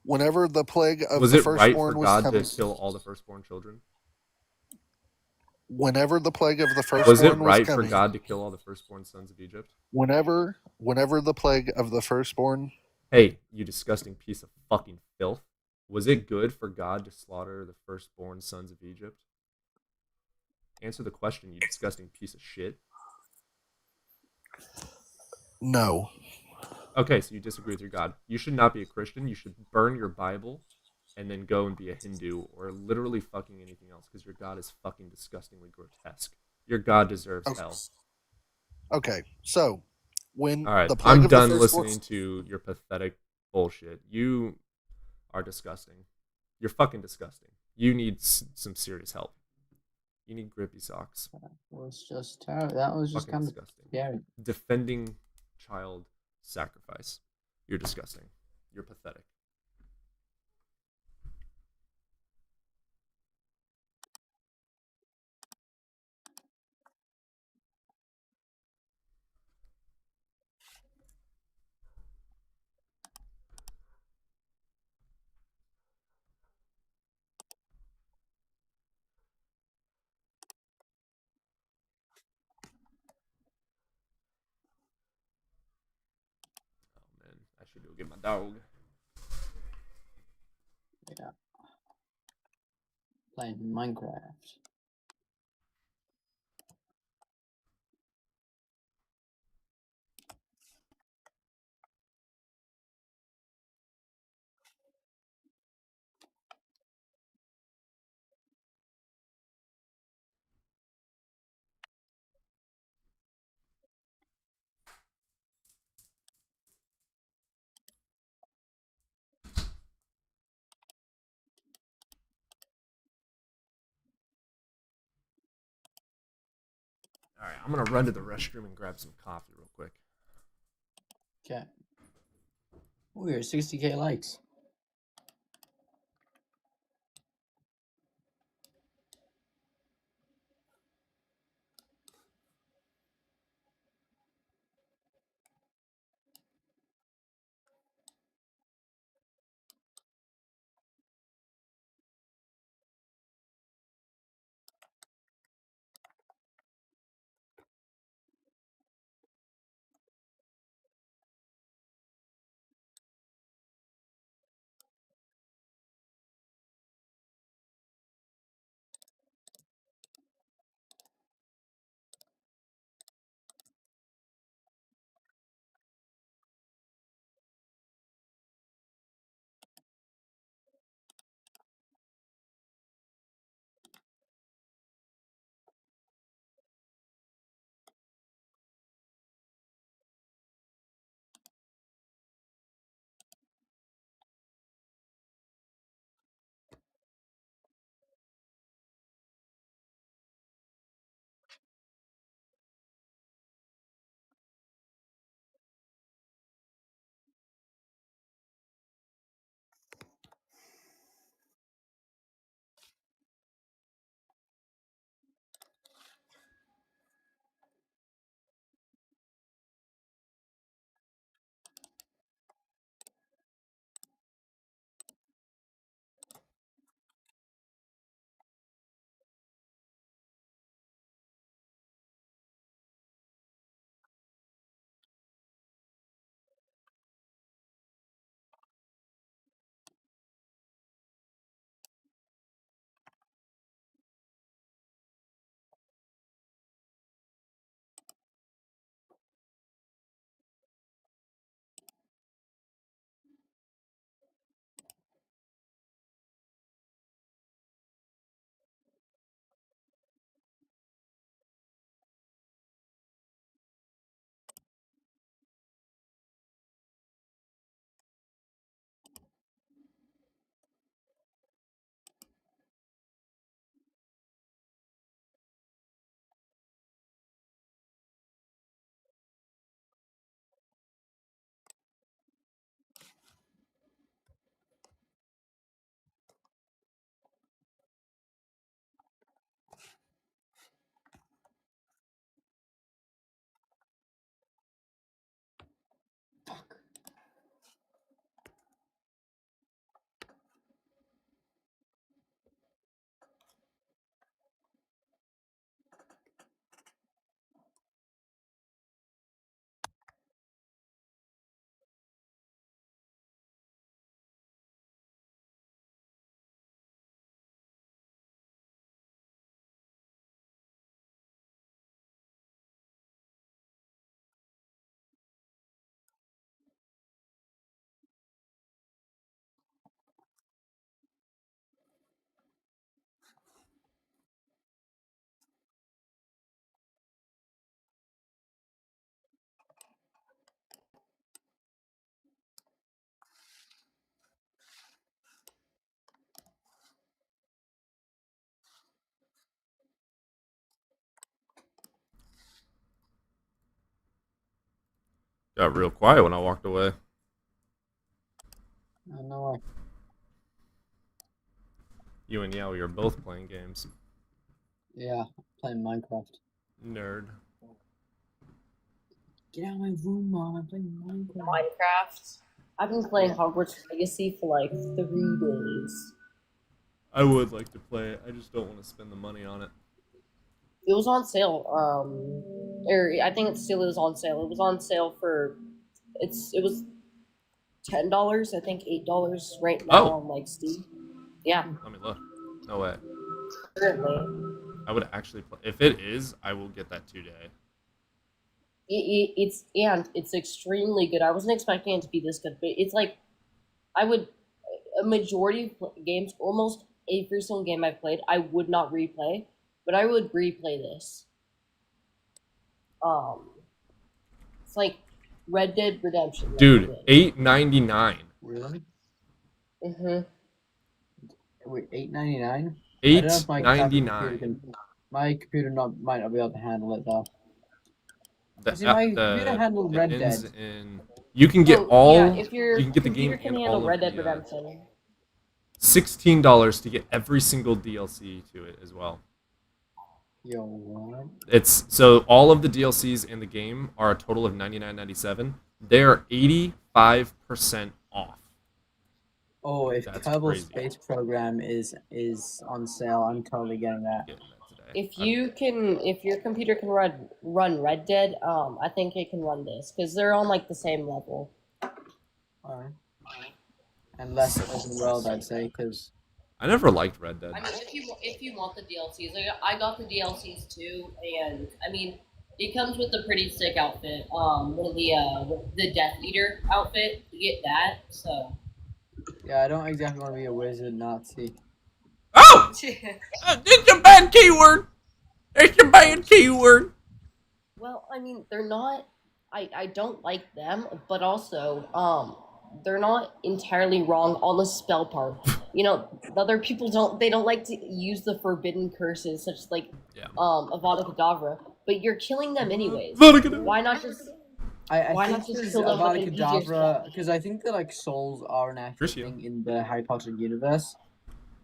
Whenever the plague of Was the it right firstborn for was God coming, to kill all the firstborn children? whenever the plague of the firstborn Was it right coming, for God to kill all the firstborn sons of Egypt? whenever the plague of the firstborn, Hey, you disgusting piece of fucking filth. Was it good for God to slaughter the firstborn sons of Egypt? Answer the question, you disgusting piece of shit. no. Okay, so you disagree with your God. You should not be a Christian. You should burn your Bible and then go and be a Hindu or literally fucking anything else because your God is fucking disgustingly grotesque. Your God deserves hell. Okay, so when All right, the plague I'm of the done firstborn, listening to your pathetic bullshit. You are disgusting. You're fucking disgusting. You need some serious help. You need grippy socks. Was just terrible. That was just Fucking kind of disgusting. scary. Defending child sacrifice. You're disgusting. You're pathetic. Oh man, I should go get my dog. Yeah. Playing Minecraft. All right, I'm gonna run to the restroom and grab some coffee real quick. Okay. We're 60K likes. Got real quiet when I walked away. I don't know why. You and Yao, you're both playing games. Yeah, playing Minecraft. Nerd. Get out of my room, Mom. I'm playing Minecraft. Minecraft. I've been playing Hogwarts Legacy for like 3 days. I would like to play it. I just don't want to spend the money on it. It was on sale. Or I think it still is on sale. It was on sale for it was $10. I think $8 right now on like Steam. Yeah. Let me look. No way. Currently. I would actually play. If it is, I will get that today. It's extremely good. I wasn't expecting it to be this good, but it's like a majority of games, almost every single game I've played, I would not replay, but I would replay this. It's like Red Dead Redemption. Dude, $8.99. Really? Mm-hmm. Wait, $8.99? $8.99. My computer might not be able to handle it though. The, See, my computer the handled it Red ends Dead. in. You can get Oh, all. yeah, if your You can get the game computer can and handle all Red of Dead the Redemption. $16 to get every single DLC to it as well. Yo, what? It's so all of the DLCs in the game are a total of $99.97. They're 85% off. Oh, if That's Kerbal crazy. Space Program is on sale, I'm totally getting that. If your computer can run Red Dead, I think it can run this because they're on like the same level. Alright. And less open world, I'd say, because I never liked Red Dead. I mean, if you want the DLCs, I got the DLCs too, and I mean, it comes with a pretty sick outfit. The Death Eater outfit, you get that. So. yeah, I don't exactly want to be a wizard Nazi. Oh! It's a bad keyword. It's a bad keyword. Well, I mean, they're not. I don't like them, but also, they're not entirely wrong on the spell part. You know, other people don't like to use the forbidden curses, such as like Avada Kedavra, but you're killing them anyways. Why not just? I not think just because kill them with Avada an easier Kedavra, because I think that like souls are an actual thing in the Harry Potter universe.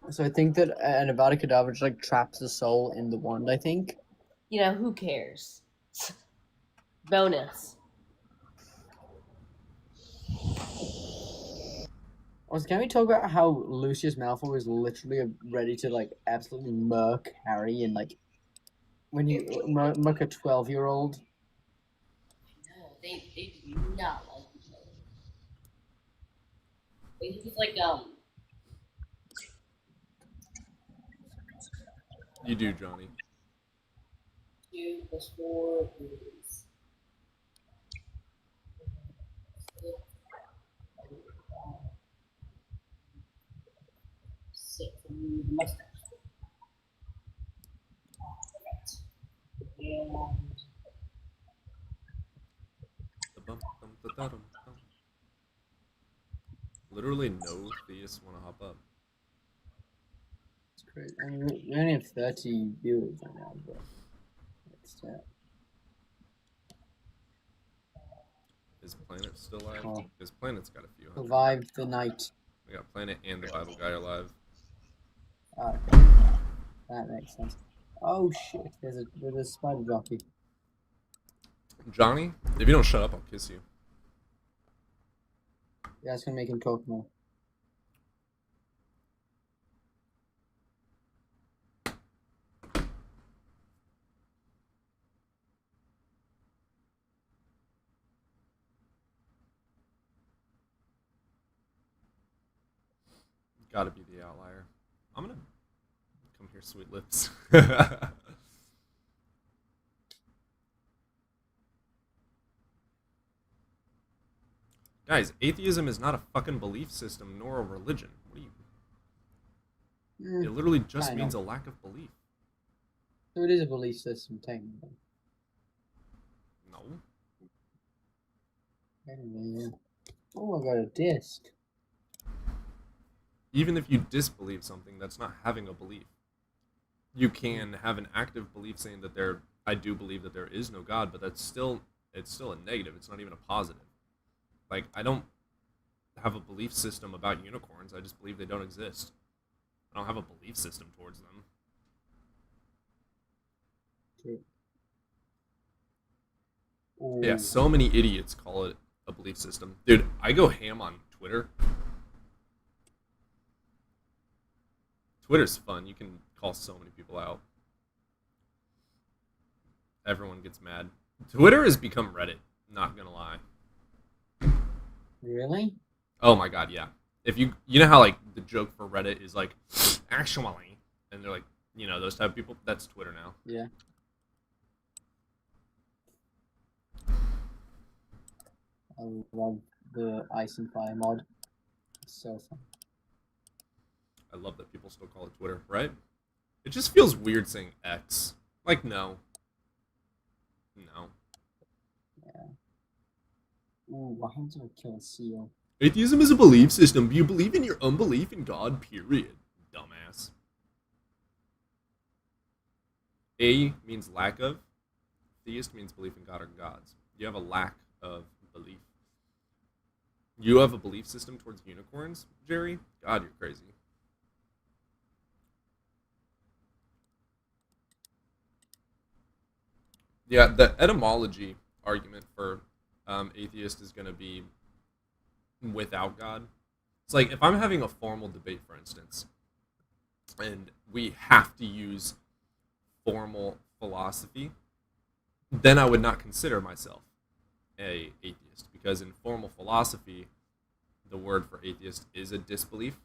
So I think that an Avada Kedavra just like traps the soul in the wand. I think. You know, who cares? Bonus. Also, can we talk about how Lucius Malfoy was literally ready to like absolutely murk Harry and like when you murk a 12-year-old? No, they do not like each other. He was like You do, Johnny. 2 + 4 is 6. And the mustache. And Literally no theists want to hop up. It's great. I mean, we only have 30 viewers right now, but it's Is Planet still live? Oh. Because Planet's got a few hundred. survived the night. We got Planet and the Bible guy are live. Okay. That makes sense. Oh shit! There's a spider jockey. Johnny, if you don't shut up, I'll kiss you. Yeah, it's gonna make him talk more. Gotta be the outlier. I'm gonna come here, sweet lips. Guys, atheism is not a fucking belief system nor a religion. What do you? It literally just means a lack of belief. So it is a belief system, technically. No. Anyway, oh, I got a disc. Even if you disbelieve something, that's not having a belief. You can have an active belief saying that I do believe that there is no God, but it's still a negative. It's not even a positive. Like, I don't have a belief system about unicorns. I just believe they don't exist. I don't have a belief system towards them. Yeah, so many idiots call it a belief system. Dude, I go ham on Twitter. Twitter's fun. You can call so many people out. Everyone gets mad. Twitter has become Reddit, not gonna lie. Really? Oh my god, yeah. If you know how like the joke for Reddit is like actually, and they're like, you know, those type of people, that's Twitter now. Yeah. I love the Ice and Fire mod. It's so fun. I love that people still call it Twitter, right? It just feels weird saying X. Like, no. No. Yeah. Ooh, why did I kill a seal? Atheism is a belief system. You believe in your unbelief in God, period. Dumbass. A means lack of. Theist means belief in God or gods. You have a lack of belief. You have a belief system towards unicorns, Jerry? God, you're crazy. Yeah, the etymology argument for atheist is going to be without God. It's like if I'm having a formal debate, for instance, and we have to use formal philosophy, then I would not consider myself a atheist, because in formal philosophy, the word for atheist is a disbelief.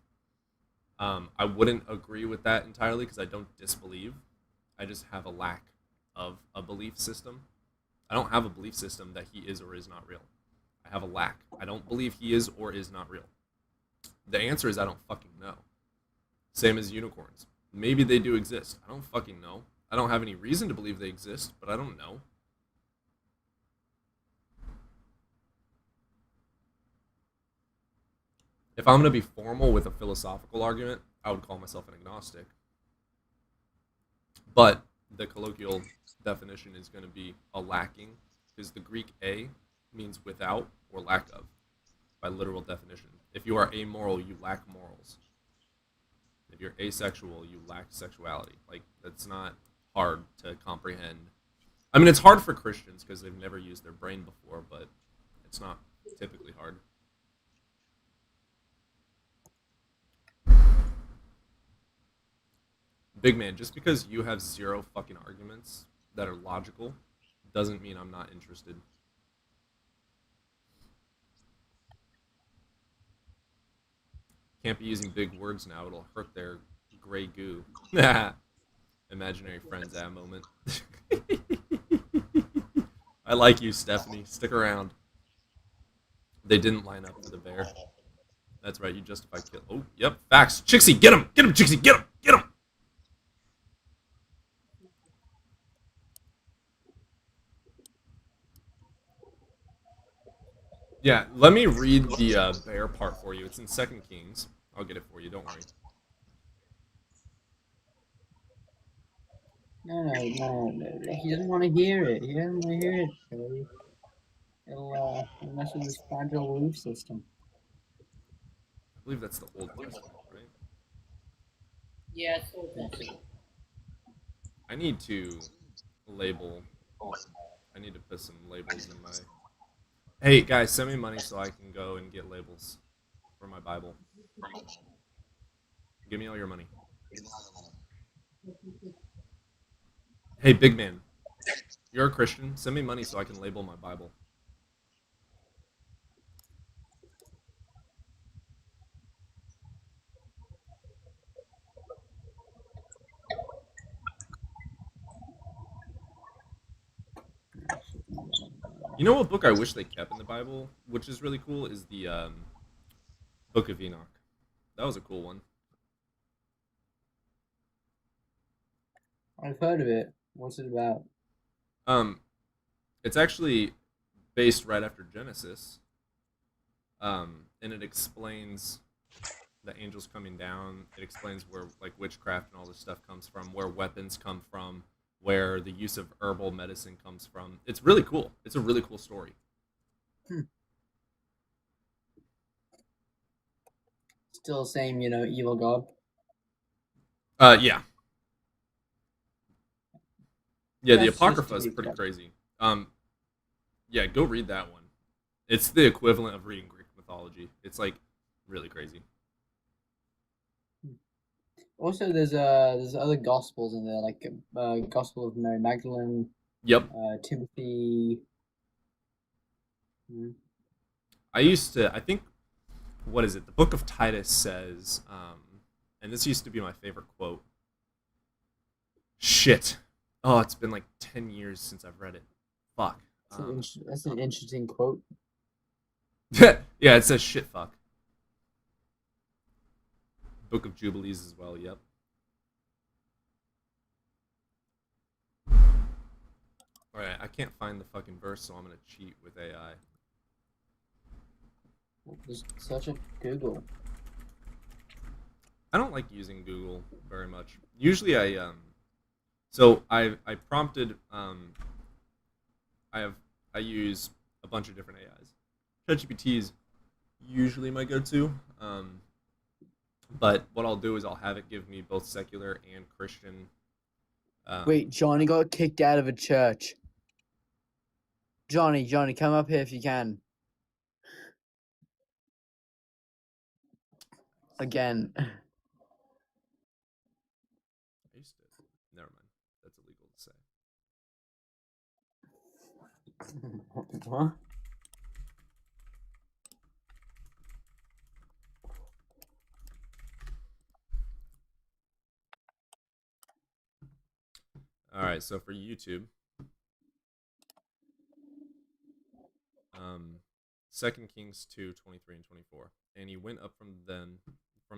I wouldn't agree with that entirely because I don't disbelieve. I just have a lack of a belief system. I don't have a belief system that he is or is not real. I have a lack. I don't believe he is or is not real. The answer is I don't fucking know. Same as unicorns. Maybe they do exist. I don't fucking know. I don't have any reason to believe they exist, but I don't know. If I'm going to be formal with a philosophical argument, I would call myself an agnostic. But the colloquial definition is going to be a lacking, because the Greek a means without or lack of, by literal definition. If you are amoral, you lack morals. If you're asexual, you lack sexuality. Like, that's not hard to comprehend. I mean, it's hard for Christians because they've never used their brain before, but it's not typically hard. Big man, just because you have zero fucking arguments that are logical doesn't mean I'm not interested. Can't be using big words now, it'll hurt their gray goo. Imaginary friends at moment. I like you, Stephanie. Stick around. They didn't line up for the bear. That's right, you justify kill. Oh, yep, facts. Chixie, get him! Get him, Chixie, get him! Get him! Yeah, let me read the bear part for you. It's in 2 Kings. I'll get it for you, don't worry. No. He doesn't want to hear it. He doesn't want to hear it, Joey. It'll mess with his fragile belief system. I believe that's the Old Testament, right? Yeah, it's Old Testament. I need to label. I need to put some labels in my... Hey, guys, send me money so I can go and get labels for my Bible. Give me all your money. Hey, big man. You're a Christian. Send me money so I can label my Bible. You know what book I wish they kept in the Bible, which is really cool, is the Book of Enoch. That was a cool one. I've heard of it. What's it about? It's actually based right after Genesis, and it explains the angels coming down. It explains where like witchcraft and all this stuff comes from, where weapons come from, where the use of herbal medicine comes from. It's really cool. It's a really cool story. Still the same, evil god. Yeah. Yeah, the That's Apocrypha just is pretty weird. crazy. Yeah, go read that one. It's the equivalent of reading Greek mythology. It's like really crazy. Also, there's other gospels in there, like Gospel of Mary Magdalene. Yep. Timothy. I think, what is it? The book of Titus says, and this used to be my favorite quote. Shit. Oh, it's been like 10 years since I've read it. Fuck. That's an interesting quote. Yeah, it says shit fuck. Book of Jubilees as well, yep. Alright, I can't find the fucking verse, so I'm gonna cheat with AI. Just search it Google. I don't like using Google very much. Usually I So I prompted I use a bunch of different AIs. ChatGPT is usually my go-to, but what I'll do is I'll have it give me both secular and Christian. Wait, Johnny got kicked out of a church. Johnny, come up here if you can. Again. Never mind. That's illegal to say. What? All right, so for YouTube, 2 Kings 2, 23 and 24. And he went up from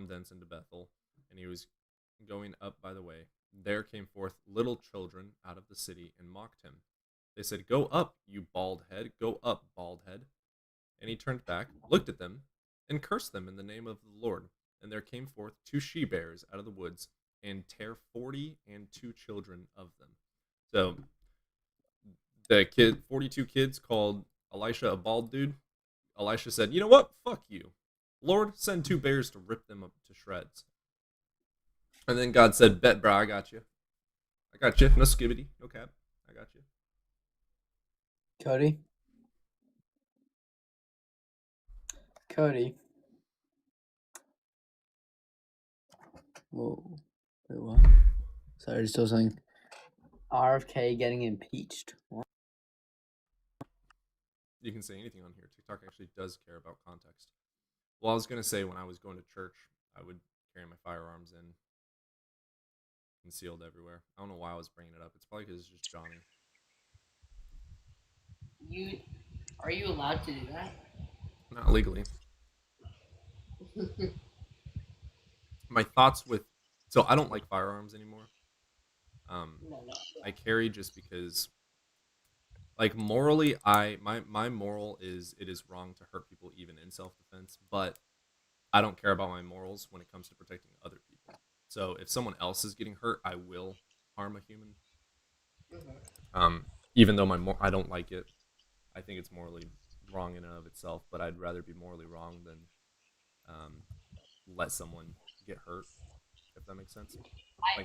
thence into Bethel, and he was going up by the way. There came forth little children out of the city and mocked him. They said, "Go up, you bald head, go up, bald head." And he turned back, looked at them, and cursed them in the name of the Lord. And there came forth 2 she-bears out of the woods, and tear 42 children of them. So the 42 kids called Elisha a bald dude. Elisha said, "You know what? Fuck you. Lord, send 2 bears to rip them up to shreds." And then God said, "Bet, bro, I got you. I got you. No skibbity, no cap. I got you." Cody? Whoa. Wait, what? Sorry, just saw something. RFK getting impeached. What? You can say anything on here. TikTok actually does care about context. Well, I was going to say when I was going to church, I would carry my firearms in concealed everywhere. I don't know why I was bringing it up. It's probably because it's just Johnny. Are you allowed to do that? Not legally. My thoughts with... So I don't like firearms anymore. I carry just because... Like, morally, my moral is it is wrong to hurt people even in self-defense, but I don't care about my morals when it comes to protecting other people. So if someone else is getting hurt, I will harm a human. Even though I don't like it. I think it's morally wrong in and of itself, but I'd rather be morally wrong than let someone get hurt, if that makes sense.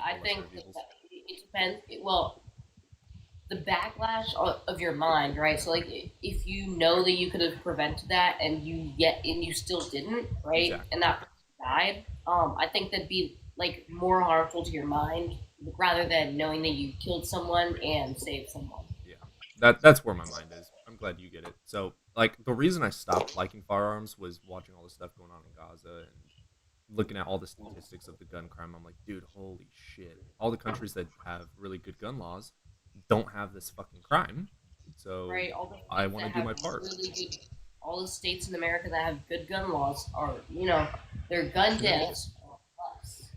I think it depends. Well, the backlash of your mind, right? So, like, if you know that you could have prevented that, and you still didn't, right? Exactly. And that person died. I think that'd be like more harmful to your mind rather than knowing that you killed someone and saved someone. Yeah, that's where my mind is. I'm glad you get it. So, like, the reason I stopped liking firearms was watching all the stuff going on in Gaza and looking at all the statistics of the gun crime. I'm like, dude, holy shit! All the countries that have really good gun laws don't have this fucking crime, so right, I want to do my part. Really good, all the states in America that have good gun laws are, their gun deaths are less,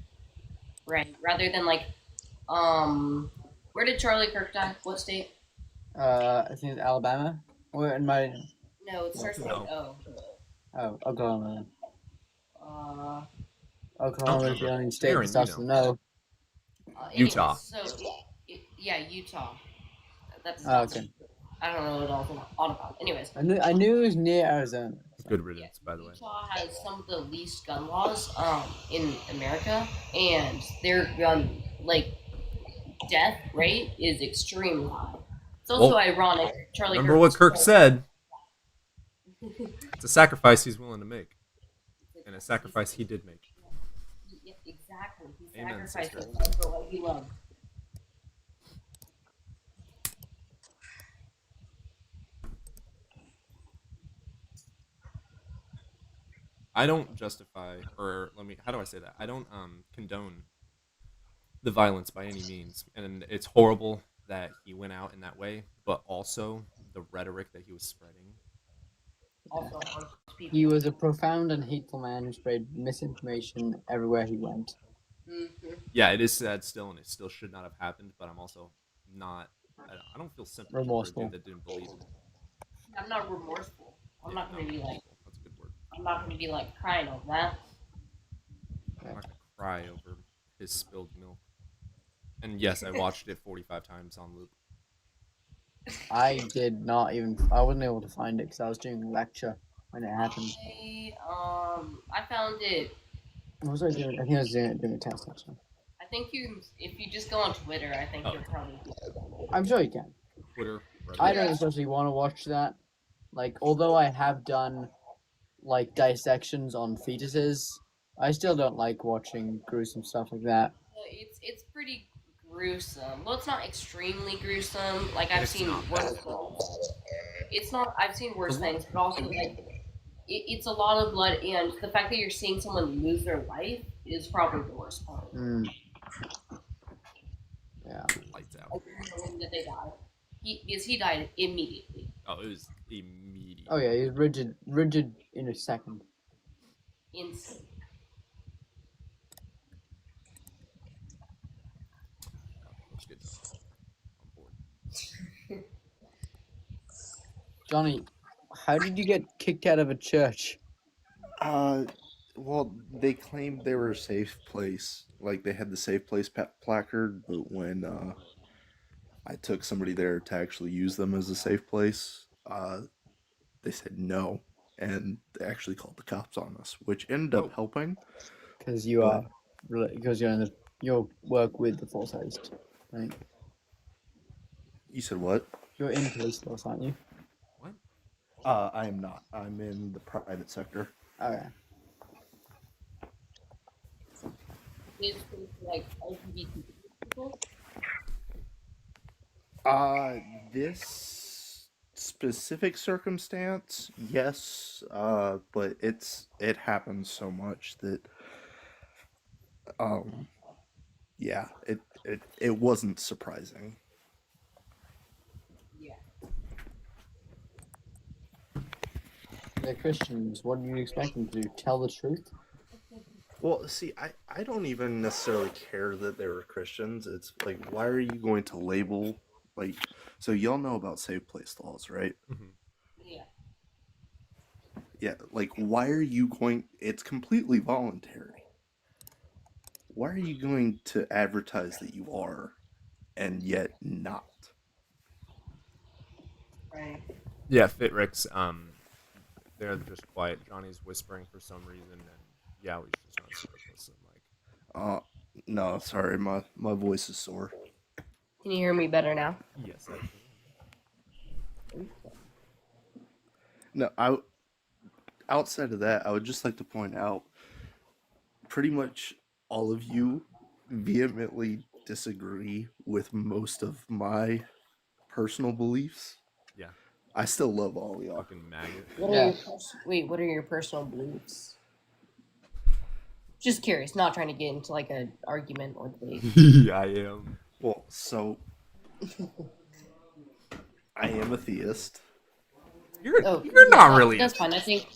right? Rather than like, where did Charlie Kirk die? What state? I think it's Alabama. Or in my... No, it starts with O. Oh, Oklahoma. Oklahoma is the only state that starts with no. Utah. So, yeah, Utah. That's okay. I don't know what all about. Anyways, I knew it was near Arizona. Good riddance, by the way. Utah has some of the least gun laws in America, and their gun death rate is extremely high. It's also ironic. Charlie. Remember what Kirk said? It's a sacrifice he's willing to make, and a sacrifice he did make. Yeah, exactly. He Amen, sacrificed for what he loved. I don't justify, how do I say that? I don't condone the violence by any means, and it's horrible that he went out in that way, but also the rhetoric that he was spreading. He was a profound and hateful man who spread misinformation everywhere he went. Mm-hmm. Yeah, it is sad still, and it still should not have happened, but I'm also not, I don't feel sympathy for a dude that didn't believe in it. I'm not remorseful. I'm not going to be like, that's a good word. I'm not going to be like crying over that. I'm not going to cry over his spilled milk. And yes, I watched it 45 times on loop. I did not even. I wasn't able to find it because I was doing a lecture when it happened. I found it. What was I doing? I think I was doing a test actually. I think if you just go on Twitter, I think you'll probably be able I'm sure you can. Twitter. I don't especially want to watch that. Like, although I have done like dissections on fetuses, I still don't like watching gruesome stuff like that. It's pretty gruesome. Well, it's not extremely gruesome. Like I've seen worse things. It's not. I've seen worse things, but also like it's a lot of blood, and the fact that you're seeing someone lose their life is probably the worst part. Yeah. Lights out. That they died. He died immediately. Oh, it was immediate. Oh yeah, he's rigid in a second. Instant. That's good. I'm bored. Johnny, how did you get kicked out of a church? Well, they claimed they were a safe place. Like, they had the safe place placard, but when I took somebody there to actually use them as a safe place, they said no, and they actually called the cops on us, which ended up helping. Because you are, because you're work with the Force Haste, right? You said what? You're in police force, aren't you? What? I am not. I'm in the private sector. Okay. Is like LGBT people? This specific circumstance, yes, but it happens so much that, yeah, it wasn't surprising. Yeah. They're Christians. What do you expect them to do? Tell the truth? Well, see, I don't even necessarily care that they were Christians. It's like, why are you going to label, like, so y'all know about safe place laws, right? Mm-hmm. Yeah. Yeah, like, why are you going, it's completely voluntary. Why are you going to advertise that you are, and yet not? Right. Yeah, Fitrix, they're just quiet. Johnny's whispering for some reason, and yeah, we should just not listen. Like, No, sorry, my voice is sore. Can you hear me better now? Yes, I can. No, outside of that, I would just like to point out, pretty much all of you vehemently disagree with most of my personal beliefs. Yeah. I still love all y'all. Fucking maggot. What are your personal beliefs? Just curious, not trying to get into like an argument or debate. I am. Well, so I am a theist. You're yeah, not really. That's fine. I think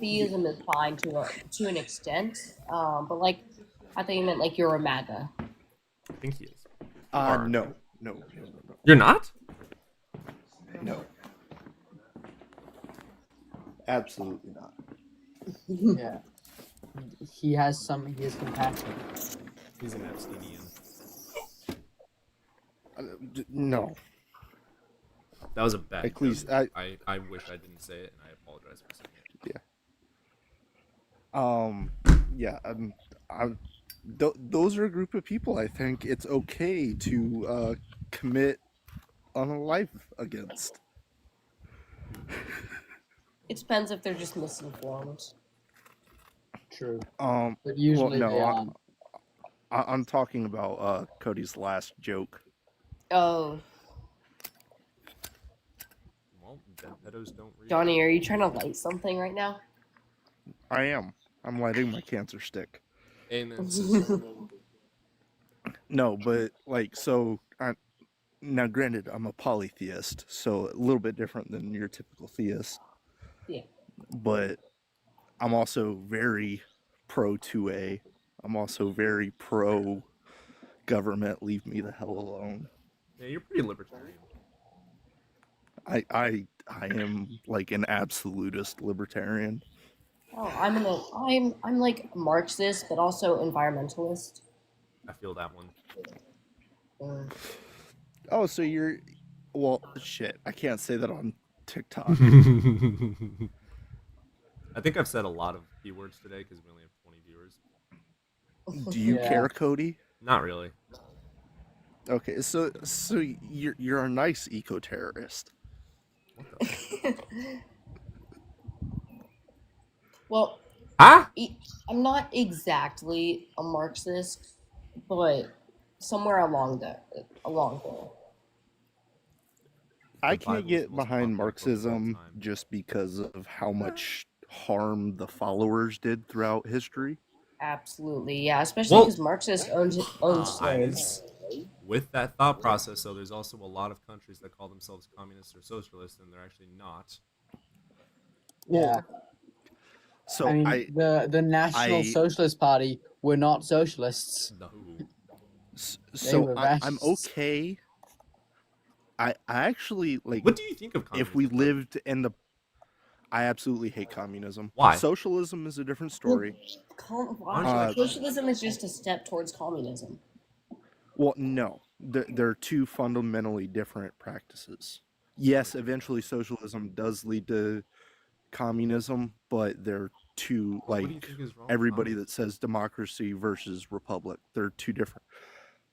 theism is fine to an extent. But like, I think you meant like you're a MAGA. I think he is. No. You're not? No. Absolutely not. Yeah. He has compassion. He's an Epsteinian. No. That was a bad At least joke. I wish I didn't say it, and I apologize for saying it. Yeah. Those are a group of people I think it's okay to commit on a life against. It depends if they're just misinformed. True. But usually well, they no, aren't. I'm talking about Cody's last joke. Oh, Well, dead pedos don't read. Johnny, are you trying to light something right now? I am. I'm lighting my cancer stick. Amen. Sister. No, but like, so now granted, I'm a polytheist, so a little bit different than your typical theist. Yeah. But I'm also very pro 2A. I'm also very pro government. Leave me the hell alone. Yeah, you're pretty libertarian. I am like an absolutist libertarian. Oh, I'm like Marxist, but also environmentalist. I feel that one. Oh, so you're. Well, shit. I can't say that on TikTok. I think I've said a lot of keywords today because we only have 20 viewers. Do you Yeah. care, Cody? Not really. Okay, so you're a nice eco-terrorist. Well, Huh? I'm not exactly a Marxist, but somewhere along there. I The can't Bible's the get most behind popular book of all Marxism time. just because of how much harm the followers did throughout history. Absolutely, yeah. Especially Well, because Marxist owns slaves. with that thought process, though, there's also a lot of countries that call themselves communist or socialist, and they're actually not. Yeah. So I mean, the National Socialist Party were not socialists. No. So were I'm fascists. okay. I actually like. What do you think of if we communism? lived in the? I absolutely hate communism. Why? Socialism is a different story. Socialism is just a step towards communism. Well, no, they're two fundamentally different practices. Yes, eventually socialism does lead to communism, but they're two, What do you like think is wrong with everybody that says democracy versus republic. They're two different.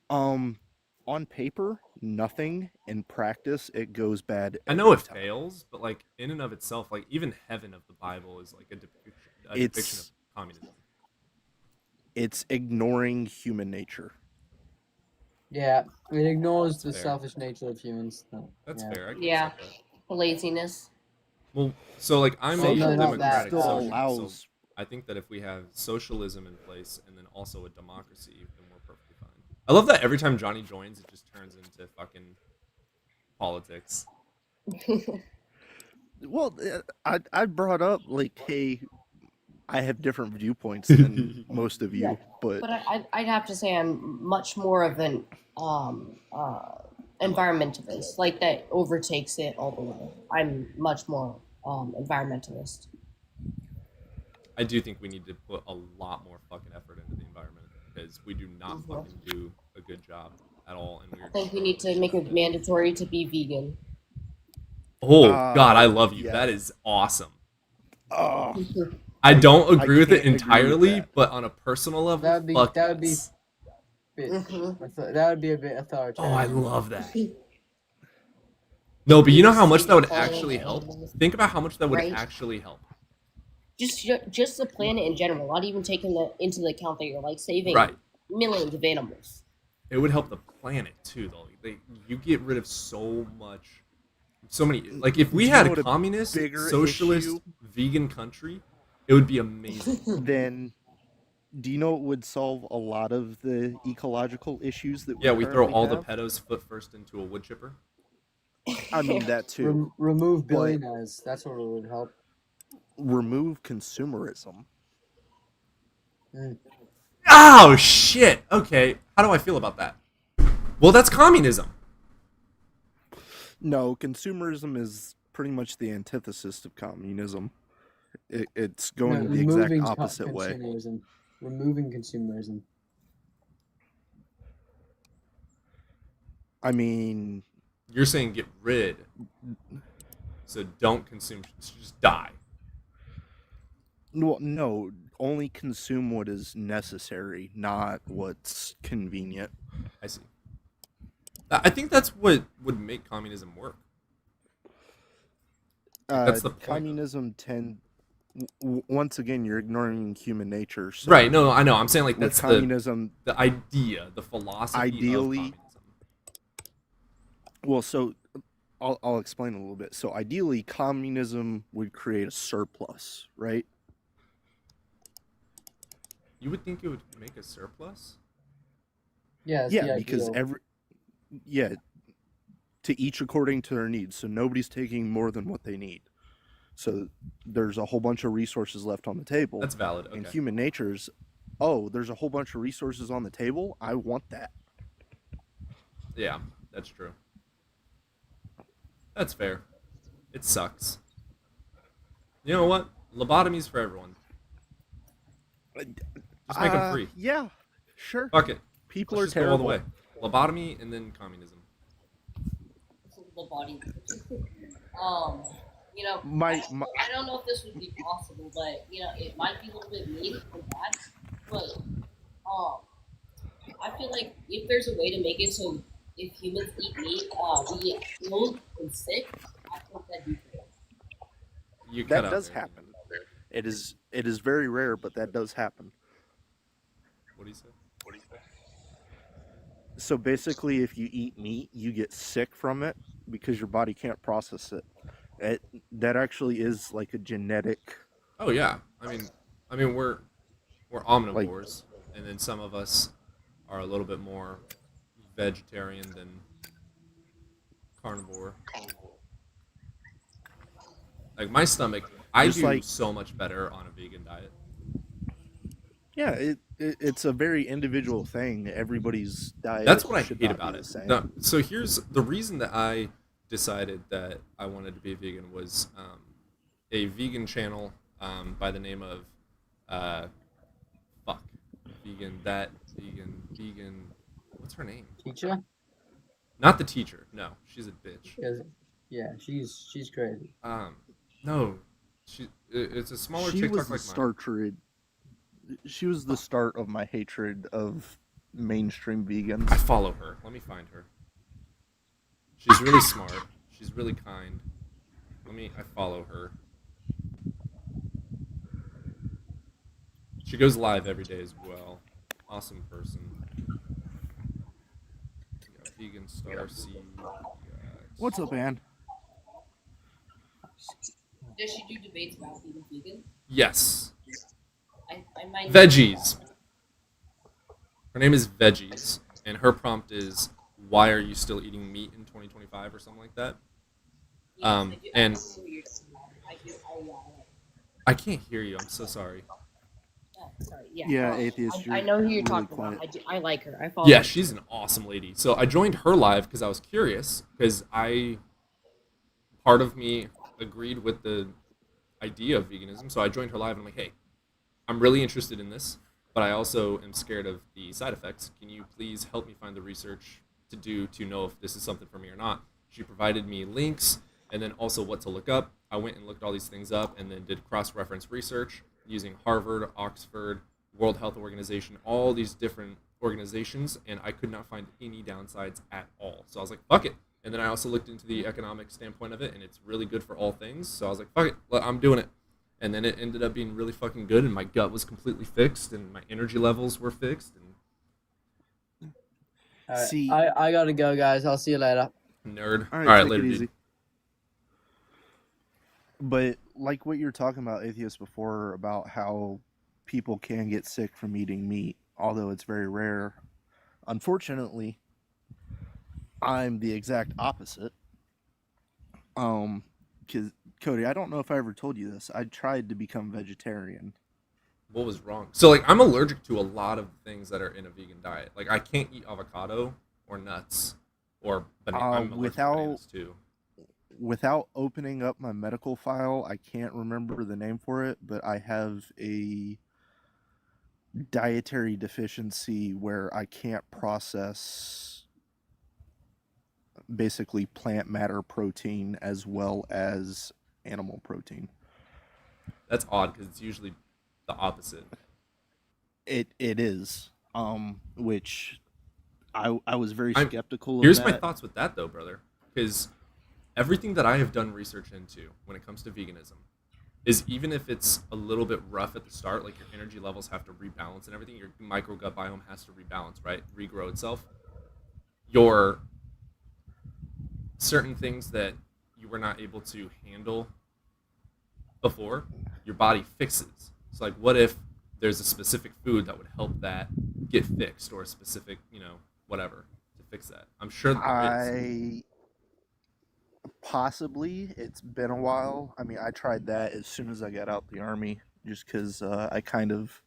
On paper, nothing. In practice, it goes bad. I know it every time. fails, but like in and of itself, like even heaven of the Bible is like a depiction of It's communism. it's ignoring human nature. Yeah, it ignores the fair. selfish nature of humans. That's yeah. fair. I can Yeah, accept that. laziness. Well, so like I'm Well, a no, not that. democratic Still socialist, allows. so I think that if we have socialism in place and then also a democracy, then we're perfectly fine. I love that every time Johnny joins, it just turns into fucking politics. Well, I brought up like, hey, I have different viewpoints than most of you, Yeah, but But I'd have to say I'm much more of an environmentalist, like that overtakes it all the way. I'm much more environmentalist. I do think we need to put a lot more fucking effort into the environment because we do not Mhm. fucking do a good job at all, and I we're think we need to make it mandatory to be vegan. Oh God, I love you. yeah. That is awesome. Oh, I don't agree with it can't agree with entirely, that. but on a personal level, That would be fuck that would be yes. bit, Mhm. that would be a bit Oh, authoritarian. I love that. No, but you know how much that would All actually help? Think about how much that would Right. actually help. Just the planet in general, not even taking into the account that you're like saving Right. millions of animals. It would help the planet too, though. You get rid of so many. Like if we Do you had know a what a communist, bigger socialist, issue- vegan country, it would be amazing. then do you know it would solve a lot of the ecological issues that Yeah, we throw currently all the have? pedos foot first into a wood chipper. I mean that too. Remove but billionaires. That's what would help. remove consumerism. Mm. Oh shit. Okay, how do I feel about that? Well, that's communism. No, consumerism is pretty much the antithesis of communism. It's going No, the exact removing opposite way. consumerism. Removing consumerism. I mean, You're saying get rid. So don't consume. Just die. no, only consume what is necessary, not what's convenient. I see. I think that's what would make communism work. That's the point. Communism once again, you're ignoring human nature. So Right, no, I know. I'm saying like with that's communism, the idea, the philosophy ideally. of communism. Well, so I'll explain a little bit. So ideally, communism would create a surplus, right? You would think it would make a surplus? Yeah, it's Yeah, the because ideal. to each according to their needs. So nobody's taking more than what they need. So there's a whole bunch of resources left on the table. That's valid. And Okay. human nature's, oh, there's a whole bunch of resources on the table. I want that. Yeah, that's true. That's fair. It sucks. You know what? Lobotomies for everyone. Just make them free. Yeah, sure. Fuck it. People Let's are just go all the way. terrible. Lobotomy and then communism. The body. You know, My I don't know if this would be possible, but you know, it might be a little bit mean for that. But I feel like if there's a way to make it so if humans eat meat, we get ill and sick, I think that'd be fair. You cut that out does there. happen. It is very rare, but that does happen. What do you say? So basically, if you eat meat, you get sick from it because your body can't process it. That actually is like a genetic. Oh yeah, I mean we're omnivores, and then some of us are a little bit more vegetarian than carnivore. Like my stomach, I Just do like- so much better on a vegan diet. Yeah, it's a very individual thing. Everybody's diet. That's what I should hate not be about the it. same. No, so here's the reason that I decided that I wanted to be a vegan was a vegan channel by the name of vegan. What's her name? Teacher? Not the teacher. No, she's a bitch. Yeah, she's crazy. No, it's a smaller She TikTok was the like mine. start. She was the start of my hatred of mainstream vegans. I follow her. Let me find her. She's really smart. She's really kind. I follow her. She goes live every day as well. Awesome person. Vegan Star C. What's up, Ann? Does she do debates about being vegan? Yes. I might. Veggies. Her name is Veggies, and her prompt is, "Why are you still eating meat in 2025?" or something like that. And I can't hear you. I'm so sorry. Sorry. Yeah. Yeah, Atheist. I You're know who you're really talking quiet. about. I like her. I follow. Yeah, her. she's an awesome lady. So I joined her live because I was curious, because part of me agreed with the idea of veganism. So I joined her live and I'm like, hey, I'm really interested in this, but I also am scared of the side effects. Can you please help me find the research to know if this is something for me or not? She provided me links and then also what to look up. I went and looked all these things up and then did cross-reference research using Harvard, Oxford, World Health Organization, all these different organizations, and I could not find any downsides at all. So I was like, fuck it. And then I also looked into the economic standpoint of it, and it's really good for all things. So I was like, fuck it, I'm doing it. And then it ended up being really fucking good, and my gut was completely fixed, and my energy levels were fixed. And Alright, See- I gotta go, guys. I'll see you later. nerd. All All right, right, take later, it dude. easy. But like what you were talking about, Atheist, before about how people can get sick from eating meat, although it's very rare. Unfortunately, I'm the exact opposite. Because Cody, I don't know if I ever told you this. I tried to become vegetarian. What was wrong? So, like, I'm allergic to a lot of things that are in a vegan diet. Like, I can't eat avocado or nuts or banana. I'm allergic to Without bananas, too. without opening up my medical file, I can't remember the name for it, but I have a dietary deficiency where I can't process basically plant matter protein as well as animal protein. That's odd because it's usually the opposite. It is, which I was very I'm- skeptical of Here's that. my thoughts with that, though, brother. Because everything that I have done research into when it comes to veganism is even if it's a little bit rough at the start, like your energy levels have to rebalance and everything, your micro gut biome has to rebalance, right? Regrow itself. Your certain things that you were not able to handle before, your body fixes. So, like, what if there's a specific food that would help that get fixed, or a specific, whatever to fix that? I'm sure that there is. Possibly. It's been a while. I mean, I tried that as soon as I got out the army, just because I kind of,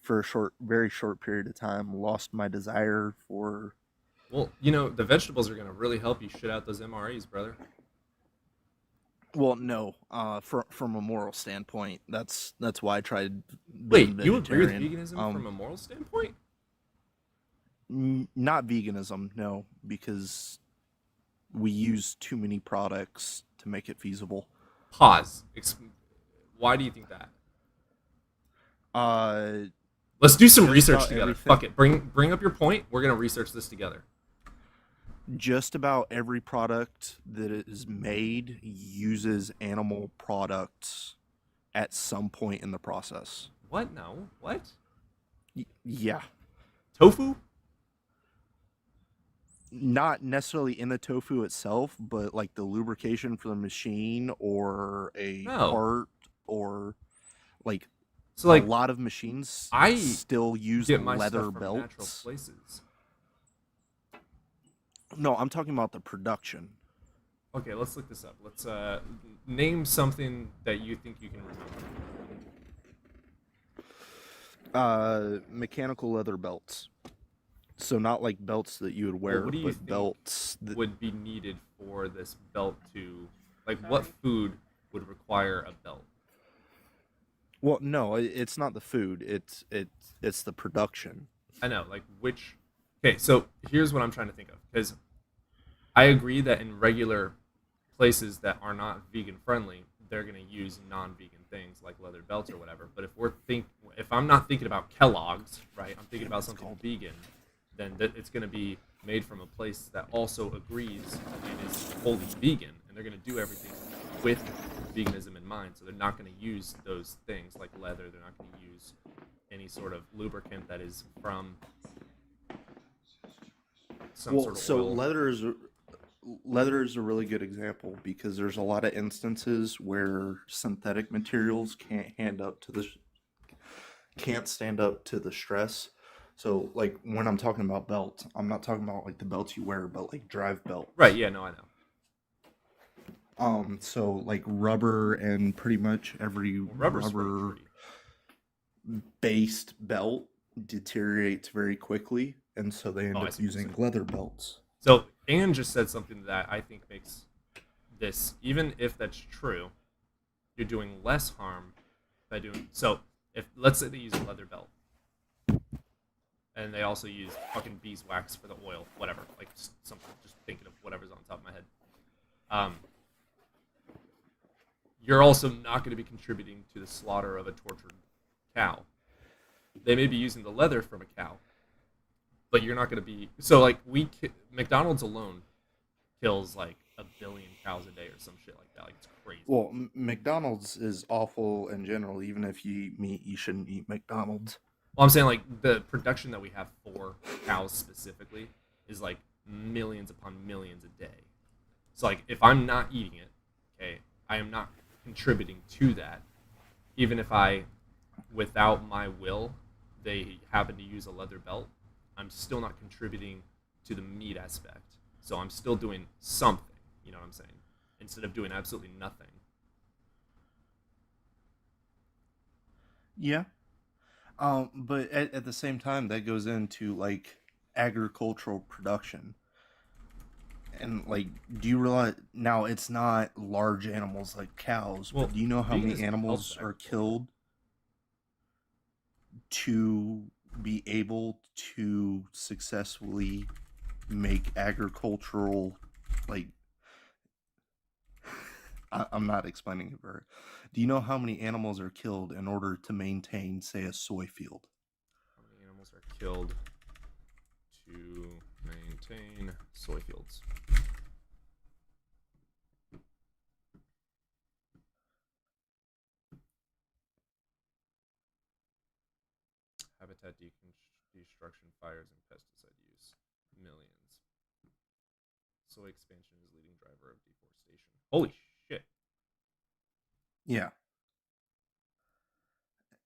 for a very short period of time, lost my desire for. Well, the vegetables are going to really help you shit out those MREs, brother. Well, no. From a moral standpoint, that's why I tried. Wait, being you agree with vegetarian. veganism from a moral standpoint? Not veganism, no, because we use too many products to make it feasible. Pause. Why do you think that? Let's do some just research about together. everything- Fuck it. Bring up your point. We're gonna research this together. Just about every product that is made uses animal products at some point in the process. What? No. What? Yeah. Tofu? Not necessarily in the tofu itself, but like the lubrication for the machine or a No. part or like So, like, a lot of machines I still use get my leather stuff from natural belts. places. No, I'm talking about the production. Okay, let's look this up. Let's name something that you think you can remember. Mechanical leather belts. So not like belts that you would wear, Well, what do you but think belts that would be needed for this belt to, like, what food would require a belt? Well, no, it's not the food. It's the production. I know, like, which. Okay, so here's what I'm trying to think of, because I agree that in regular places that are not vegan friendly, they're going to use non-vegan things like leather belts or whatever. But if I'm not thinking about Kellogg's, right, I'm thinking about something vegan, then it's going to be made from a place that also agrees and is wholly vegan, and they're going to do everything with veganism in mind. So they're not going to use those things like leather. They're not going to use any sort of lubricant that is from some Well, sort of so oil. leather is a really good example because there's a lot of instances where synthetic materials can't stand up to the stress. So like when I'm talking about belts, I'm not talking about like the belts you wear, but like drive belts. Right, yeah, no, I know. So like rubber and pretty much every rubber's really rubber based belt deteriorates very quickly, and so they end I up see what you're using saying. leather belts. So Anne just said something that I think makes this, even if that's true, you're doing less harm by doing. So if let's say they use a leather belt, and they also use fucking beeswax for the oil, whatever, like just something, just thinking of whatever's on top of my head. You're also not going to be contributing to the slaughter of a tortured cow. They may be using the leather from a cow, but you're not going to be. So like McDonald's alone kills like 1 billion cows a day or some shit like that. Like it's crazy. Well, McDonald's is awful in general. Even if you eat meat, you shouldn't eat McDonald's. Well, I'm saying like the production that we have for cows specifically is like millions upon millions a day. So like if I'm not eating it, okay, I am not contributing to that. Even if without my will, they happen to use a leather belt, I'm still not contributing to the meat aspect. So I'm still doing something, you know what I'm saying? Instead of doing absolutely nothing. Yeah. But at the same time, that goes into like agricultural production. And like, do you realize now it's not large animals like cows, Well, but do you know how veganism many animals helps are killed to be able to successfully make agricultural, like, I'm not explaining it very. Do you know how many animals are killed in order to maintain, say, a soy field? How many animals are killed to maintain soy fields? Habitat destruction, fires, and pesticide use. Millions. Soy expansion is leading driver of deforestation. Holy shit. Yeah.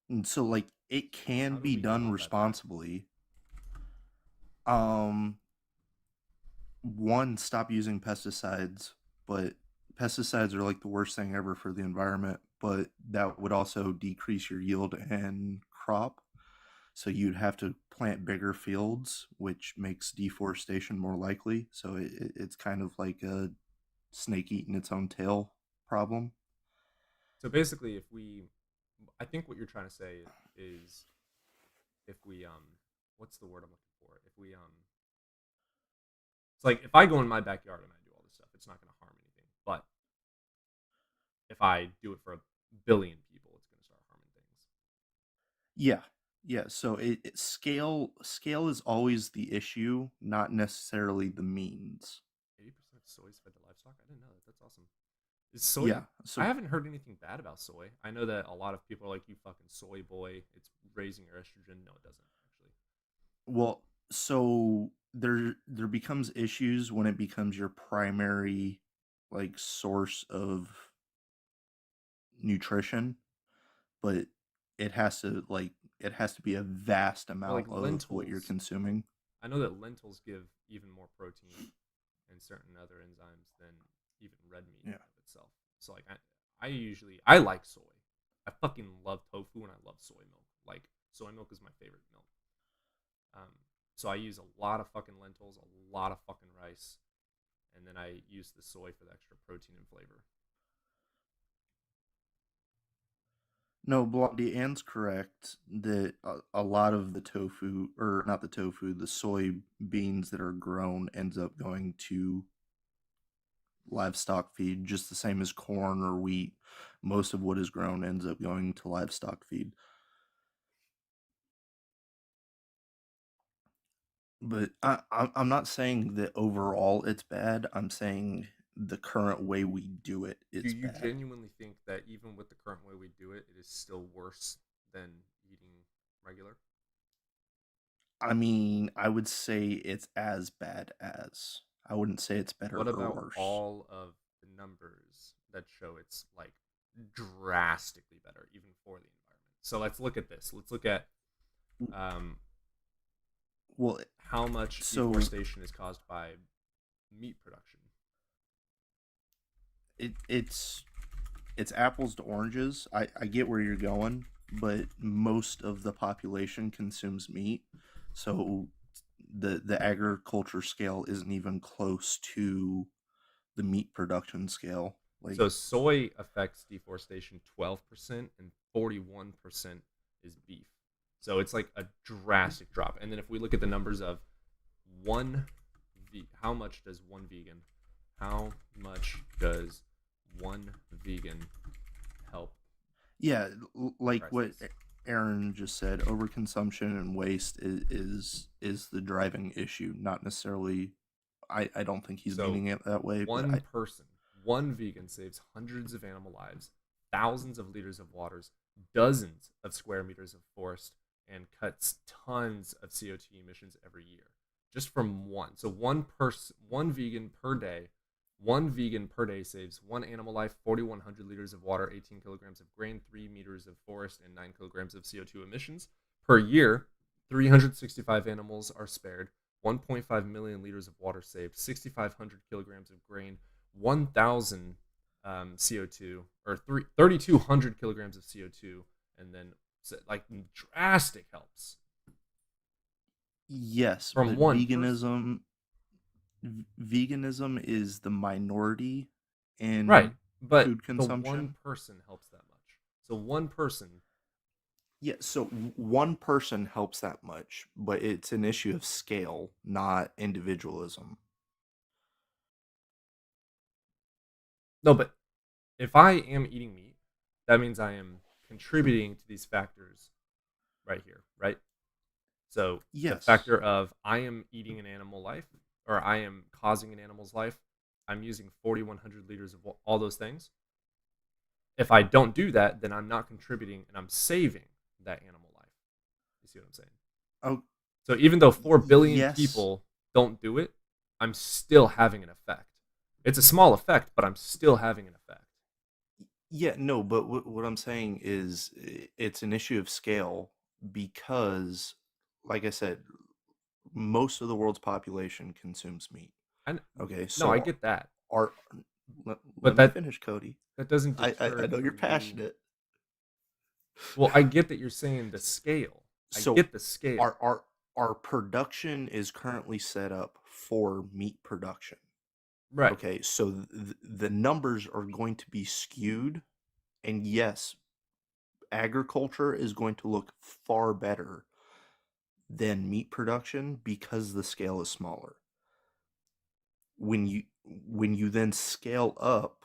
And so like it can How do be we done know about that? responsibly. One, stop using pesticides, but pesticides are like the worst thing ever for the environment, but that would also decrease your yield and crop. So you'd have to plant bigger fields, which makes deforestation more likely. So it's kind of like a snake eating its own tail problem. So basically, I think what you're trying to say is if we, what's the word I'm looking for it. If we it's like if I go in my backyard and I do all this stuff, it's not going to harm anything. But if I do it for a billion people, it's going to start harming things. Yeah, yeah. So scale is always the issue, not necessarily the means. 80% of soy is fed to livestock. I didn't know that. That's awesome. Is soy? Yeah. So I haven't heard anything bad about soy. I know that a lot of people are like, "You fucking soy boy, it's raising your estrogen." No, it doesn't actually. well, so there becomes issues when it becomes your primary like source of nutrition, but it has to be a vast Or like amount of what you're lentils. consuming. I know that lentils give even more protein and certain other enzymes than even red meat Yeah. of itself. So like I like soy. I fucking love tofu and I love soy milk. Like soy milk is my favorite milk. So I use a lot of fucking lentils, a lot of fucking rice, and then I use the soy for the extra protein and flavor. No, Blondie Ann's correct that a lot of the tofu, or not the tofu, the soybeans that are grown ends up going to livestock feed, just the same as corn or wheat. Most of what is grown ends up going to livestock feed. But I'm not saying that overall it's bad. I'm saying the current way we do it Do is you bad. genuinely think that even with the current way we do it, it is still worse than eating regular? I mean, I would say it's as bad as. I wouldn't say it's better What or about worse. all of the numbers that show it's like drastically better, even for the environment? So let's look at this. Let's look at Well, how much so deforestation is caused by meat production. it's apples to oranges. I get where you're going, but most of the population consumes meat, so the agriculture scale isn't even close to the meat production scale. Like, So soy affects deforestation 12% and 41% is beef. So it's like a drastic drop. And then if we look at the numbers of how much does one vegan help yeah, like what prices? Aaron just said, overconsumption and waste is the driving issue, not necessarily. I don't think he's So meaning it that way, but one vegan saves hundreds of animal lives, thousands of liters of waters, dozens of square meters of forest, and cuts tons of CO2 emissions every year. Just from one. So one vegan per day saves one animal life, 4,100 liters of water, 18 kilograms of grain, 3 meters of forest, and 9 kilograms of CO2 emissions. Per year, 365 animals are spared, 1.5 million liters of water saved, 6,500 kilograms of grain, 1,000 CO2, or 3,200 kilograms of CO2, and then like drastic helps. yes, From but one person. veganism is the minority in Right, but food the consumption. one person helps that much. So one person. Yeah, so one person helps that much, but it's an issue of scale, not individualism. No, but if I am eating meat, that means I am contributing to these factors right here, right? So the Yes. factor of I am eating an animal life, or I am causing an animal's life, I'm using 4,100 liters of all those things. If I don't do that, then I'm not contributing and I'm saving that animal life. You see what I'm saying? Oh, So even though 4 billion yes. people don't do it, I'm still having an effect. It's a small effect, but I'm still having an effect. Yeah, no, but what I'm saying is it's an issue of scale because, like I said, most of the world's population consumes meat. Okay, No, so I get that. let But me that finish, Cody. that doesn't I deter know you're you. passionate. Well, I get that you're saying the scale. I So get the scale. our production is currently set up for meat production. Right. Okay, so the numbers are going to be skewed, and yes, agriculture is going to look far better than meat production because the scale is smaller. When you then scale up,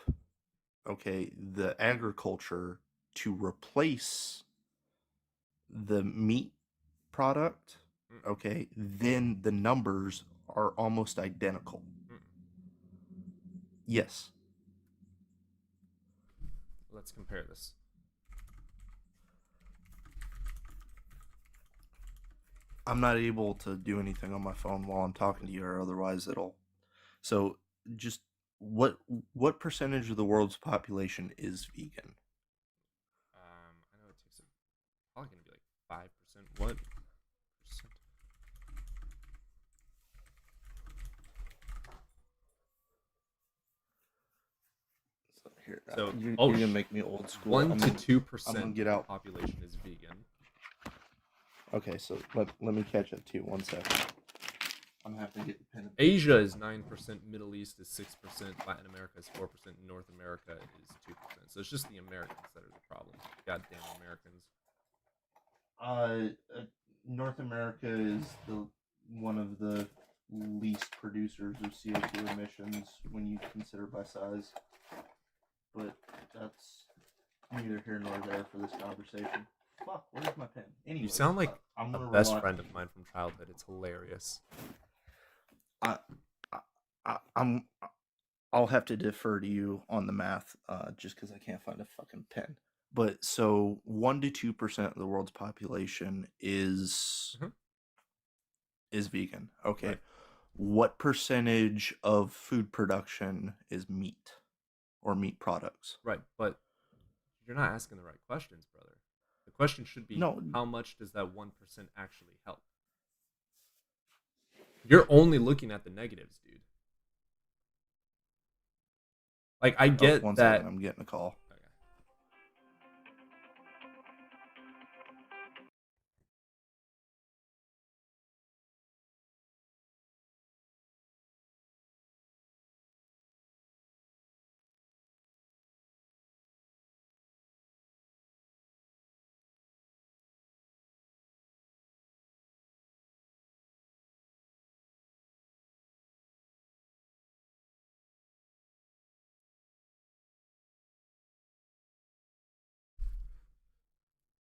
okay, the agriculture to replace the meat product, okay, then the numbers are almost identical. Yes. Let's compare this. I'm not able to do anything on my phone while I'm talking to you, or otherwise it'll. So, just what percentage of the world's population is vegan? I know it takes probably gonna be like 5%. What percent? Here, So you're oh, gonna make me old school. 1 to 2% I'm gonna of get the out. population is vegan. Okay, so let me catch up to you 1 second. I'm gonna have to get the pen. Asia is 9%, Middle East is 6%, Latin America is 4%, North America is 2%. So it's just the Americans that are the problem. Goddamn Americans. North America is one of the least producers of CO2 emissions when you consider by size. But that's neither here nor there for this conversation. Fuck, where's my pen? You Anyways, sound like I'm a gonna best rely- friend of mine from childhood. It's hilarious. I'll have to defer to you on the math, just because I can't find a fucking pen. But so 1 to 2% of the world's population is vegan. Okay. Right. What percentage of food production is meat or meat products? Right, but you're not asking the right questions, brother. The question should be, No. how much does that 1% actually help? You're only looking at the negatives, dude. Like, I get One that. second, I'm getting a call.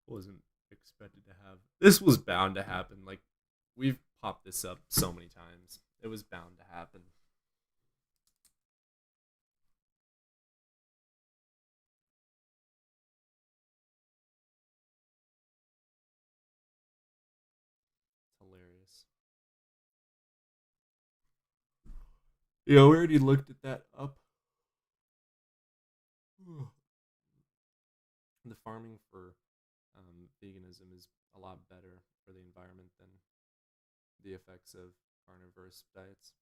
Wasn't expected to have. This was bound to happen. Like, we've popped this up so many times. It was bound to happen. It's hilarious. Yeah, we already looked at that up. The farming for veganism is a lot better for the environment than the effects of carnivorous diets.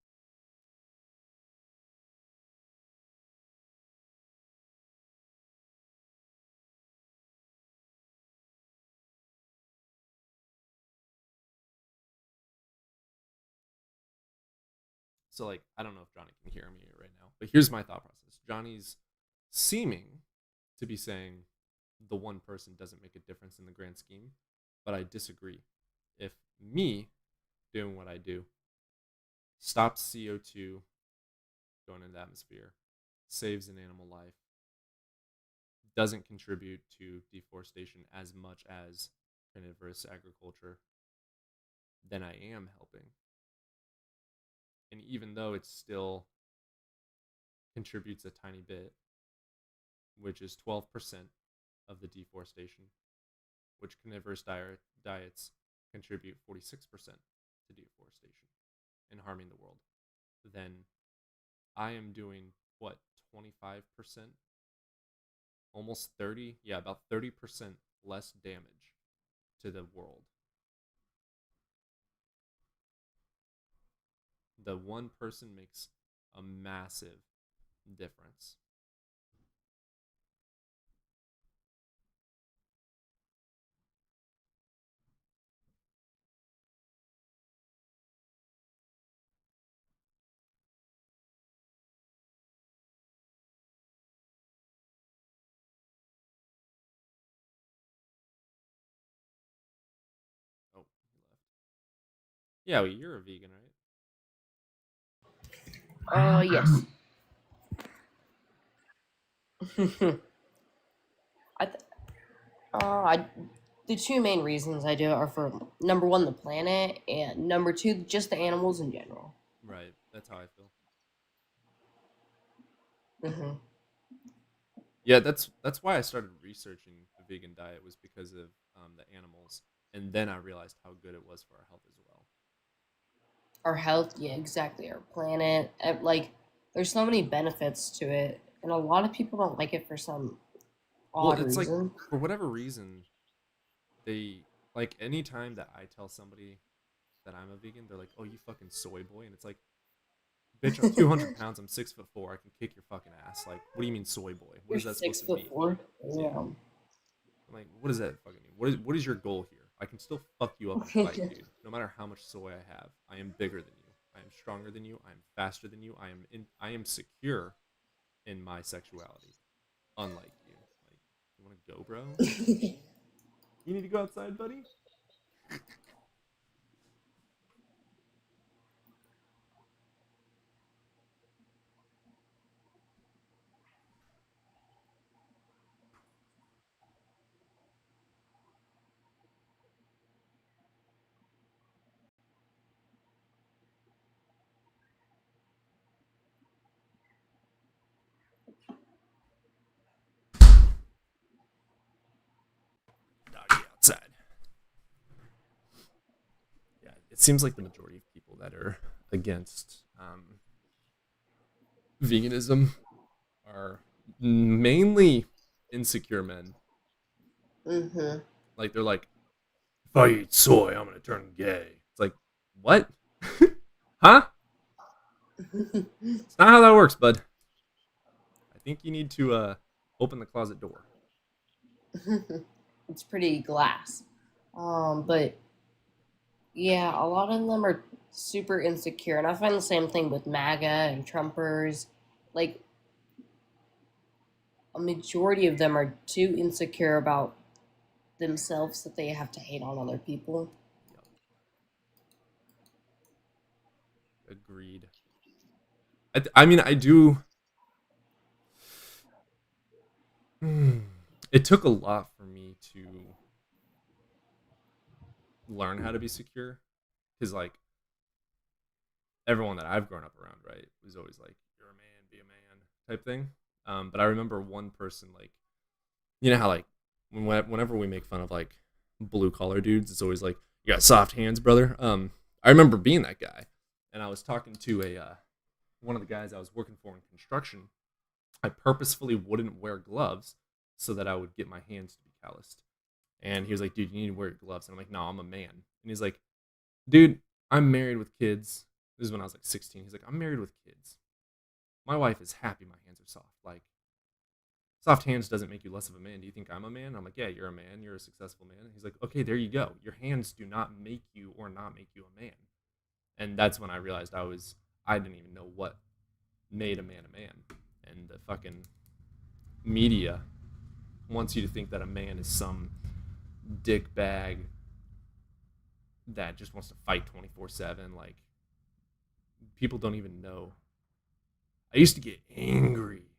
So, like, I don't know if Johnny can hear me right now, but here's my thought process. Johnny's seeming to be saying the one person doesn't make a difference in the grand scheme, but I disagree. If me doing what I do stops CO2 going into the atmosphere, saves an animal life, doesn't contribute to deforestation as much as carnivorous agriculture, then I am helping. And even though it still contributes a tiny bit, which is 12% of the deforestation, which carnivorous diets contribute 46% to deforestation and harming the world, then I am doing what, 25%? Almost 30? Yeah, about 30% less damage to the world. The one person makes a massive difference. Oh, he left. Yeah, well, you're a vegan, right? Yes. The two main reasons I do it are for number one, the planet, and number two, just the animals in general. Right. That's how I feel. Mm-hmm. Yeah, that's why I started researching the vegan diet, was because of the animals, and then I realized how good it was for our health as well. Our health, yeah, exactly. Our planet, like, there's so many benefits to it, and a lot of people don't like it for some Well, odd it's like, reason. for whatever reason, they like, anytime that I tell somebody that I'm a vegan, they're like, "Oh, you fucking soy boy," and it's like, bitch, I'm 200 pounds, I'm 6'4", I can kick your fucking ass. Like, what do you mean soy boy? What You're is that supposed to mean? 6'4"? Yeah. Damn. I'm like, what does that fucking mean? What is your goal here? I can still fuck you up and fight, dude. No matter how much soy I have, I am bigger than you. I am stronger than you. I am faster than you. I am secure in my sexuality, unlike you. Like, you want to go, bro? You need to go outside, buddy. Doggy outside. Yeah, it seems like the majority of people that are against veganism are mainly insecure men. Mm-hmm. Like, they're like, if I eat soy, I'm gonna turn gay. It's like, what? Huh? It's not how that works, bud. I think you need to open the closet door. It's pretty glass. But yeah, a lot of them are super insecure, and I find the same thing with MAGA and Trumpers. Like, a majority of them are too insecure about themselves that they have to hate on other people. Agreed. I mean, I do. It took a lot for me to learn how to be secure, because, like, everyone that I've grown up around, right, was always like, "You're a man, be a man," type thing. But I remember one person, like, you know how, like, whenever we make fun of, like, blue collar dudes, it's always like, "You got soft hands, brother." I remember being that guy, and I was talking to one of the guys I was working for in construction. I purposefully wouldn't wear gloves so that I would get my hands to be calloused. And he was like, "Dude, you need to wear gloves." And I'm like, "No, I'm a man." And he's like, "Dude, I'm married with kids." This is when I was like 16. He's like, "I'm married with kids. My wife is happy my hands are soft. Like, soft hands doesn't make you less of a man. Do you think I'm a man?" I'm like, "Yeah, you're a man. You're a successful man." And he's like, "Okay, there you go. Your hands do not make you or not make you a man." And that's when I realized I didn't even know what made a man. And the fucking media wants you to think that a man is some dick bag that just wants to fight 24/7. Like, people don't even know. I used to get angry.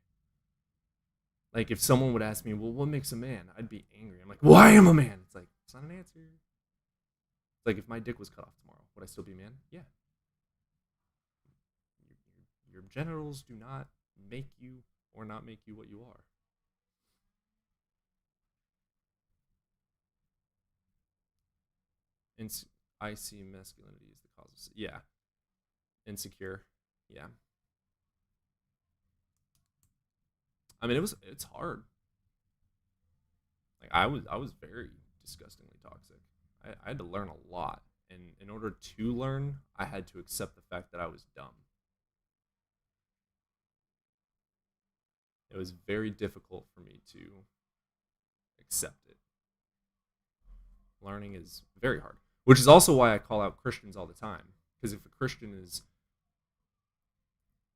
Like, if someone would ask me, "Well, what makes a man?" I'd be angry. I'm like, "Well, I am a man." It's like, it's not an answer. It's like, if my dick was cut off tomorrow, would I still be a man? Yeah. Your genitals do not make you or not make you what you are. I see masculinity as the cause of, yeah, insecure, yeah. I mean, it's hard. Like, I was very disgustingly toxic. I had to learn a lot, and in order to learn, I had to accept the fact that I was dumb. It was very difficult for me to accept it. Learning is very hard, which is also why I call out Christians all the time. Because if a Christian is,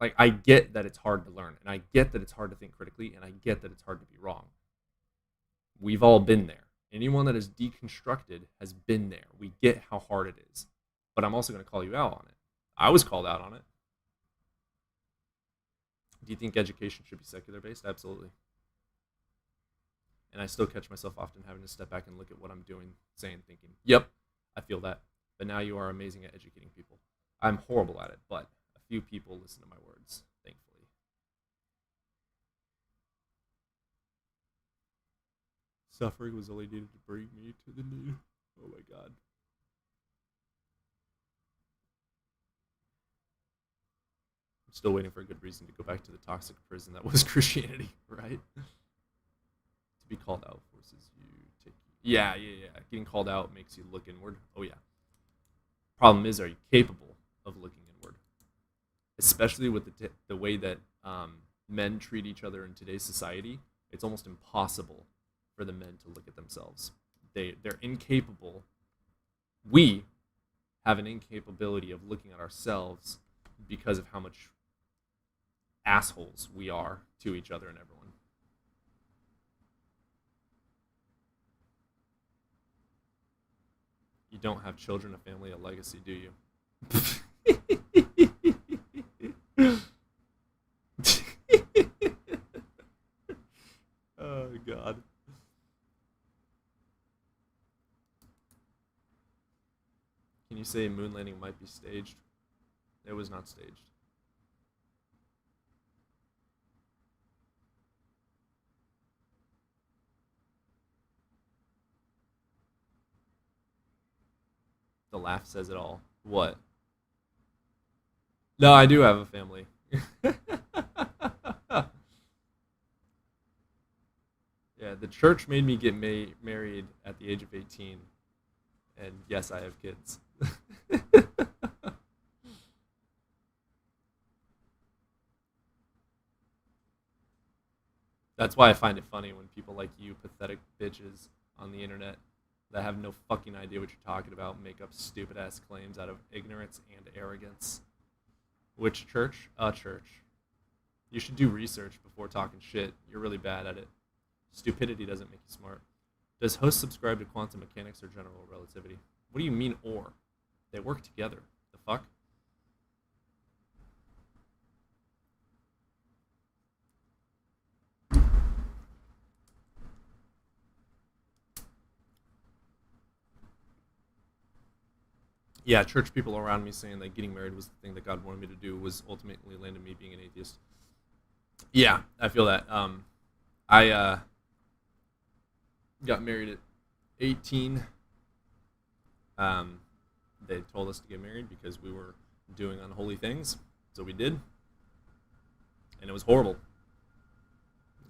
like, I get that it's hard to learn, and I get that it's hard to think critically, and I get that it's hard to be wrong. We've all been there. Anyone that is deconstructed has been there. We get how hard it is. but I'm also going to call you out on it. I was called out on it. Do you think education should be secular based? Absolutely. And I still catch myself often having to step back and look at what I'm doing, saying, thinking, yep, I feel that. But now you are amazing at educating people. I'm horrible at it, but a few people listen to my words, thankfully. Suffering was only needed to bring me to the knee. Oh my God. I'm still waiting for a good reason to go back to the toxic prison that was Christianity, right? To be called out forces you take. Yeah. Getting called out makes you look inward. Oh yeah. Problem is, are you capable of looking inward? Especially with the way that men treat each other in today's society, it's almost impossible for the men to look at themselves. They're incapable. We have an incapability of looking at ourselves because of how much assholes we are to each other and everyone. You don't have children, a family, a legacy, do you? Oh, God. Can you say moon landing might be staged? It was not staged. The laugh says it all. What? No, I do have a family. Yeah, the church made me get married at the age of 18. And yes, I have kids. That's why I find it funny when people like you, pathetic bitches on the internet that have no fucking idea what you're talking about, make up stupid ass claims out of ignorance and arrogance. Which church? A church. You should do research before talking shit. You're really bad at it. Stupidity doesn't make you smart. Does host subscribe to quantum mechanics or general relativity? What do you mean or? They work together. The fuck? Yeah, church people around me saying that getting married was the thing that God wanted me to do was ultimately landed me being an atheist. Yeah, I feel that. I got married at 18. They told us to get married because we were doing unholy things, so we did. And it was horrible.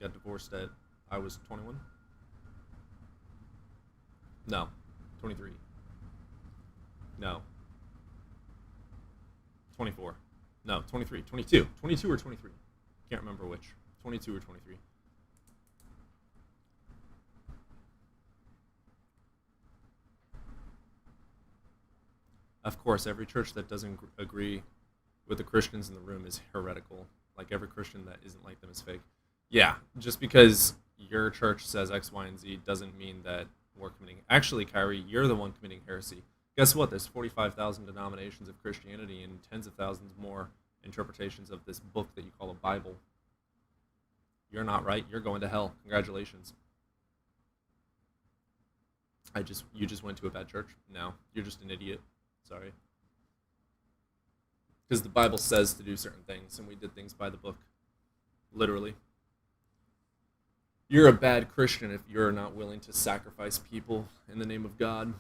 Got divorced at, I was 21? No, 23. No. 24. No, 23. 22. 22 or 23. Can't remember which. 22 or 23. Of course, every church that doesn't agree with the Christians in the room is heretical. Like every Christian that isn't like them is fake. Yeah, just because your church says X, Y, and Z doesn't mean that we're committing. Actually, Kyrie, you're the one committing heresy. Guess what? There's 45,000 denominations of Christianity and tens of thousands more interpretations of this book that you call a Bible. You're not right. You're going to hell. Congratulations. You just went to a bad church? No, you're just an idiot. Sorry. Because the Bible says to do certain things, and we did things by the book. Literally. You're a bad Christian if you're not willing to sacrifice people in the name of God.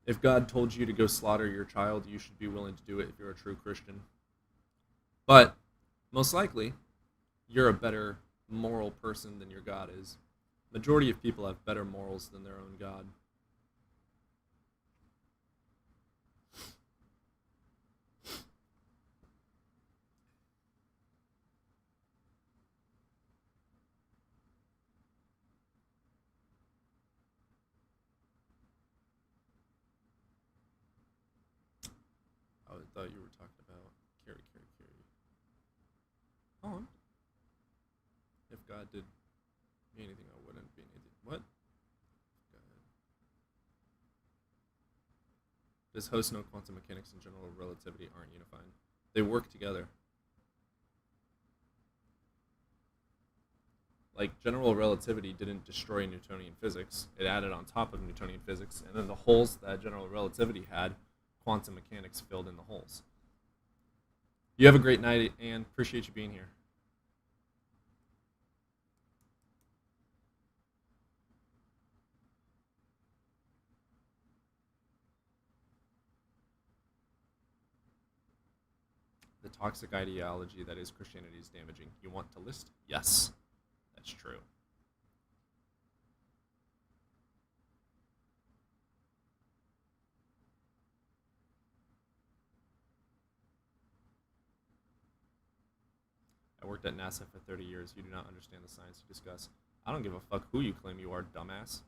If God told you to go slaughter your child, you should be willing to do it if you're a true Christian. But, most likely, you're a better moral person than your God is. Majority of people have better morals than their own God. I thought you were talking about carry. Oh. If God did me anything, I wouldn't be anything. What? God. This host note quantum mechanics and general relativity aren't unified. They work together. Like, general relativity didn't destroy Newtonian physics. It added on top of Newtonian physics, and then the holes that general relativity had, quantum mechanics filled in the holes. You have a great night, and appreciate you being here. The toxic ideology that is Christianity is damaging. You want to list? Yes, that's true. I worked at NASA for 30 years. You do not understand the science you discuss. I don't give a fuck who you claim you are, dumbass.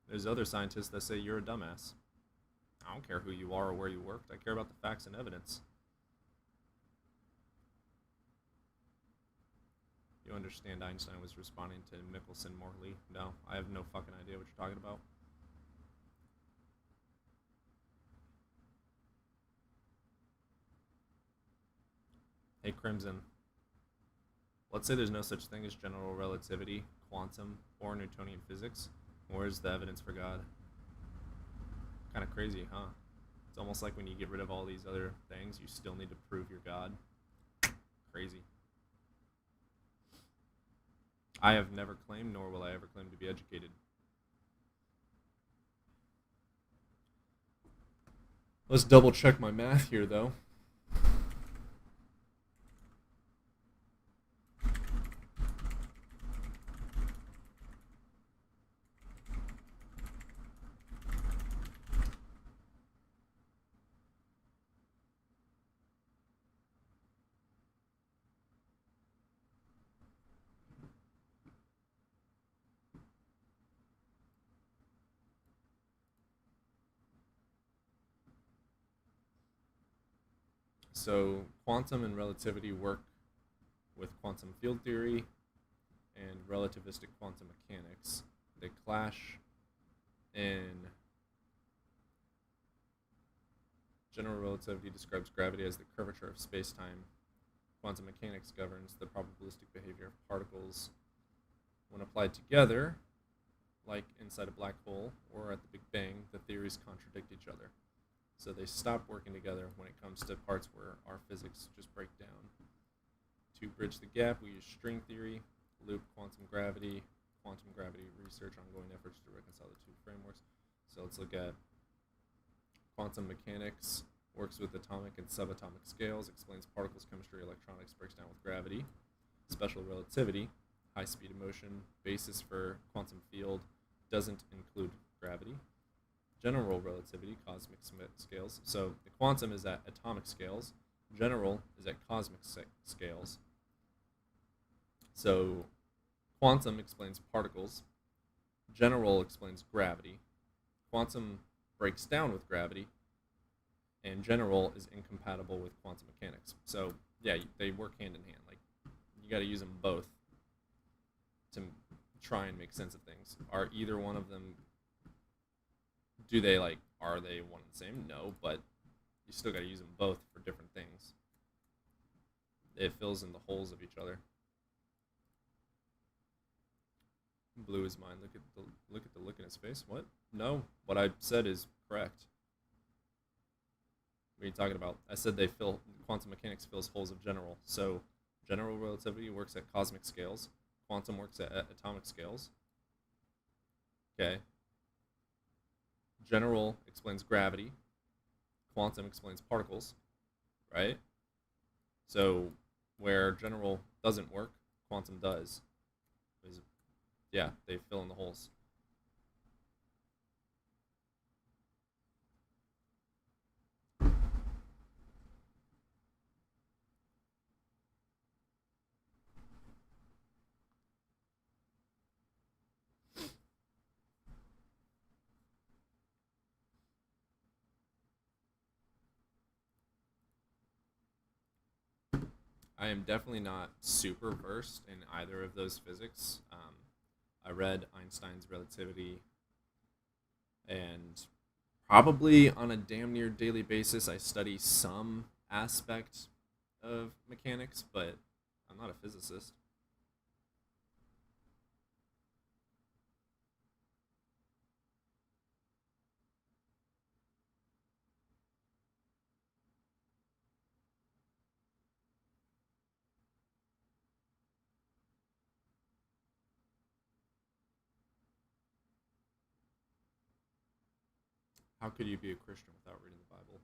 There's other scientists that say you're a dumbass. I don't care who you are or where you worked. I care about the facts and evidence. You understand Einstein was responding to Michelson-Morley? No, I have no fucking idea what you're talking about. Hey, Crimson. Let's say there's no such thing as general relativity, quantum, or Newtonian physics. Where's the evidence for God? Kind of crazy, huh? It's almost like when you get rid of all these other things, you still need to prove you're God. Crazy. I have never claimed, nor will I ever claim to be educated. Let's double check my math here, though. So quantum and relativity work with quantum field theory and relativistic quantum mechanics. They clash in general relativity describes gravity as the curvature of space-time. Quantum mechanics governs the probabilistic behavior of particles. When applied together, like inside a black hole or at the Big Bang, the theories contradict each other. So they stop working together when it comes to parts where our physics just break down. To bridge the gap, we use string theory, loop quantum gravity research, ongoing efforts to reconcile the two frameworks. So let's look at quantum mechanics, works with atomic and subatomic scales, explains particles, chemistry, electronics, breaks down with gravity. Special relativity, high speed of motion, basis for quantum field, doesn't include gravity. General relativity, cosmic scales. So the quantum is at atomic scales. General is at cosmic scales. So quantum explains particles. General explains gravity. Quantum breaks down with gravity. And general is incompatible with quantum mechanics. So yeah, they work hand in hand. Like, you got to use them both to try and make sense of things. Are either one of them, are they one and the same? No, but you still got to use them both for different things. It fills in the holes of each other. Blue is mine. Look at the look in his face. What? No, what I said is correct. What are you talking about? I said quantum mechanics fills holes of general. So general relativity works at cosmic scales. Quantum works at atomic scales. Okay. General explains gravity. Quantum explains particles. Right? So where general doesn't work, quantum does. Yeah, they fill in the holes. I am definitely not super versed in either of those physics. I read Einstein's relativity and probably on a damn near daily basis, I study some aspect of mechanics, but I'm not a physicist. How could you be a Christian without reading the Bible?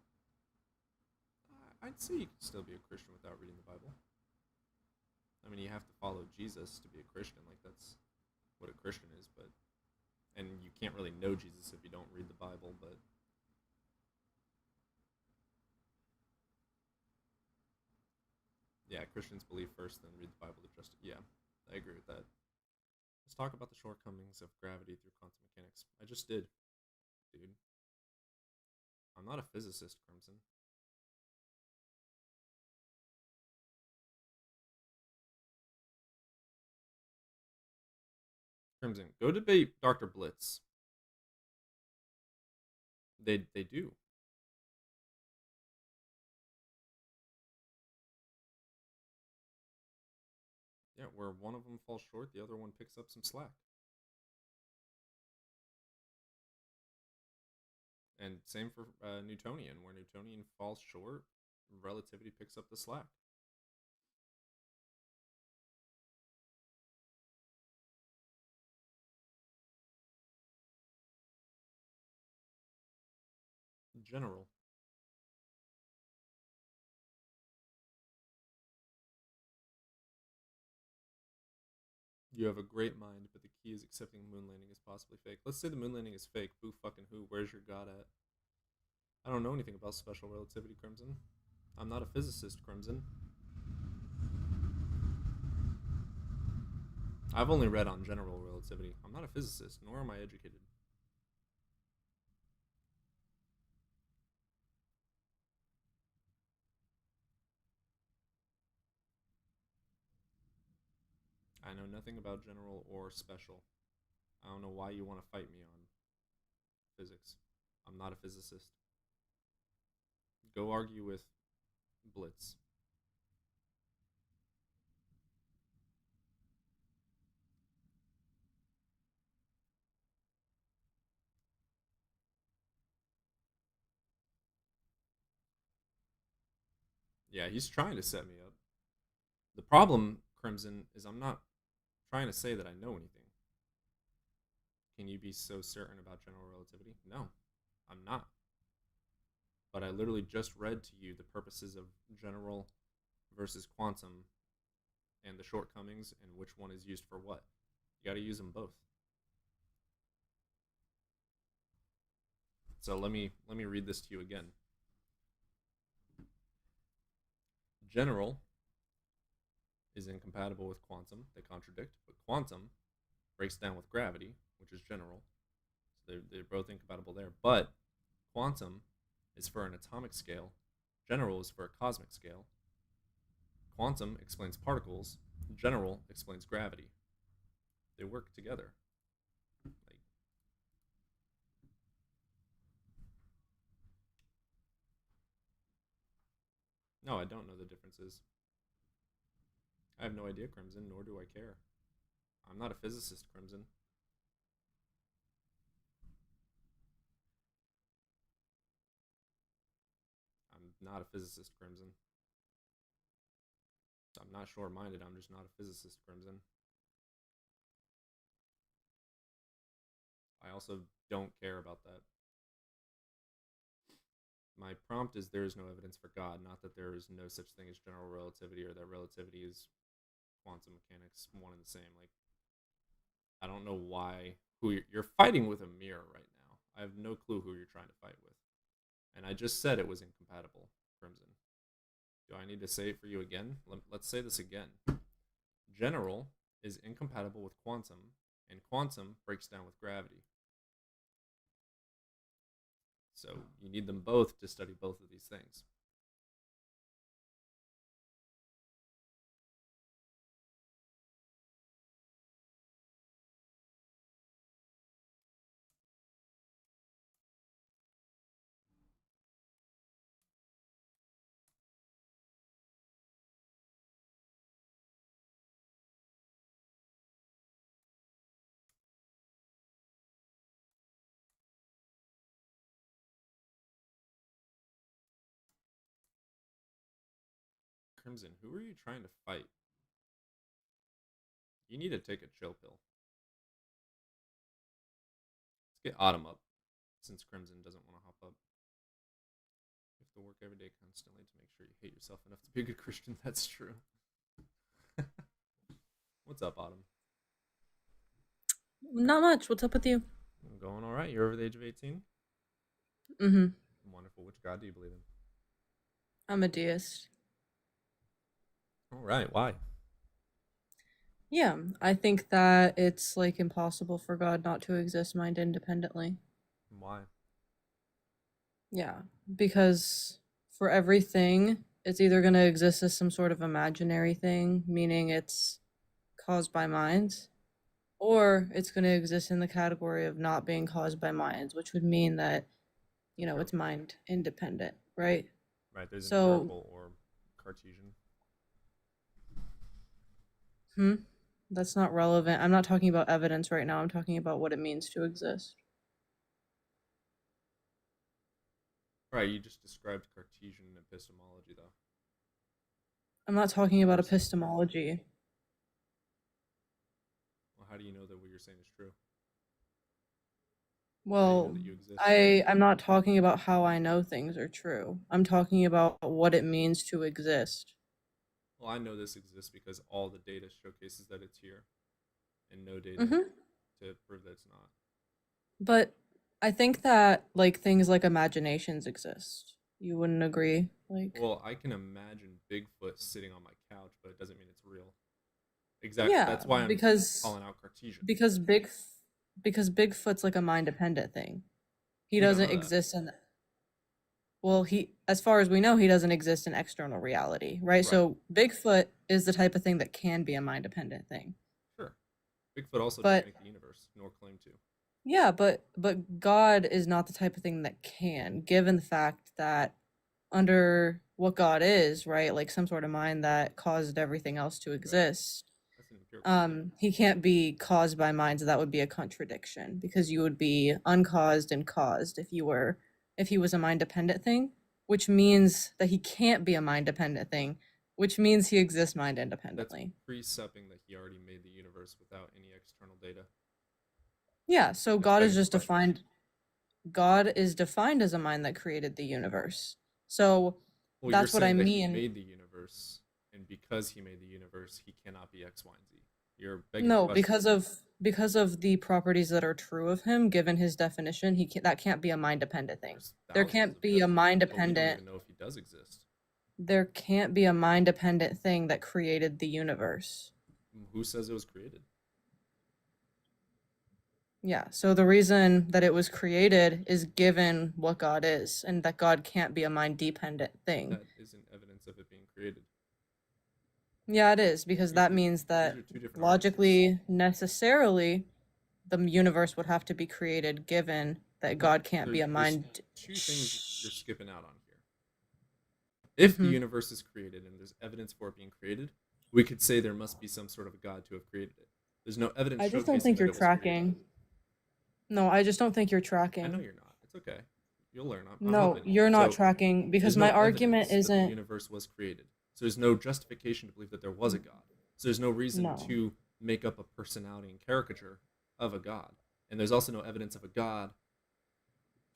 I'd say you could still be a Christian without reading the Bible. I mean, you have to follow Jesus to be a Christian. Like, that's what a Christian is, but... And you can't really know Jesus if you don't read the Bible, but... Yeah, Christians believe first, then read the Bible to trust it. Yeah, I agree with that. Let's talk about the shortcomings of gravity through quantum mechanics. I just did, dude. I'm not a physicist, Crimson. Crimson, go debate Dr. Blitz. They do. Yeah, where one of them falls short, the other one picks up some slack. And same for Newtonian, where Newtonian falls short, relativity picks up the slack. General. You have a great mind, but the key is accepting the moon landing is possibly fake. Let's say the moon landing is fake. Boo fucking who? Where's your god at? I don't know anything about special relativity, Crimson. I'm not a physicist, Crimson. I've only read on general relativity. I'm not a physicist, nor am I educated. I know nothing about general or special. I don't know why you want to fight me on physics. I'm not a physicist. Go argue with Blitz. Yeah, he's trying to set me up. The problem, Crimson, is I'm not trying to say that I know anything. Can you be so certain about general relativity? No, I'm not. But I literally just read to you the purposes of general versus quantum and the shortcomings and which one is used for what. You got to use them both. So let me read this to you again. General is incompatible with quantum. They contradict, but quantum breaks down with gravity, which is general. So they're both incompatible there. But quantum is for an atomic scale. General is for a cosmic scale. Quantum explains particles. General explains gravity. They work together. No, I don't know the differences. I have no idea, Crimson, nor do I care. I'm not a physicist, Crimson. I'm not a physicist, Crimson. I'm not short-minded, I'm just not a physicist, Crimson. I also don't care about that. My prompt is there is no evidence for God, not that there is no such thing as general relativity or that relativity is quantum mechanics one and the same. Like, I don't know why you're fighting with a mirror right now. I have no clue who you're trying to fight with. And I just said it was incompatible, Crimson. Do I need to say it for you again? Let's say this again. General is incompatible with quantum, and quantum breaks down with gravity. So you need them both to study both of these things. Crimson, who are you trying to fight? You need to take a chill pill. Let's get Autumn up, since Crimson doesn't want to hop up. You have to work every day constantly to make sure you hate yourself enough to be a good Christian. That's true. What's up, Autumn? Not much. What's up with you? I'm going all right. You're over the age of 18? Mm-hmm. Wonderful. Which god do you believe in? I'm a deist. All right. Why? Yeah, I think that it's like impossible for God not to exist mind independently. Why? Yeah, because for everything, it's either going to exist as some sort of imaginary thing, meaning it's caused by minds, or it's going to exist in the category of not being caused by minds, which would mean that, you know, it's mind independent, right? Right. There's So, empirical or Cartesian. that's not relevant. I'm not talking about evidence right now. I'm talking about what it means to exist. Right. You just described Cartesian epistemology, though. I'm not talking about epistemology. Well, how do you know that what you're saying is true? Well, that you exist? I'm not talking about how I know things are true. I'm talking about what it means to exist. Well, I know this exists because all the data showcases that it's here, and no data Mhm. to prove that it's not. But I think that like things like imaginations exist. You wouldn't agree? Like Well, I can imagine Bigfoot sitting on my couch, but it doesn't mean it's real. Exactly. yeah, That's why I'm because calling out Cartesian. because Bigfoot's like a mind dependent thing. He We don't doesn't know that. exist in well, as far as we know, he doesn't exist in external reality, right? Right. So Bigfoot is the type of thing that can be a mind dependent thing. Sure. Bigfoot also But didn't make the universe, nor claim to. yeah, but God is not the type of thing that can, given the fact that under what God is, right? Like some sort of mind that caused everything else to exist. That's an empirical He can't be caused by minds. That would be a contradiction because you would be uncaused and caused if he was a mind dependent thing, which means that he can't be a mind dependent thing, which means he exists mind That's independently. presupposing that he already made the universe without any external data. Yeah, so That's God is begging the just question. defined God is defined as a mind that created the universe. So Well, that's you're what I saying that he mean. made the universe, and because he made the universe, he cannot be X, Y, and Z. You're begging the No, question. because of the properties that are true of him, given his definition, that can't be a mind dependent thing. There's There thousands can't of be a mind definitions, but we don't dependent. even know if he does exist. There can't be a mind dependent thing that created the universe. Who says it was created? Yeah, so the reason that it was created is given what God is, and that God can't be a mind dependent thing. That isn't evidence of it being created. Yeah, it is, because that means that are two different logically, necessarily, the universe would have to be created given that God can't be a There's mind. two things you're skipping out on here. If the Mhm. universe is created and there's evidence for it being created, we could say there must be some sort of a God to have created it. There's no evidence I just don't showcasing think that you're it was created. tracking. No, I just don't think you're I know tracking. you're not. It's okay. You'll learn. I'm No, helping you. you're not So, tracking because there's no my argument evidence that the isn't. universe was created. So there's no justification to believe that there was a God. So there's no reason No. to make up a personality and caricature of a God. And there's also no evidence of a God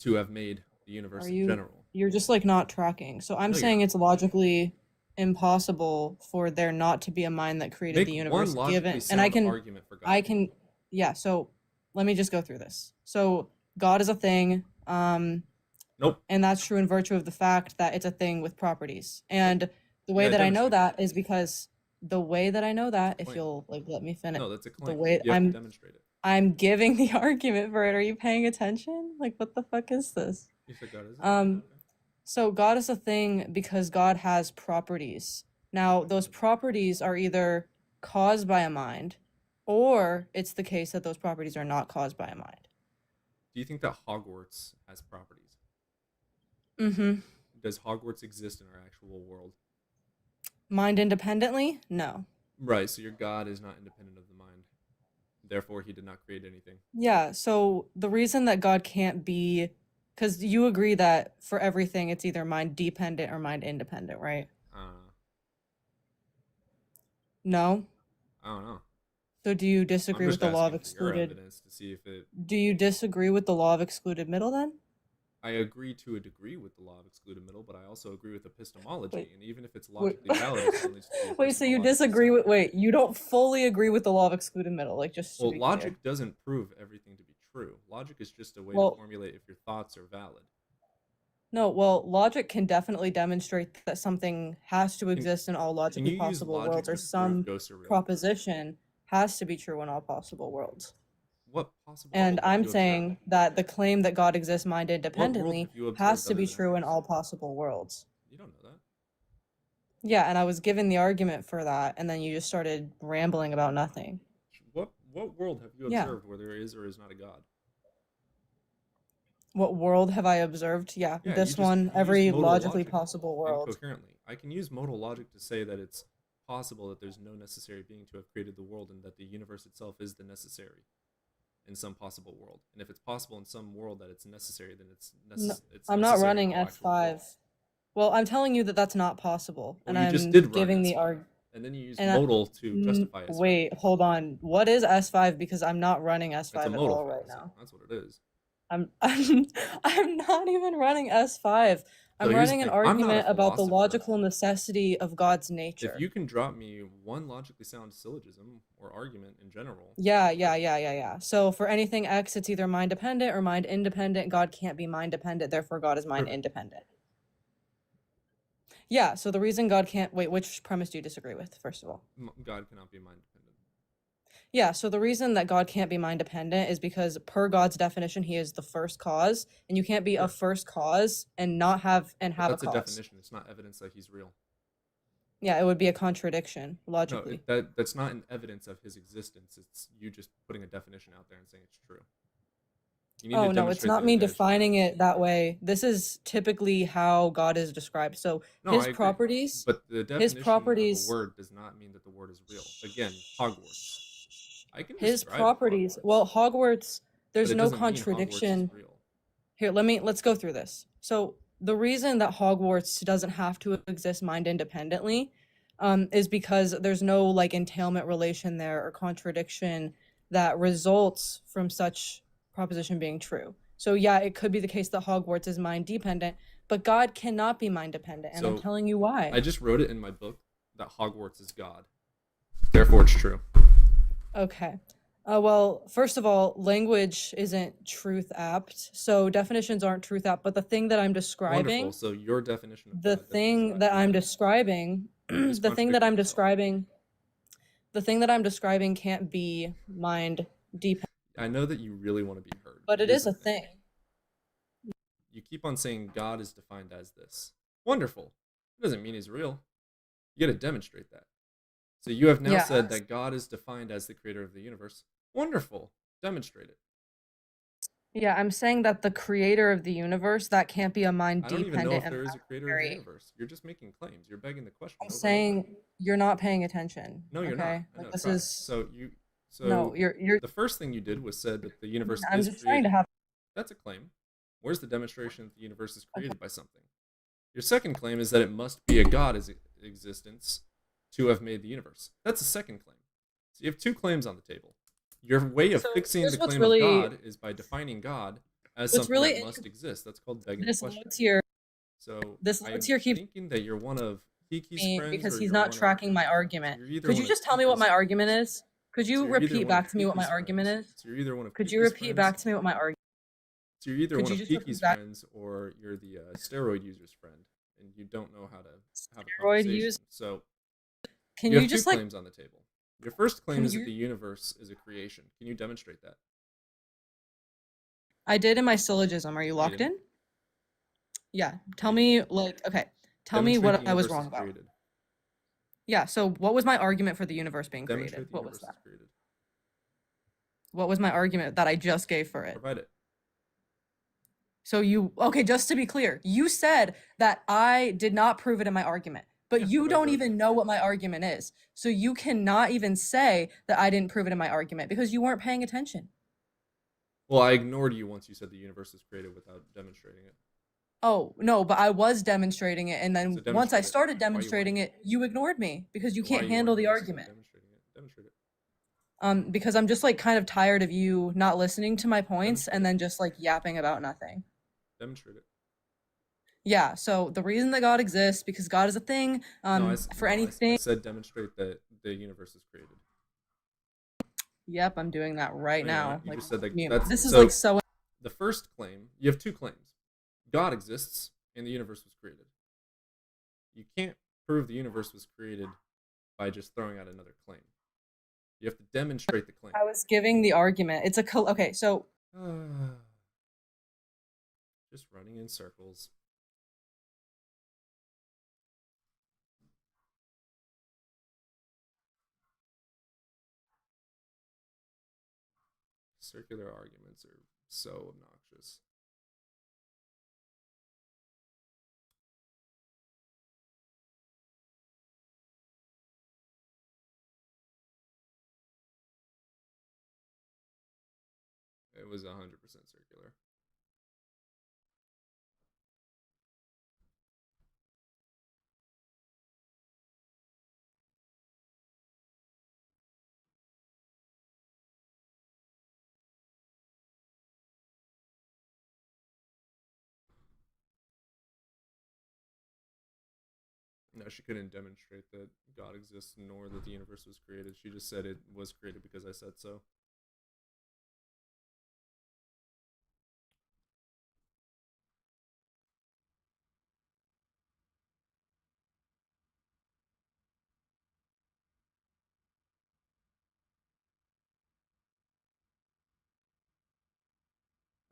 to have made the universe Are in you? general. You're just like not tracking. So I'm No, you're saying not. it's logically impossible for there not to be a mind that created Make the one universe, logically given, and sound argument for God. yeah. So let me just go through this. So God is a thing. Nope. And that's true in virtue of the fact that it's a thing with properties. And the way Yeah, that I know demonstrate that is because the way that I know that, if claim. you'll like let me finish, No, that's a the claim. way You have to demonstrate it. I'm giving the argument for it. Are you paying attention? Like, what the fuck is this? You said God is it? So God is a thing because God has properties. Now, those properties are either caused by a mind, or it's the case that those properties are not caused by a mind. Do you think that Hogwarts has properties? Mm-hmm. Does Hogwarts exist in our actual world? Mind independently? No. Right, so your God is not independent of the mind. Therefore, he did not create anything. Yeah, so the reason that God can't be, because you agree that for everything it's either mind dependent or mind independent, right? No. I don't know. So do you I'm disagree with just the law of asking for your excluded? evidence to see if it. Do you disagree with the law of excluded middle then? I agree to a degree with the law of excluded middle, but I also agree with epistemology, Wait. and even if it's Wait. logically valid, it still needs to be Wait, so you epistemologically disagree sound. with wait, you don't fully agree with the law of excluded middle, like just to Well, be logic clear. doesn't prove everything to be true. Logic is just a way Well- to formulate if your thoughts are valid. No, well, logic can definitely demonstrate that something has to exist in all Can logically you use possible logic worlds, or to prove some ghosts are real? proposition has to be true in all possible worlds. What possible And world have I'm you saying observed? that the claim that God exists mind What world independently have you has observed to be other than true in ours? all possible worlds. You don't know that. Yeah, and I was given the argument for that, and then you just started rambling about nothing. What world have you Yeah. observed where there is or is not a god? What world have I observed? Yeah, Yeah, this you one, used every modal logically logic possible world. incoherently. I can use modal logic to say that it's possible that there's no necessary being to have created the world and that the universe itself is the necessary in some possible world. And if it's possible in some world that it's necessary, then it's No, it's I'm not necessary running in all actual world. S5. Well, I'm telling you that that's not possible, Well, and you just I'm did run giving the S5, arg. and then you used And I- modal to justify S5. Wait, hold on. What is S5? Because I'm not running It's S5 a at modal all right fallacy. now. That's what it is. I'm not even running S5. I'm So here's the running an thing, I'm not a argument about the philosopher. logical necessity of God's nature. If you can drop me one logically sound syllogism or argument in general, Yeah. So for anything X, it's either mind dependent or mind independent. God can't be mind dependent, therefore God is mind Perfect. independent. Yeah, so the reason God can't wait, which premise do you disagree with, first of all? God cannot be mind dependent. Yeah, so the reason that God can't be mind dependent is because per God's definition, he is the first cause, and you can't be a first cause and not have But a that's a cause. definition. It's not evidence that he's real. Yeah, it would be a contradiction No, logically. that's not an evidence of his existence. It's you just putting a definition out there and saying it's true. You need to Oh no, it's demonstrate not that me it is true. defining it that way. This is typically how God is described. So No, his I agree. properties, But the definition of properties- a word does not mean that the word is real. Again, Hogwarts. I can his describe properties. Hogwarts, Well, Hogwarts, there's but it no doesn't mean Hogwarts is contradiction. real. Here, let's go through this. So the reason that Hogwarts doesn't have to exist mind independently is because there's no like entailment relation there or contradiction that results from such proposition being true. So yeah, it could be the case that Hogwarts is mind dependent, but God cannot be mind dependent, and I'm So, telling you why. I just wrote it in my book that Hogwarts is God. Therefore, it's true. Okay. Well, first of all, language isn't truth apt, so definitions aren't truth apt. But the thing that I'm describing, Wonderful. So your definition of the God thing that I'm describing, It's the thing that I'm contradicting itself. describing can't be mind dependent. I know that you really want to be heard. But it Here's is a the thing. thing. You keep on saying God is defined as this. Wonderful. It doesn't mean he's real. You got to demonstrate that. So you have now Yeah. said that God is defined as the creator of the universe. Wonderful. Demonstrate it. Yeah, I'm saying that the creator of the universe, that can't be a mind I don't even know dependent if there is a creator of the arbitrary. universe. You're just making claims. You're begging the question. I'm over and over. saying you're not paying attention. No, you're okay? not. I Like, know, this try. is So no, you're the first thing you did was said that the universe I'm is just trying to created. have That's a claim. Where's the demonstration that the universe is created by something? Your second claim is that it must be a God as existence to have made the universe. That's a second claim. So you have two claims on the table. Your way of So fixing here's the what's claim really- of God is by defining God as What's something really that must exist. That's called begging the this question. low tier So this I'm low tier keeps thinking that you're one of Kiki's me friends because or he's you're not one of- tracking my argument. you're either Could one you of just tell me what my Kiki's argument is? Could So you you're either repeat one back of to me what my Kiki's argument friends. is? So you're either one of Could you Kiki's repeat friends. back to me what my argument? So you're either Could one you of just repeat Kiki's back- friends or you're the steroid user's friend, and you don't know how to have a Steroid conversation. use- So Can you you have just two like claims on the table. Your first claim Can is you- that the universe is a creation. Can you demonstrate that? I did in my syllogism. Are you No, you locked didn't. in? Yeah. Tell me like okay. Tell me Demonstrate what the I was universe wrong is about. created. Yeah, so what was my argument for the universe being Demonstrate created? the What was universe that? is created. What was my argument that I just gave for it? Provide it. So okay, just to be clear, you said that I did not prove it in my argument, but Yeah, you provide don't the even know what my argument is. So you cannot even say that I didn't prove it in my argument because you weren't paying attention. Well, I ignored you once you said the universe is created without demonstrating it. Oh, no, but I was demonstrating it, and then So once I demonstrate it. started Why you demonstrating it, you ignored me because you Why can't you handle want the me to start argument. demonstrating it? Demonstrate it. Because I'm just like kind of tired of you not listening to my points Demonstrate and it. then just like yapping about nothing. Demonstrate it. Yeah, so the reason that God exists because God is a thing. No, For I anything. said demonstrate that the universe was created. Yep, I'm doing that right No, you're now. not. You Like, just said that. me- That's this is so. like so. The first claim, you have two claims. God exists and the universe was created. You can't prove the universe was created by just throwing out another claim. You have to demonstrate the claim. I was giving the argument. It's a okay. So just running in circles. Circular arguments are so obnoxious. It was 100% circular. No, she couldn't demonstrate that God exists nor that the universe was created. She just said it was created because I said so.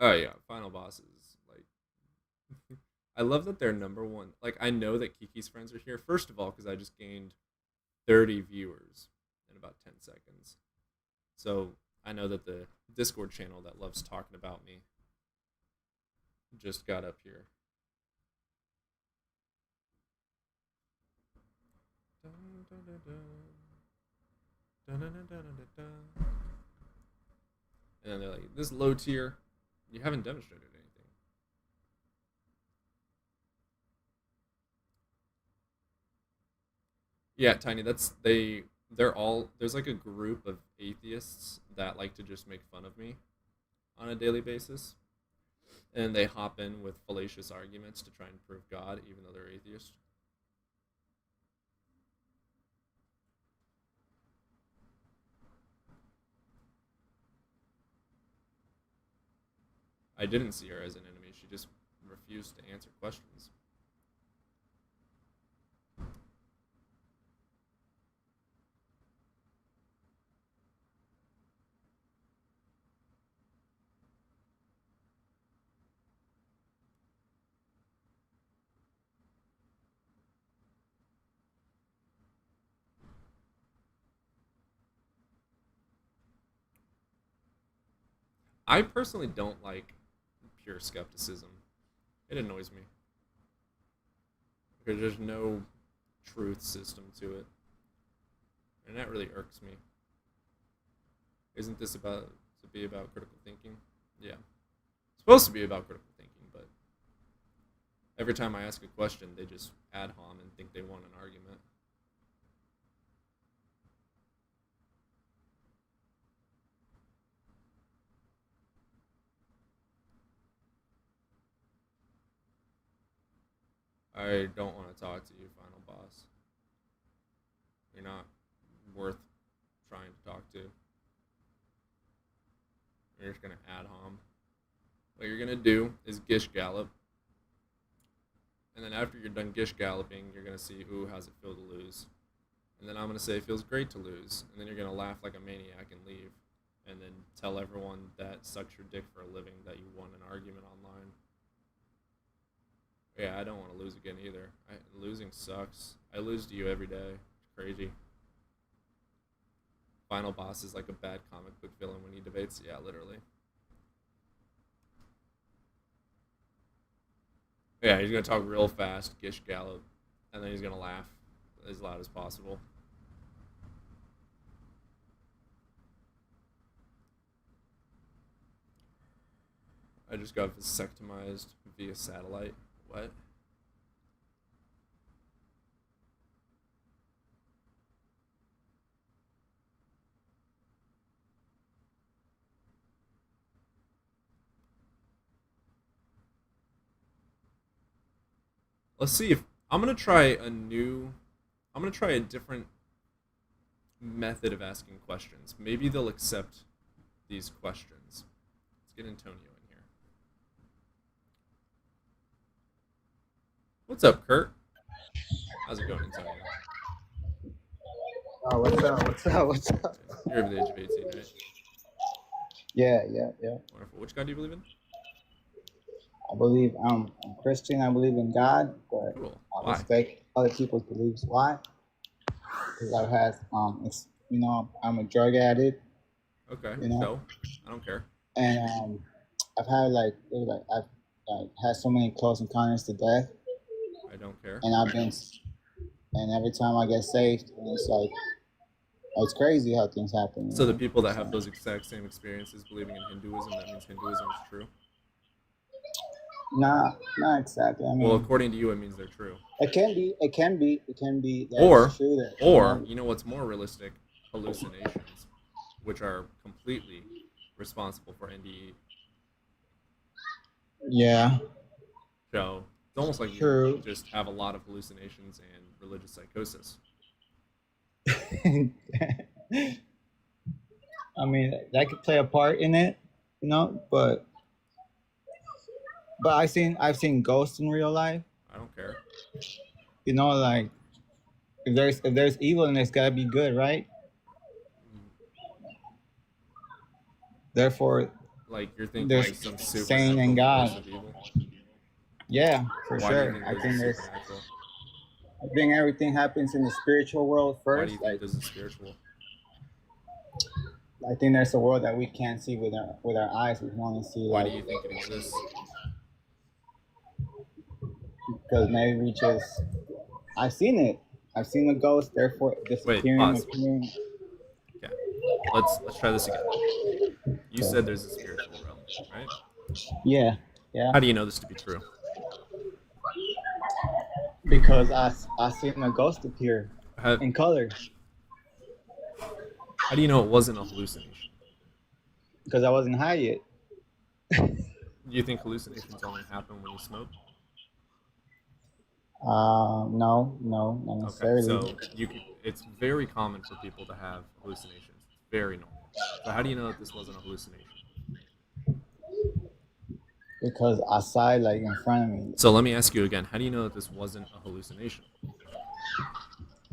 Oh yeah, Final Boss is like I love that they're number one. Like I know that Kiki's friends are here. First of all, because I just gained 30 viewers in about 10 seconds. So I know that the Discord channel that loves talking about me just got up here. And then they're like, this low tier, you haven't demonstrated anything. Yeah, Tiny, they're all, there's like a group of atheists that like to just make fun of me on a daily basis. And they hop in with fallacious arguments to try and prove God, even though they're atheists. I didn't see her as an enemy. She just refused to answer questions. I personally don't like pure skepticism. It annoys me. Because there's no truth system to it. And that really irks me. Isn't this about to be about critical thinking? Yeah. It's supposed to be about critical thinking, but every time I ask a question, they just ad hom and think they won an argument. I don't want to talk to you, Final Boss. You're not worth trying to talk to. You're just gonna ad hom. What you're gonna do is Gish Gallop. And then after you're done Gish Galloping, you're gonna see, ooh, how's it feel to lose? And then I'm gonna say it feels great to lose. And then you're gonna laugh like a maniac and leave. And then tell everyone that sucks your dick for a living that you won an argument online. Yeah, I don't want to lose again either. Losing sucks. I lose to you every day. It's crazy. Final Boss is like a bad comic book villain when he debates. Yeah, literally. Yeah, he's gonna talk real fast, Gish Gallop, and then he's gonna laugh as loud as possible. I just got vasectomized via satellite What? Let's see if I'm gonna try a different method of asking questions. Maybe they'll accept these questions. Let's get Antonio in here. What's up, Kurt? How's it going, Antonio? Oh, what's up? What's up? What's up? You're over the age of 18, right? Yeah. Wonderful. Which God do you believe in? I believe I'm Christian. I believe in God, but Cool. I Why? respect other people's beliefs. Why? Because I've had I'm a drug addict. Okay. You know? So, I don't care. And I've had I've had so many close encounters to death, I don't care. and every time I get saved, and it's crazy how things happen. So the people that have those exact same experiences believing in Hinduism, that means Hinduism is true? Not exactly. I mean, Well, according to you, it means they're true. it can be that Or, it's true that, you know what's more realistic? Hallucinations, which are completely responsible for NDE. yeah. So it's almost like True. you just have a lot of hallucinations and religious psychosis. I mean, that could play a part in it, but I've seen ghosts in real life. I don't care. Like if there's evil, then there's gotta be good, right? Therefore, Like you're thinking there's like some sane supernatural and God. force of evil. Yeah, for Why do you sure. think I this think is there's. supernatural? I think everything happens in the spiritual world Why do first. you think this is spiritual? I think there's a world that we can't see with our eyes. We want to see. Why do you think it exists? Because maybe we just. I've seen it. I've seen a ghost. Therefore, disappearing. pause. Appearing. Okay. Let's try this again. You said there's a spiritual realm, right? Yeah. Yeah. How do you know this to be true? Because I seen a ghost appear in color. How do you know it wasn't a hallucination? Because I wasn't high yet. Do you think hallucinations only happen when you smoke? No, not necessarily. Okay, so it's very common for people to have hallucinations. It's very normal. So how do you know that this wasn't a hallucination? Because I saw it in front of me. So let me ask you again. How do you know that this wasn't a hallucination?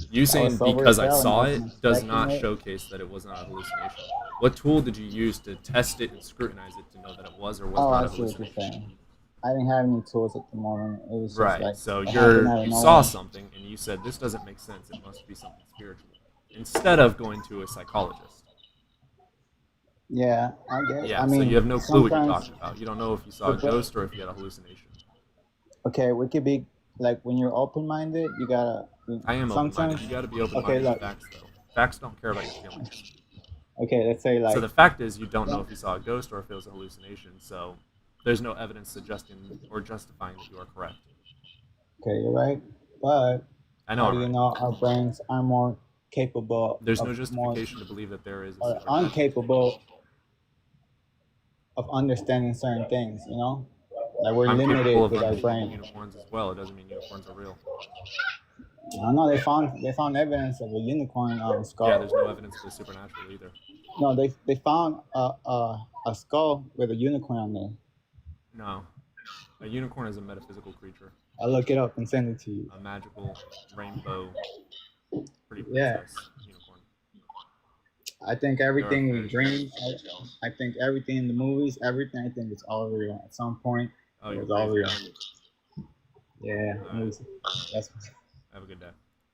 You saying sober because as I hell saw and it does expecting not it. showcase that it was not a hallucination. What tool did you use to test it and scrutinize it to know that it was or was not I a see what you're hallucination? saying. I didn't have any tools at the moment. It was just Right. So it happened out of you nowhere. saw something and you said this doesn't make sense. It must be something spiritual. Instead of going to a psychologist. Yeah, I guess. Yeah. I So mean, you have no clue what you're sometimes- talking about. You don't know if you saw a But- ghost or if you had a hallucination. Okay, we could be when you're open-minded. You gotta. I am open-minded. sometimes. You got to be Okay, open-minded look. to facts, though. Facts don't care about your feelings. Okay, let's say So the fact is, you don't know if you saw a ghost or if it was a hallucination. So there's no evidence suggesting or justifying that you are correct. Okay, you're right, but I know how I'm do you right. know our brains are more capable? There's of no justification to believe that there is a or supernatural. incapable of understanding certain things. Like we're I'm limited capable of with our understanding brain. unicorns as well. It doesn't mean unicorns are real. I know they found evidence of a unicorn skull. Yeah, there's no evidence for the supernatural either. No, they found a skull with a unicorn on there. No. A unicorn is a metaphysical creature. I'll look it up and send it to you. A magical rainbow pretty Yeah. princess unicorn. I think everything There are we dream. I think everything in the movies, everything. I think it's all real. At some point, Oh, it you're was all real. crazy. Yeah, Alright. movies. That's Have a good day.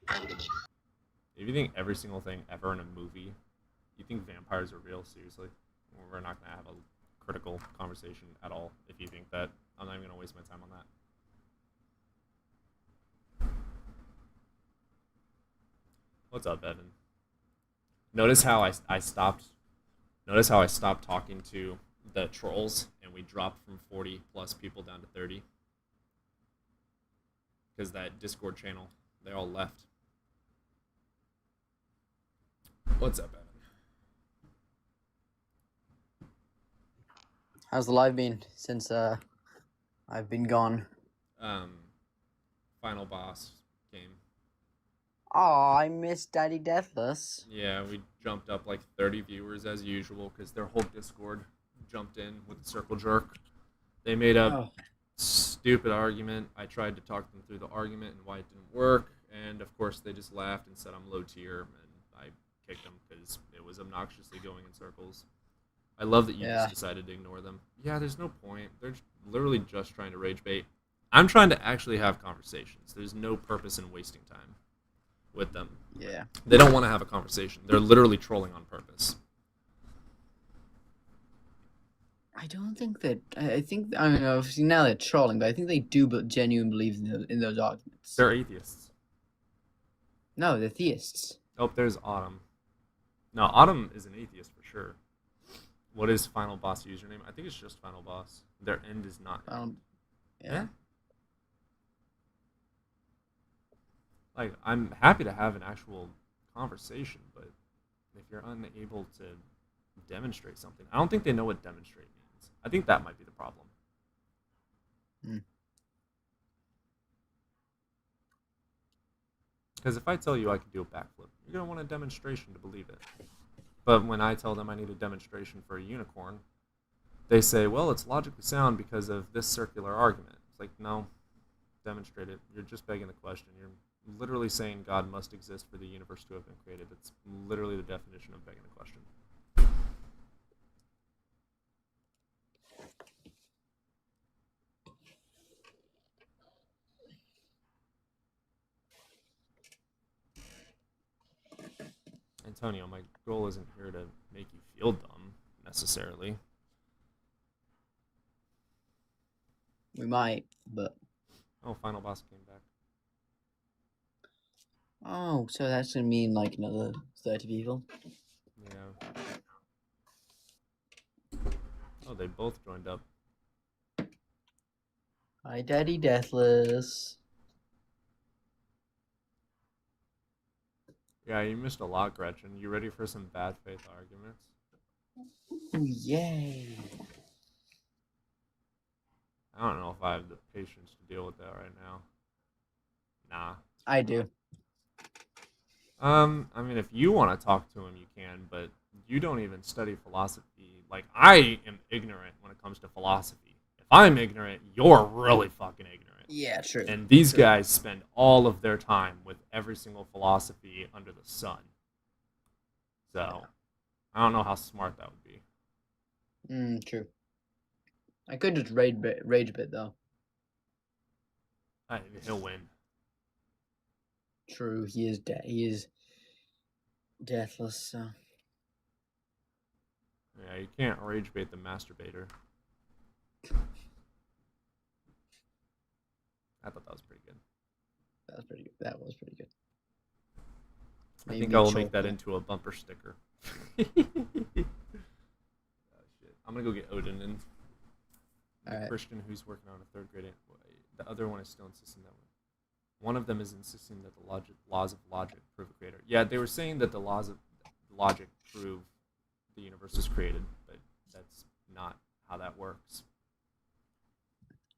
Have a good day. If you think every single thing ever in a movie, you think vampires are real, seriously? We're not going to have a critical conversation at all if you think that. I'm not even going to waste my time on that. What's up, Evan? Notice how I stopped talking to the trolls and we dropped from 40 plus people down to 30. because that Discord channel, they all left. What's up, Evan? How's the live been since I've been gone? Final boss game. Oh, I miss Daddy Deathless. Yeah, we jumped up like 30 viewers as usual because their whole Discord jumped in with the circle jerk. They made a stupid argument. I tried to talk them through the argument and why it didn't work, and of course they just laughed and said I'm low tier, and I kicked them because it was obnoxiously going in circles. I love that you just decided to ignore them. Yeah, there's no point. They're literally just trying to rage bait. I'm trying to actually have conversations. There's no purpose in wasting time with them. Yeah. They don't want to have a conversation. They're literally trolling on purpose. I don't think that. I think. I mean, obviously now they're trolling, but I think they do but genuinely believe in those arguments. They're atheists. No, they're theists. Oh, there's Autumn. No, Autumn is an atheist for sure. What is Final Boss username? I think it's just Final Boss. Their end is not. Yeah. Like, I'm happy to have an actual conversation, but if you're unable to demonstrate something, I don't think they know what demonstrate means. I think that might be the problem. Because if I tell you I can do a backflip, you're going to want a demonstration to believe it. But when I tell them I need a demonstration for a unicorn, they say, well, it's logically sound because of this circular argument. It's like, no, demonstrate it. You're just begging the question. You're literally saying God must exist for the universe to have been created. It's literally the definition of begging the question. Antonio, my goal isn't here to make you feel dumb, necessarily. We might, but... Oh, Final Boss came back. Oh, so that's gonna mean like another 30 people? Yeah. Oh, they both joined up. Hi, Daddy Deathless. Yeah, you missed a lot, Gretchen. You ready for some bad faith arguments? Ooh, yay. I don't know if I have the patience to deal with that right now. Nah. I do. I mean, if you want to talk to him, you can, but you don't even study philosophy. Like, I am ignorant when it comes to philosophy. If I'm ignorant, you're really fucking ignorant. Yeah, true. And these guys spend all of their time with every single philosophy under the sun. So, I don't know how smart that would be. True. I could just rage a bit though. He'll win. True, he is deathless, so... Yeah, you can't rage bait the masturbator. I thought that was pretty good. That was pretty good. I think I will make that into a bumper sticker. Oh, shit. I'm gonna go get Odin and Christian, who's working on a 3rd grade. The other one is still insisting that one of them is insisting that the laws of logic prove a creator. Yeah, they were saying that the laws of logic prove the universe was created, but that's not how that works.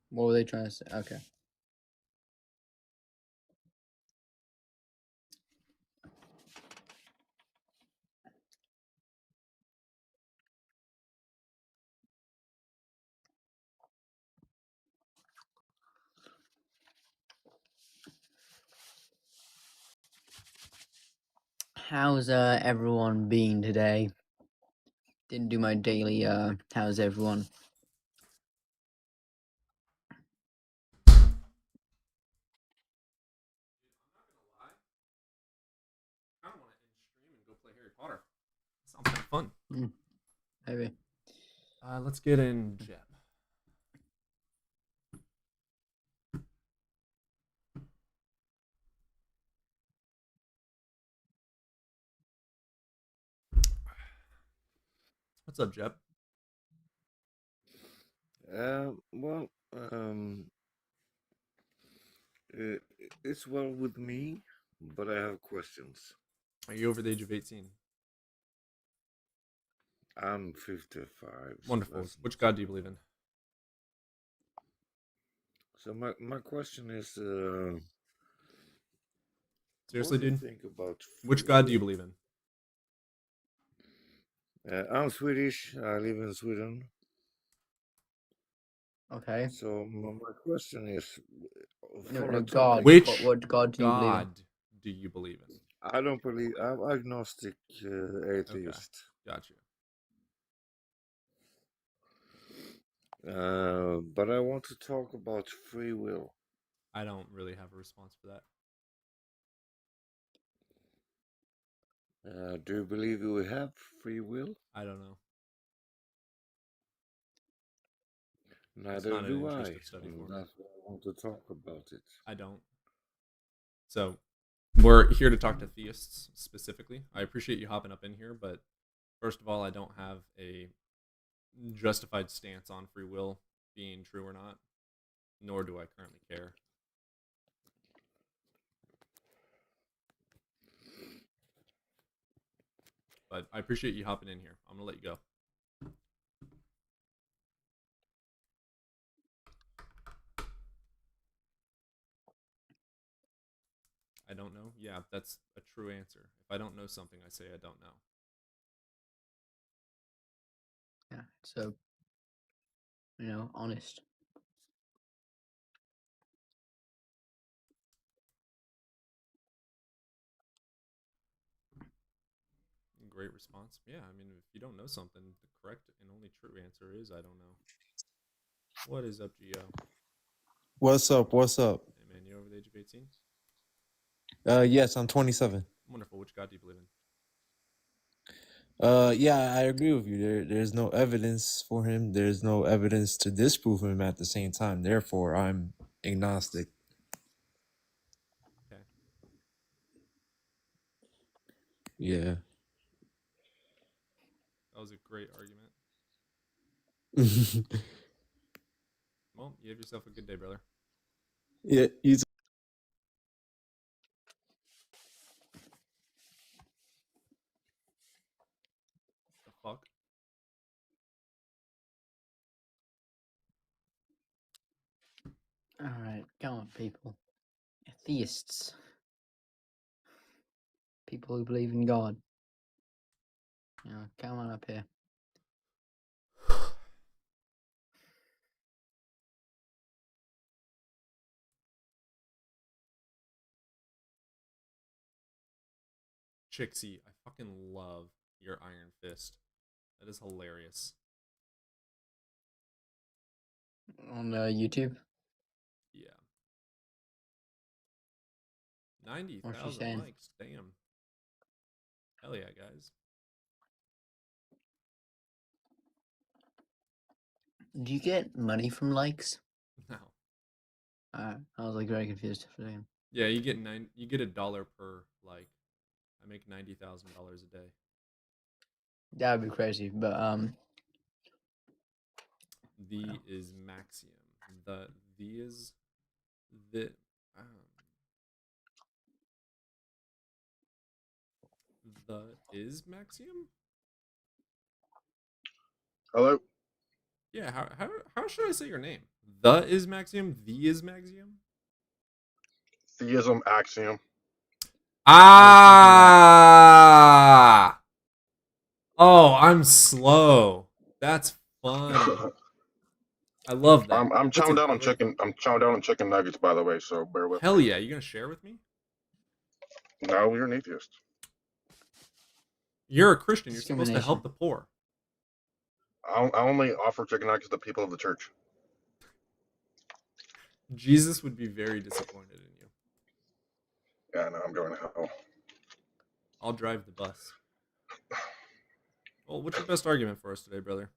What were they trying to say? Okay. How's everyone been today? Didn't do my daily how's everyone? Potter. Sounds kind of fun. Maybe. Let's get in Jeb. What's up, Jeb? Well, It's well with me, but I have questions. Are you over the age of 18? I'm 55. so Wonderful. that's Which God do you believe in? So my question is, Seriously, what do you dude? think about Which free God do you will? believe in? I'm Swedish. I live in Sweden. Okay. So my question is, No, for no, a God. topic, Which What God do you believe in? God do you believe in? I don't believe. I'm agnostic Okay, atheist. got you. But I want to talk about free will. I don't really have a response for that. Do you believe we have free will? I don't know. It's Neither not an do I. interesting study And for me. that's why I want to talk about it. I don't. So, we're here to talk to theists specifically. I appreciate you hopping up in here, but first of all, I don't have a justified stance on free will being true or not, nor do I currently care. But I appreciate you hopping in here. I'm going to let you go. I don't know. Yeah, that's a true answer. If I don't know something, I say I don't know. Yeah. So, honest. Great response. Yeah, I mean, if you don't know something, the correct and only true answer is I don't know. What is up, Gio? What's up? What's up? Hey, man, you over the age of 18? Yes, I'm 27. Wonderful. Which God do you believe in? Yeah, I agree with you. There's no evidence for him. There's no evidence to disprove him at the same time. Therefore, I'm agnostic. Okay. Yeah. That was a great argument. Well, you have yourself a good day, brother. Yeah, he's The fuck? All right, come on, people. Atheists. People who believe in God. Come on up here. Chixie, I fucking love your Iron Fist. That is hilarious. On YouTube. Yeah. What's she 90,000 saying? likes. Damn. Hell yeah, guys. Do you get money from likes? No. I was like very confused for a second. Yeah, you get $1 per like. I make $90,000 a day. That would be crazy, but The is Maxium. The is the the is Maxium? Hello? Yeah, how should I say your name? The is Maxium? The is Maxium? Theism axiom. Ah! Oh, I'm slow. That's fun. I love that. I'm That's a chowing down on great- chicken. I'm chowing down on chicken nuggets, by the way. So bear with Hell me. yeah! You gonna share with me? No, you're an atheist. You're a Christian. You're supposed to help the poor. I only offer chicken nuggets to the people of the church. Jesus would be very disappointed in you. Yeah, no, I'm going to hell. I'll drive the bus. Well, what's your best argument for us today, brother?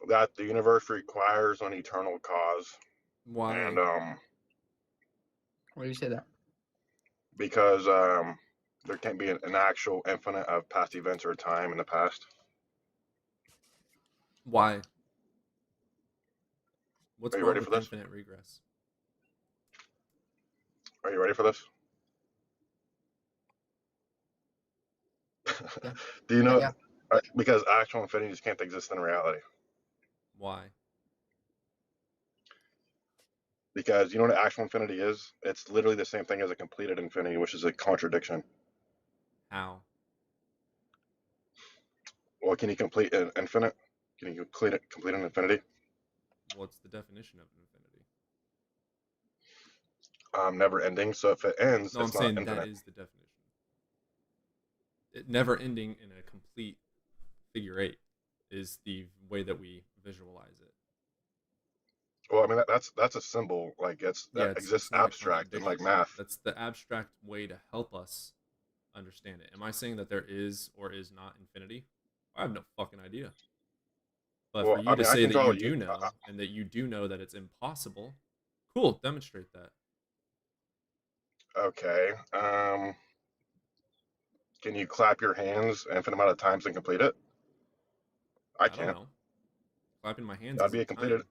That the universe requires an eternal cause. Why? And why do you say that? Because there can't be an actual infinite of past events or time in the past. Why? What's Are you wrong ready with for this? infinite regress? Are you ready for this? Yeah. Do you know? Yeah. Because actual infinity just can't exist in reality. Why? Because you know what actual infinity is? It's literally the same thing as a completed infinity, which is a contradiction. How? Well, can you complete an infinite? Can you complete an infinity? What's the definition of infinity? Never ending. So if it ends, No, I'm it's not saying infinite. that is the definition. It never ending in a complete figure eight is the way that we visualize it. Well, I mean that's a symbol. Like that exists not a abstract in like contradiction. math. That's the abstract way to help us understand it. Am I saying that there is or is not infinity? I have no fucking idea. But Well, for you I mean, to I say can that draw you do know, and that you do know that it's impossible, cool, demonstrate that. Okay. Can you clap your hands an infinite amount of times and complete it? I don't can't. know. Clapping my hands That'd be a isn't completed. time.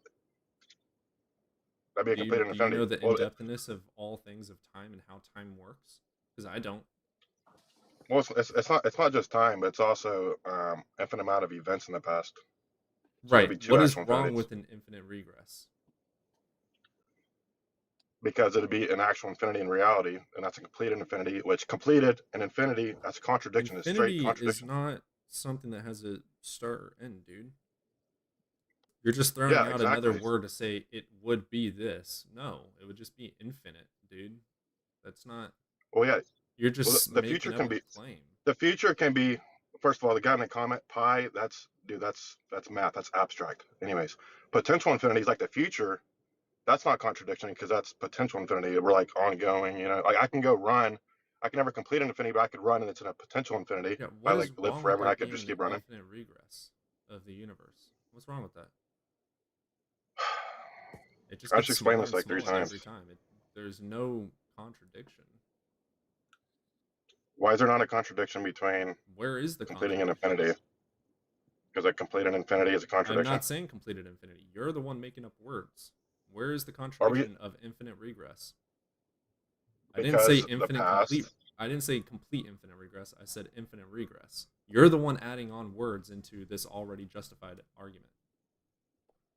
That'd be a completed Do you infinity. know the Well, in-depthness of all things of time and how time works? Because I don't. well, it's not just time, but it's also infinite amount of events in the past. So it'd Right. be two What is actual wrong infinities. with an infinite regress? Because it'd be an actual infinity in reality, and that's a completed infinity, which completed an infinity, that's a contradiction, it's straight Infinity is contradiction. not something that has a start or end, dude. You're just throwing Yeah, out exactly. another word to say it would be this. No, it would just be infinite, dude. That's not. Well, yeah. You're Well, just the future making can up a be. claim. The future can be. First of all, the guy in the comment, pi, that's math, that's abstract. Anyways, potential infinity is like the future. That's not contradiction because that's potential infinity. We're like ongoing, you know. Like I can go run. I can never complete an infinity, but I could run, and it's in a potential infinity. Yeah, I what like is live wrong with forever, and there I could being just an keep running. infinite regress of the universe? What's wrong with that? It just I gets should explain smaller this and like 3 smaller times. every time. There's no contradiction. Why is there not a contradiction between Where is the completing an contradiction? infinity? Because a completed infinity is a I'm contradiction. not saying completed infinity. You're the one making up words. Where is the Are we? contradiction of infinite regress? I didn't say Because the infinite past. complete. I didn't say complete infinite regress. I said infinite regress. You're the one adding on words into this already justified argument.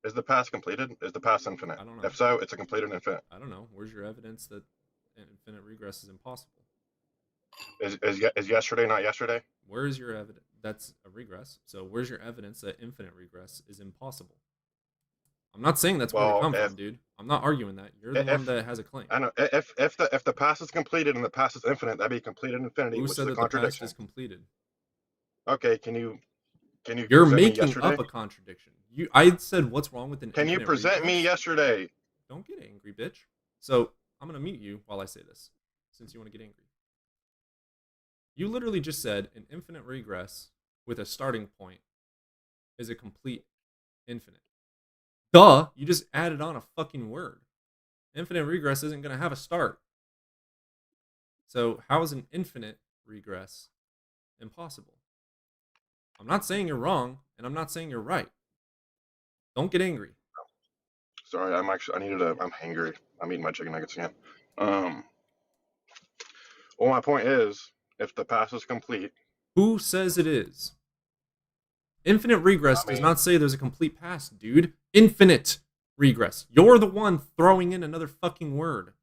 Is the past completed? Is the past infinite? I don't know. If so, it's a completed infinite. I don't know. Where's your evidence that infinite regress is impossible? Is yesterday not yesterday? Where is your evidence? That's a regress. So where's your evidence that infinite regress is impossible? I'm not saying that's where we Well, come if from, dude. I'm not arguing that. You're the one if that has a claim. I know if the past is completed and the past is infinite, that'd be completed infinity, Who which is said a that the past contradiction. is completed? Okay, can you You're present me making yesterday? up a contradiction. I said what's wrong with an Can you infinite present me regress? yesterday? Don't get angry, bitch. So I'm gonna mute you while I say this, since you want to get angry. You literally just said an infinite regress with a starting point is a complete infinite. Duh! You just added on a fucking word. Infinite regress isn't gonna have a start. So how is an infinite regress impossible? I'm not saying you're wrong, and I'm not saying you're right. Don't get angry. Sorry, I'm hangry. I'm eating my chicken nuggets again. Well, my point is, if the past is complete, Who says it is? Infinite regress does not say there's a complete past, dude. Infinite regress. You're the one throwing in another fucking word.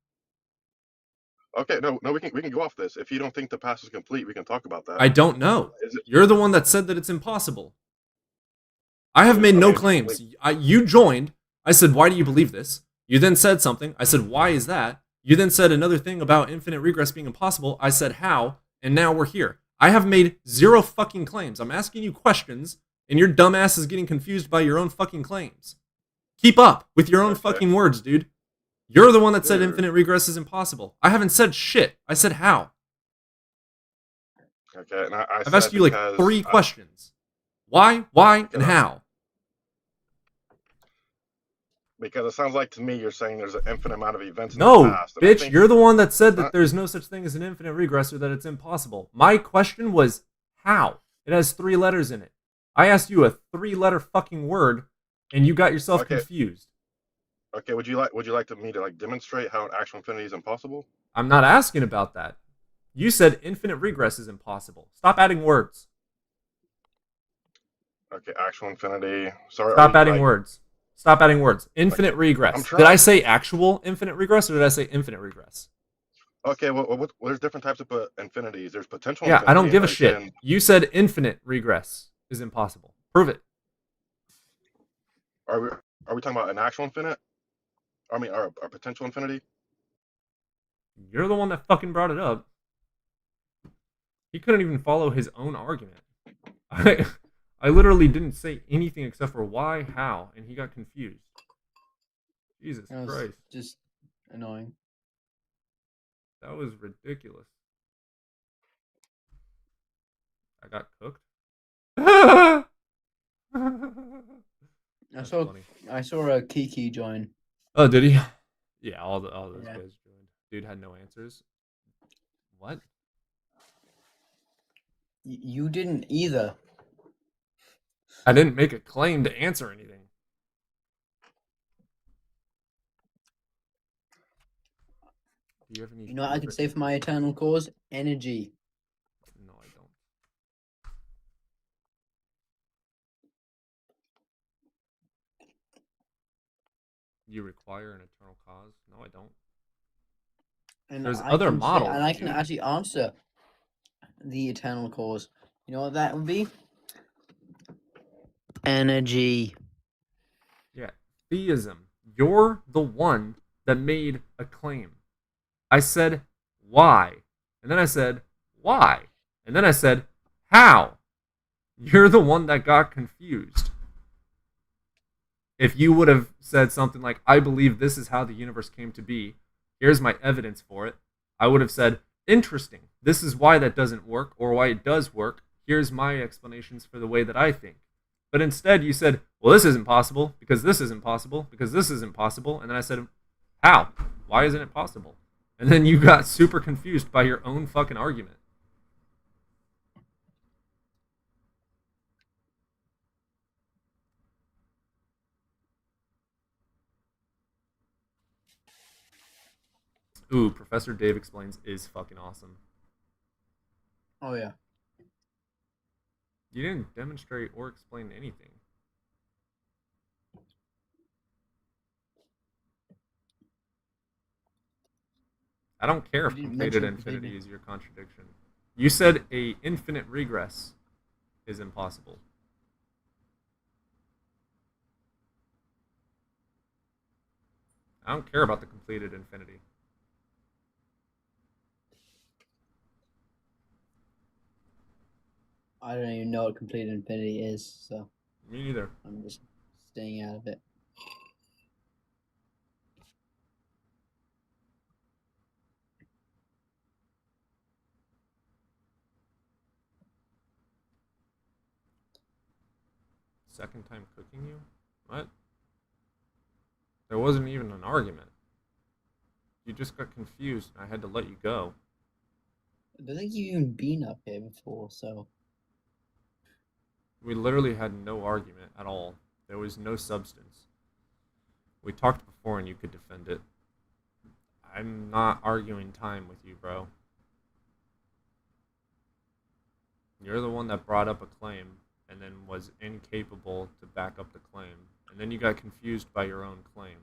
okay, no, we can go off this. If you don't think the past is complete, we can talk about that. I don't know. Is it? You're the one that said that it's impossible. I have made no claims. You joined. I said, why do you believe this? You then said something. I said, why is that? You then said another thing about infinite regress being impossible. I said, how? And now we're here. I have made zero fucking claims. I'm asking you questions, and your dumbass is getting confused by your own fucking claims. Keep up with your own fucking words, dude. You're the one that said infinite regress is impossible. I haven't said shit. I said how. Okay, and I've asked you like 3 questions. Why, and how? Because it sounds like to me you're saying there's an infinite amount of events in No, the past. And I bitch, think you're the one that said that there's no such thing as an infinite regress or that it's impossible. My question was how? It has 3 letters in it. I asked you a 3-letter fucking word, and you got yourself confused. Okay, would you like me to like demonstrate how an actual infinity is impossible? I'm not asking about that. You said infinite regress is impossible. Stop adding words. Okay, actual infinity. Sorry, Stop are you adding like words. Stop adding words. Infinite regress. I'm Did I trying. say actual infinite regress or did I say infinite regress? Okay, well, there's different types of infinities. There's potential Yeah, I don't infinity, give a like shit. in You said infinite regress is impossible. Prove it. are we talking about an actual infinite? I mean, our potential infinity. You're the one that fucking brought it up. He couldn't even follow his own argument. I literally didn't say anything except for why, how, and he got confused. Jesus That was Christ. just annoying. That was ridiculous. I got cooked. I saw a Kiki join. Oh, did he? Yeah, all those Yeah. guys joined. Dude had no answers. What? You didn't either. I didn't make a claim to answer anything. Do you have any? You know what I could say for my eternal cause? Energy. No, I don't. You require an eternal cause? No, I don't. And There's I other can say- models. and I can dude. actually answer the eternal cause. You know what that would be? Energy. Yeah, theism. You're the one that made a claim. I said, why? And then I said, why? And then I said, how? You're the one that got confused. If you would have said something like, I believe this is how the universe came to be, here's my evidence for it, I would have said, interesting. This is why that doesn't work, or why it does work. Here's my explanations for the way that I think. But instead, you said, well, this isn't possible, because this isn't possible, because this isn't possible. And then I said, how? Why isn't it possible? And then you got super confused by your own fucking argument. Ooh, Professor Dave Explains is fucking awesome. Oh yeah. You didn't demonstrate or explain anything. I don't care if You didn't completed mention infinity completed. is your contradiction. You said a infinite regress is impossible. I don't care about the completed infinity. I don't even know what complete infinity is, so Me neither. I'm just staying out of it. Second time cooking you? What? There wasn't even an argument. You just got confused and I had to let you go. I don't think you've even been up here before, so We literally had no argument at all. There was no substance. We talked before and you could defend it. I'm not arguing time with you, bro. You're the one that brought up a claim and then was incapable to back up the claim. And then you got confused by your own claim.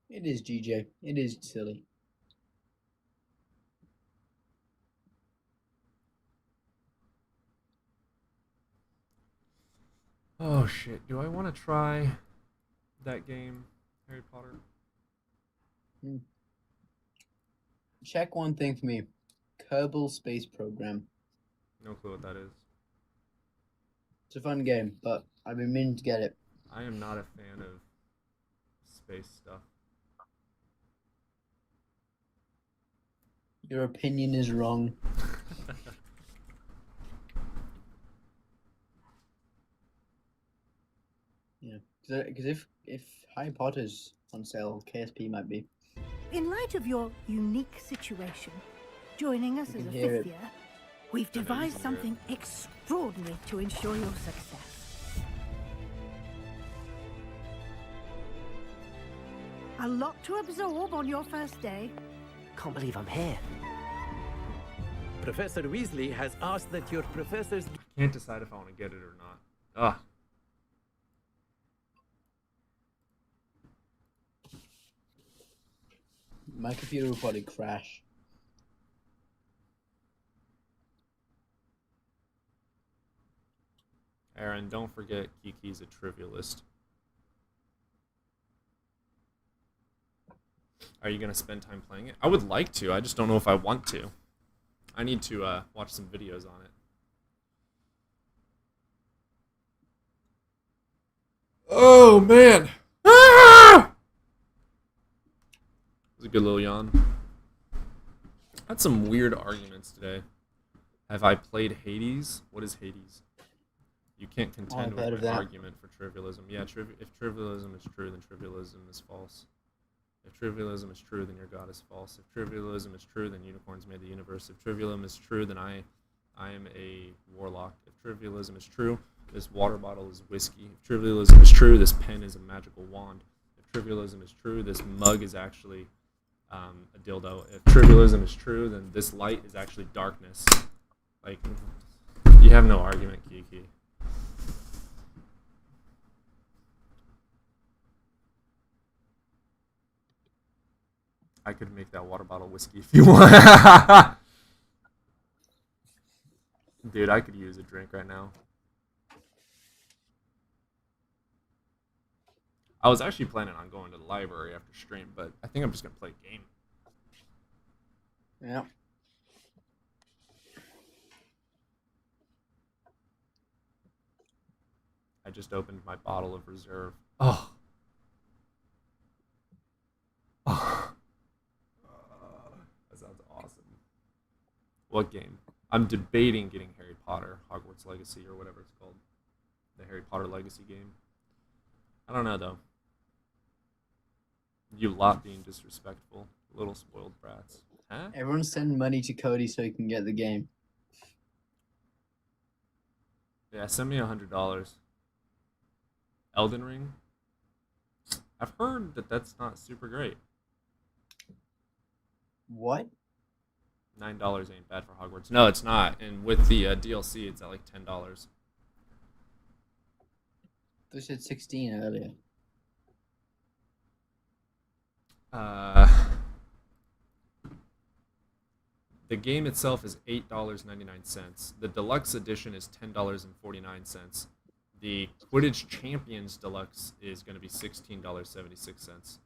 it is GJ. It is silly. Oh shit, do I want to try that game, Harry Potter? Check one thing for me. Kerbal Space Program. No clue what that is. It's a fun game, but I've been meaning to get it. I am not a fan of space stuff. Your opinion is wrong. Because if Harry Potter's on sale, KSP might be. In light of your unique situation, joining us You as can a hear fifth it. year, we've I know, you devised can hear something extraordinary to ensure your success. A lot to absorb on your first day. Can't believe I'm here. Professor Weasley has asked that your professors. Can't decide if I want to get it or not. Ugh. My computer will probably crash. Aaron, don't forget Kiki's a trivialist. Are you going to spend time playing it? I would like to. I just don't know if I want to. I need to watch some videos on it. Oh, man. Ah! It was a good little yawn. I had some weird arguments today. Have I played Hades? What is Hades? You can't contend I've heard with of an that. argument for trivialism. Yeah, if trivialism is true, then trivialism is false. If trivialism is true, then your God is false. If trivialism is true, then unicorns made the universe. If trivialism is true, then I am a warlock. If trivialism is true, this water bottle is whiskey. If trivialism is true, this pen is a magical wand. If trivialism is true, this mug is actually a dildo. If trivialism is true, then this light is actually darkness. Like, you have no argument, Kiki. I could make that water bottle whiskey if you want. Dude, I could use a drink right now. I was actually planning on going to the library after stream, but I think I'm just going to play a game. Yeah. I just opened my bottle of reserve. Oh. Oh. That sounds awesome. What game? I'm debating getting Harry Potter, Hogwarts Legacy, or whatever it's called. The Harry Potter Legacy game. I don't know, though. You lot being disrespectful. Little spoiled brats. Huh? Everyone send money to Cody so he can get the game. Yeah, send me $100. Elden Ring? I've heard that that's not super great. What? $9 ain't bad for Hogwarts. No, it's not. And with the DLC, it's at like $10. They said 16 earlier. The game itself is $8.99. The deluxe edition is $10.49. The Quidditch Champions Deluxe is going to be $16.76.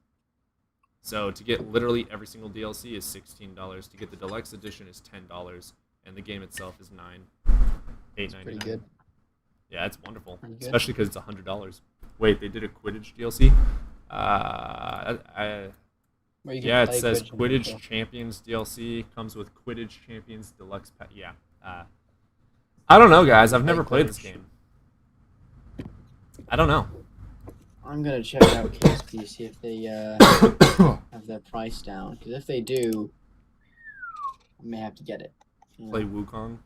So to get literally every single DLC is $16. To get the deluxe edition is $10, and the game itself is $8.99. Pretty good. Yeah, it's wonderful, Pretty good. especially because it's $100. Wait, they did a Quidditch DLC? Where you can Yeah, it play says Quidditch Quidditch and Champions DLC comes with Quidditch Champions Deluxe Pack. Yeah. I don't know, guys. I've never played this game. I don't know. I'm gonna check out KSP, see if they have their price down. Because if they do, I may have to get it. Yeah. Play Wukong.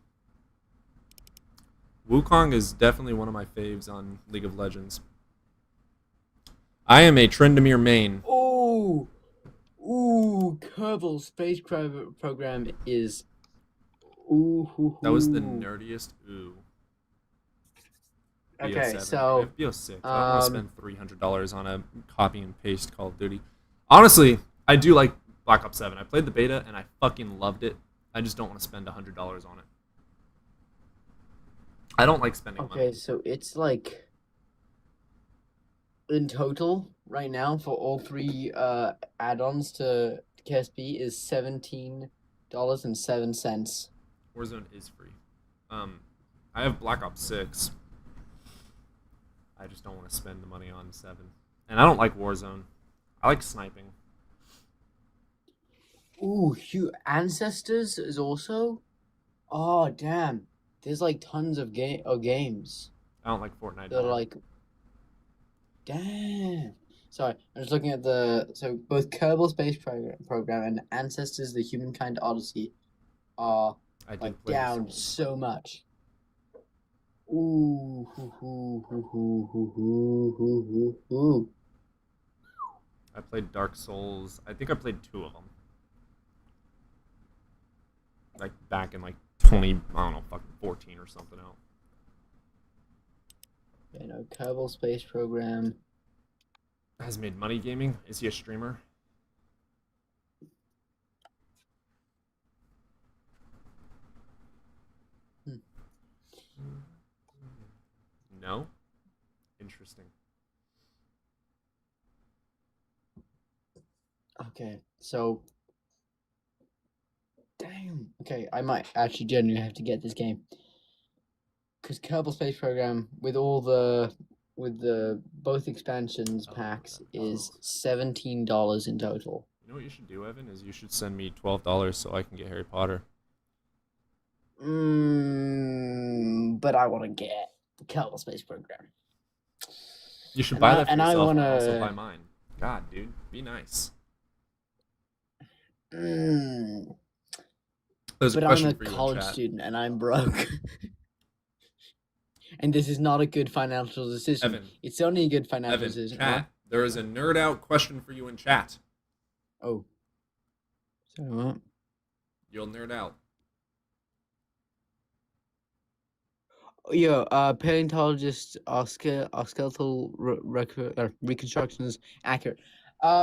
Wukong is definitely one of my faves on League of Legends. I am a Tryndamere main. Oh, ooh, Kerbal Space Program is. Ooh, That was the nerdiest ooh. Okay, BO7. so, BO6. I don't want to spend $300 on a copy and paste Call of Duty. Honestly, I do like Black Ops 7. I played the beta and I fucking loved it. I just don't want to spend $100 on it. I don't like spending money. Okay, so it's like in total right now for all three add-ons to KSP is $17.07. Warzone is free. I have Black Ops 6. I just don't want to spend the money on 7. And I don't like Warzone. I like sniping. Ooh, Ancestors is also. Oh damn! There's like tons of games. I don't like Fortnite. They're like. Damn. Sorry, I'm just looking at so both Kerbal Space Program and Ancestors: The Humankind Odyssey are I did like play down this so much. Ooh, hoo. I played Dark Souls. I think I played 2 of them. Like back in like 20, I don't know, fucking 14 or something out. You know, Kerbal Space Program Has made money gaming. Is he a streamer? No. Interesting. Okay, so damn. Okay, I might actually genuinely have to get this game because Kerbal Space Program with both expansions packs is $17 in total. You know what you should do, Evan? Is you should send me $12 so I can get Harry Potter. But I want to get the Kerbal Space Program. You should buy that for and I yourself and wanna- also buy mine. God, dude, be nice. There's a But I'm question a for you in college chat. student and I'm broke. And this is not a good financial decision. Evan. It's only a good financial Evan, decision. chat. There is a nerd out question for you in chat. Oh. Sorry, what? You'll nerd out. Yeah, paleontologists are skeletal reconstructions accurate.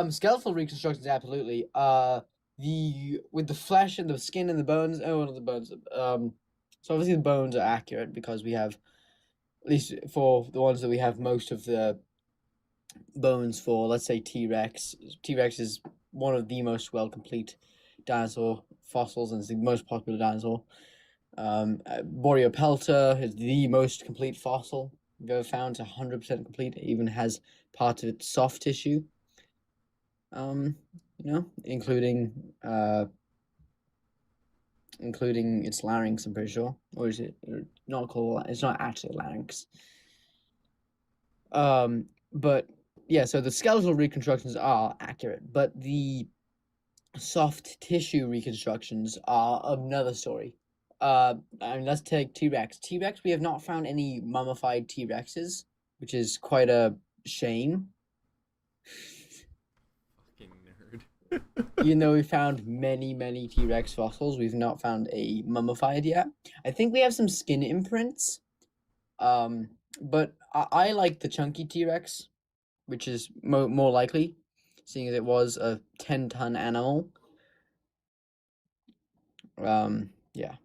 Skeletal reconstructions absolutely. With the flesh and the skin and the bones. Oh, not the bones. So obviously the bones are accurate because we have, at least for the ones that we have, most of the bones for. Let's say T-Rex. T-Rex is one of the most complete dinosaur fossils and it's the most popular dinosaur. Boreopelta is the most complete fossil we've ever found. It's 100% complete. It even has part of its soft tissue. Including its larynx, I'm pretty sure. Or is it not called? It's not actually larynx. But yeah, so the skeletal reconstructions are accurate, but the soft tissue reconstructions are another story. Let's take T-Rex. T-Rex, we have not found any mummified T-Rexes, which is quite a shame. Fucking nerd. Even though we found many T-Rex fossils, we've not found a mummified yet. I think we have some skin imprints. But I like the chunky T-Rex, which is more likely, seeing as it was a 10-ton animal. Yeah.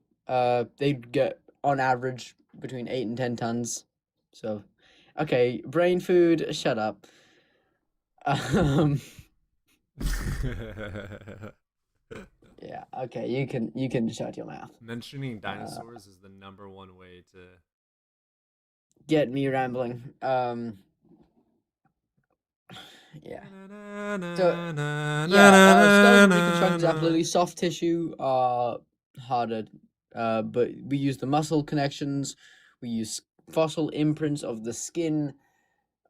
They'd get on average between 8 and 10 tons. So, okay, brain food. Shut up. Yeah. Okay. You can shut your mouth. Mentioning dinosaurs is the #1 way to Get me rambling. Yeah. So, skeletal reconstructions absolutely. Soft tissue are harder, but we use the muscle connections. We use fossil imprints of the skin.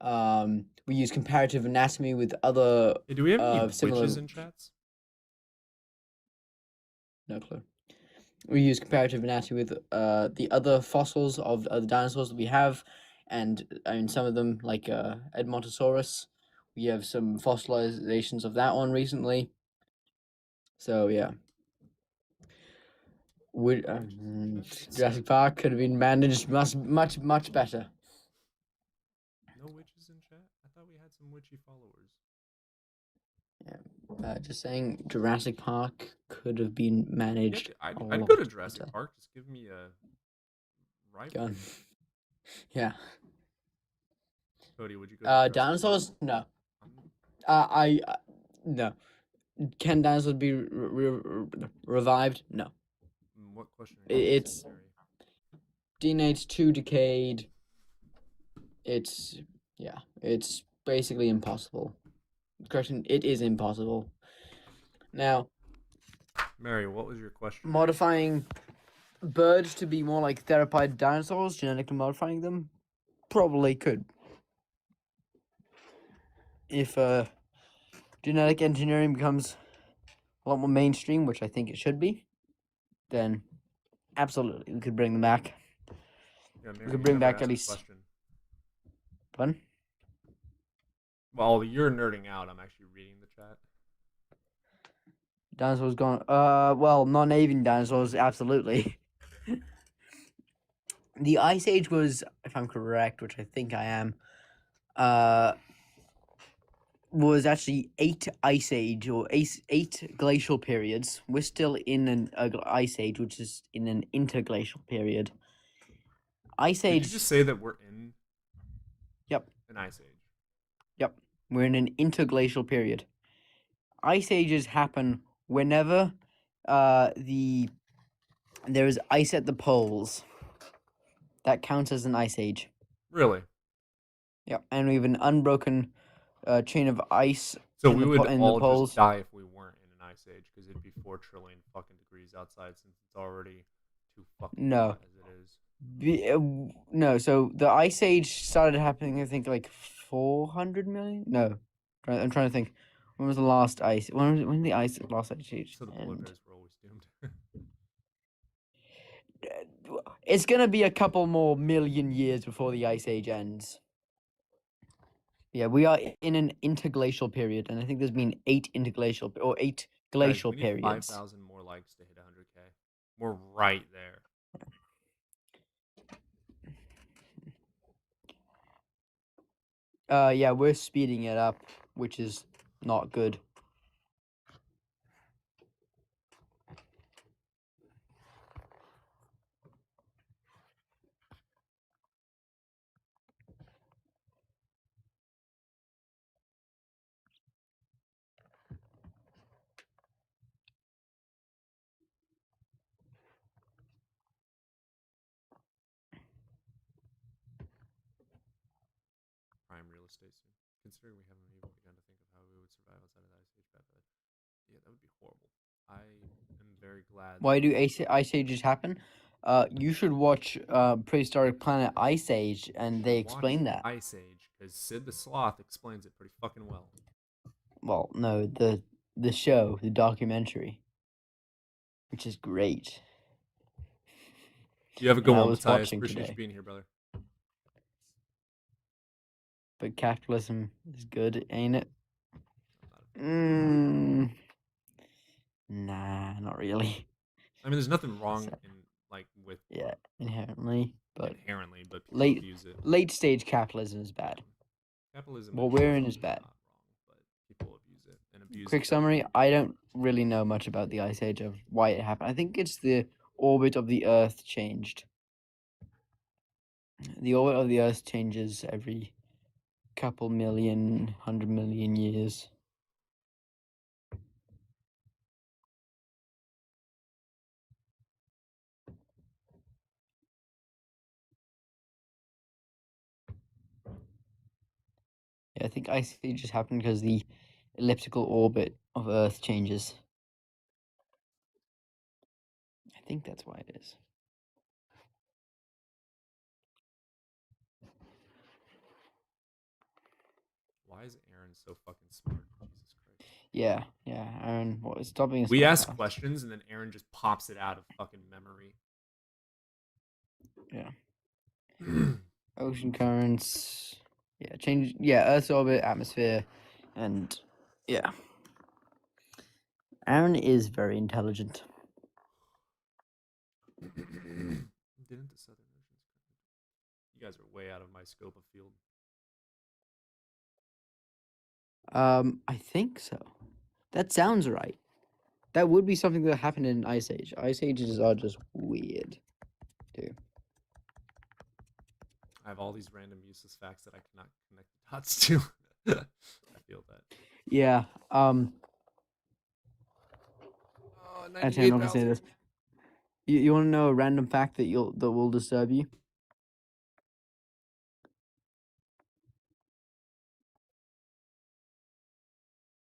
We use comparative anatomy with other. Hey, do we have any similar. witches in chats? No clue. We use comparative anatomy with the other fossils of other dinosaurs that we have, and some of them like Edmontosaurus. We have some fossilizations of that one recently. So yeah. Jurassic Park could have been managed much better. No witches in chat? I thought we had some witchy followers. Yeah. Just saying, Jurassic Park could have been managed. I'd a go lot to better. Jurassic Park. Just give me a rifle. Gun. Yeah. Cody, would you go? To Jurassic Dinosaurs? Park? No. No. Can dinosaurs be revived? No. What question? Are you It's DNA's too decayed. It's basically impossible. Correction, it is impossible. Now, Mary, what was your question? modifying birds to be more like theropod dinosaurs, genetically modifying them, probably could. if genetic engineering becomes a lot more mainstream, which I think it should be, then absolutely we could bring them back. Yeah, We Mary, could you bring never back asked at a least. question. Pardon? While you're nerding out, I'm actually reading the chat. Dinosaurs gone. Well, non-avian dinosaurs, absolutely. The Ice Age was, if I'm correct, which I think I am, was actually 8 Ice Age or 8 glacial periods. We're still in an Ice Age, which is in an interglacial period. Ice Did Age. you just say that we're in? Yep. An ice age. Yep. We're in an interglacial period. Ice ages happen whenever there is ice at the poles. That counts as an ice age. Really? Yep. And we have an unbroken chain of ice. So in we the would in all the poles. just die if we weren't in an ice age, because it'd be 4 trillion fucking degrees outside, since it's already too fucking No. hot as it is. No, so the Ice Age started happening, I think, like 400 million? No. I'm trying to think. When was the last ice? When did the last ice age So the polar end? bears were always doomed. It's going to be a couple more million years before the Ice Age ends. Yeah, we are in an interglacial period, and I think there's been 8 interglacial or 8 glacial Guys, we need periods. 5,000 more likes to hit 100K. We're right there. Yeah, we're speeding it up, which is not good. Prime real estate soon. Considering we haven't even begun to think of how we would survive outside of the ice age, but yeah, that would be horrible. I am very glad. Why do ice ages happen? You should watch Prehistoric Planet Ice Age, and they explain Watch that. Ice Age, because Sid the Sloth explains it pretty fucking well. Well, no, the show, the documentary, which is great. You have a good And I one, was Matthias. watching Appreciate today. you being here, brother. But capitalism is good, ain't it? Nah, not really. I mean, there's nothing wrong in with Yeah, inherently, but inherently, but people abuse it. late stage capitalism is bad. Capitalism. What we're in is bad. People abuse it and abuse Quick it. summary: I don't really know much about the Ice Age of why it happened. I think it's the orbit of the Earth changed. The orbit of the Earth changes every couple million, 100 million years. Yeah, I think Ice Ages happened because the elliptical orbit of Earth changes. I think that's why it is. Why is Aaron so fucking smart? Jesus Christ. Yeah, Aaron, stop being a We smart ask ass. questions and then Aaron just pops it out of fucking memory. Yeah. Ocean currents. Yeah, change. Yeah, Earth's orbit, atmosphere, and yeah. Aaron is very intelligent. Didn't the Southern Oceans? You guys are way out of my scope of field. I think so. That sounds right. That would be something that happened in an Ice Age. Ice Ages are just weird, too. I have all these random useless facts that I cannot connect the dots to. I feel that. Yeah. Actually, I'm not gonna say 98,000. this. You want to know a random fact that will disturb you?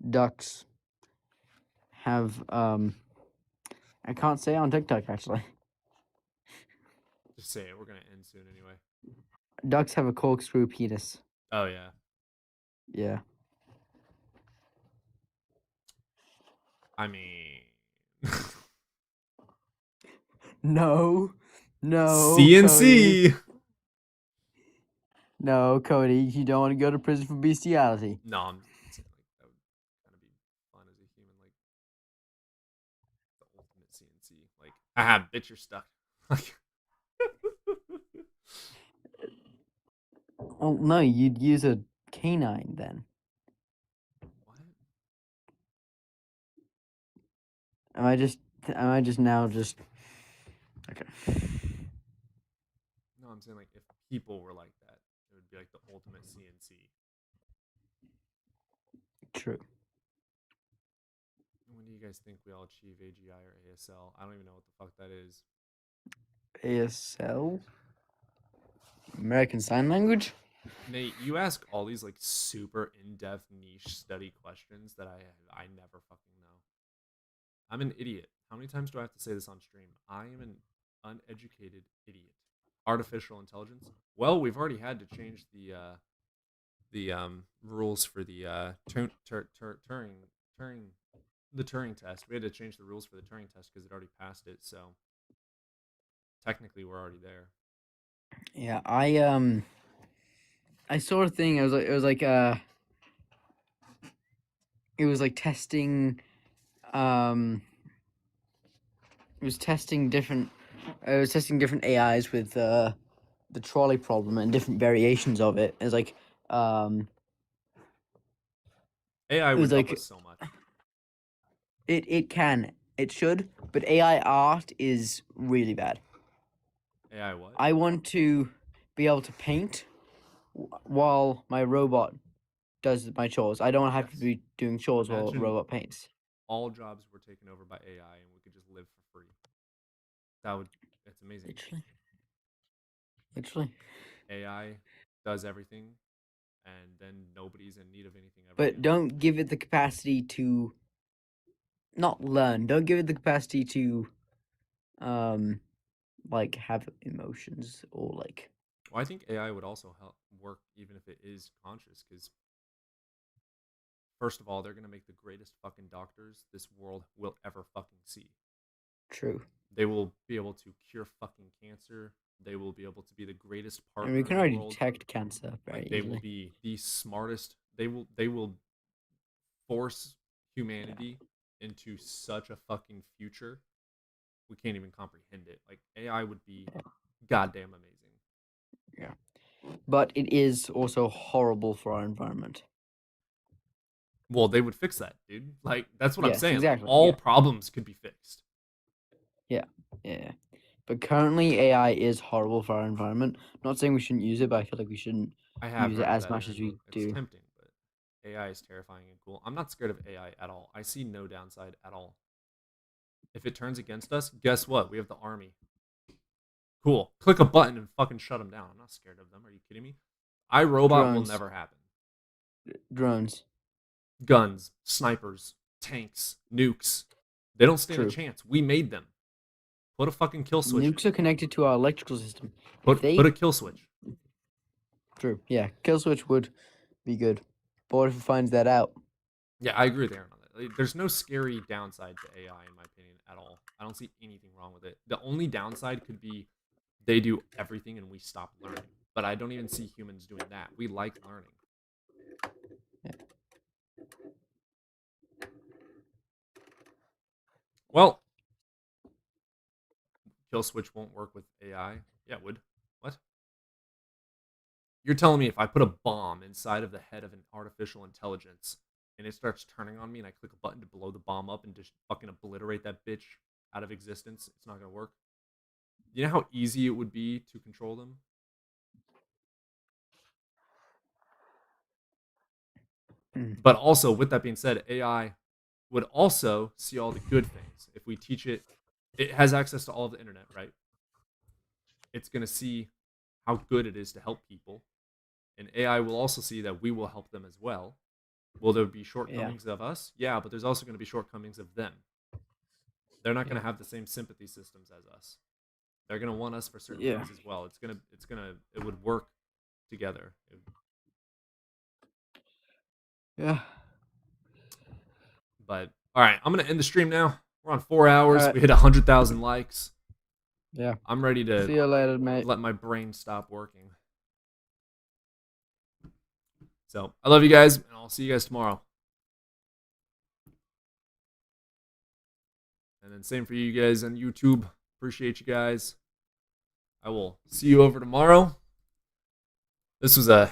Ducks have I can't say on TikTok actually. Just say it. We're gonna end soon anyway. Ducks have a corkscrew penis. Oh yeah. Yeah. I mean, No, no, CNC. Cody. No, Cody, you don't want to go to prison for bestiality. No, I'm saying like that would kind of be fun as a human, like the ultimate CNC. Like, haha, bitch, you're stuck. Like, Well, no, you'd use a canine then. what? Am I just now just okay? No, I'm saying like if people were like that, it would be like the ultimate CNC. True. When do you guys think we all achieve AGI or ASL? I don't even know what the fuck that is. ASL? American Sign Language? Nate, you ask all these like super in-depth niche study questions that I never fucking know. I'm an idiot. How many times do I have to say this on stream? I am an uneducated idiot. Artificial intelligence? Well, we've already had to change the rules for the Turing test. We had to change the rules for the Turing test because it already passed it. So technically, we're already there. Yeah, I saw a thing. It was like testing. It was testing different. It was testing different AIs with the trolley problem and different variations of it. It was like AI it would was help like us so much. it should, but AI art is really bad. AI what? I want to be able to paint while my robot does my chores. I don't have to be doing chores while Imagine robot paints. all jobs were taken over by AI and we could just live for free. It's amazing. Literally. AI does everything and then nobody's in need of anything ever. But don't give it the capacity to not learn. Don't give it the capacity to like have emotions or like Well, I think AI would also help work even if it is conscious because first of all, they're going to make the greatest fucking doctors this world will ever fucking see. true. They will be able to cure fucking cancer. They will be able to be the greatest partner And we can in the already world. detect cancer very Like, they easily. will be the smartest. They will force humanity into such a fucking future. We can't even comprehend it. Like AI would be goddamn amazing. Yeah. But it is also horrible for our environment. Well, they would fix that, dude. Like that's what I'm Yes, saying. Like, exactly. all Yeah. problems could be fixed. Yeah. Yeah. But currently AI is horrible for our environment. Not saying we shouldn't use it, but I feel like we shouldn't I have use it heard as better, much as we and do. It's tempting, but AI is terrifying and cool. I'm not scared of AI at all. I see no downside at all. If it turns against us, guess what? We have the army. Cool. Click a button and fucking shut them down. I'm not scared of them. Are you kidding me? iRobot will Drones. never happen. Drones. Guns, snipers, tanks, nukes. They don't stand a True. chance. We made them. Put a fucking kill switch. Nukes are connected to our electrical system. Put a kill switch. True. Yeah. Kill switch would be good. But what if it finds that out? Yeah, I agree with Aaron on that. Like, there's no scary downside to AI in my opinion at all. I don't see anything wrong with it. The only downside could be they do everything and we stop learning. But I don't even see humans doing that. We like learning. Well, kill switch won't work with AI. Yeah, it would. What? You're telling me if I put a bomb inside of the head of an artificial intelligence and it starts turning on me and I click a button to blow the bomb up and just fucking obliterate that bitch out of existence, it's not going to work? You know how easy it would be to control them? But also, with that being said, AI would also see all the good things. If we teach it, it has access to all of the internet, right? It's going to see how good it is to help people. And AI will also see that we will help them as well. Will there be shortcomings of us? Yeah, but there's also going to be shortcomings of them. They're not going to have the same sympathy systems as us. They're going to want us for certain things as well. It would work together. Yeah. But All right, I'm gonna end the stream now. We're on 4 hours. Alright. We hit 100,000 likes. Yeah. I'm ready to See you later, mate. let my brain stop working. So I love you guys, and I'll see you guys tomorrow. And then same for you guys on YouTube. Appreciate you guys. I will see you over tomorrow. This was a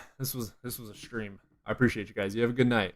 stream. I appreciate you guys. You have a good night.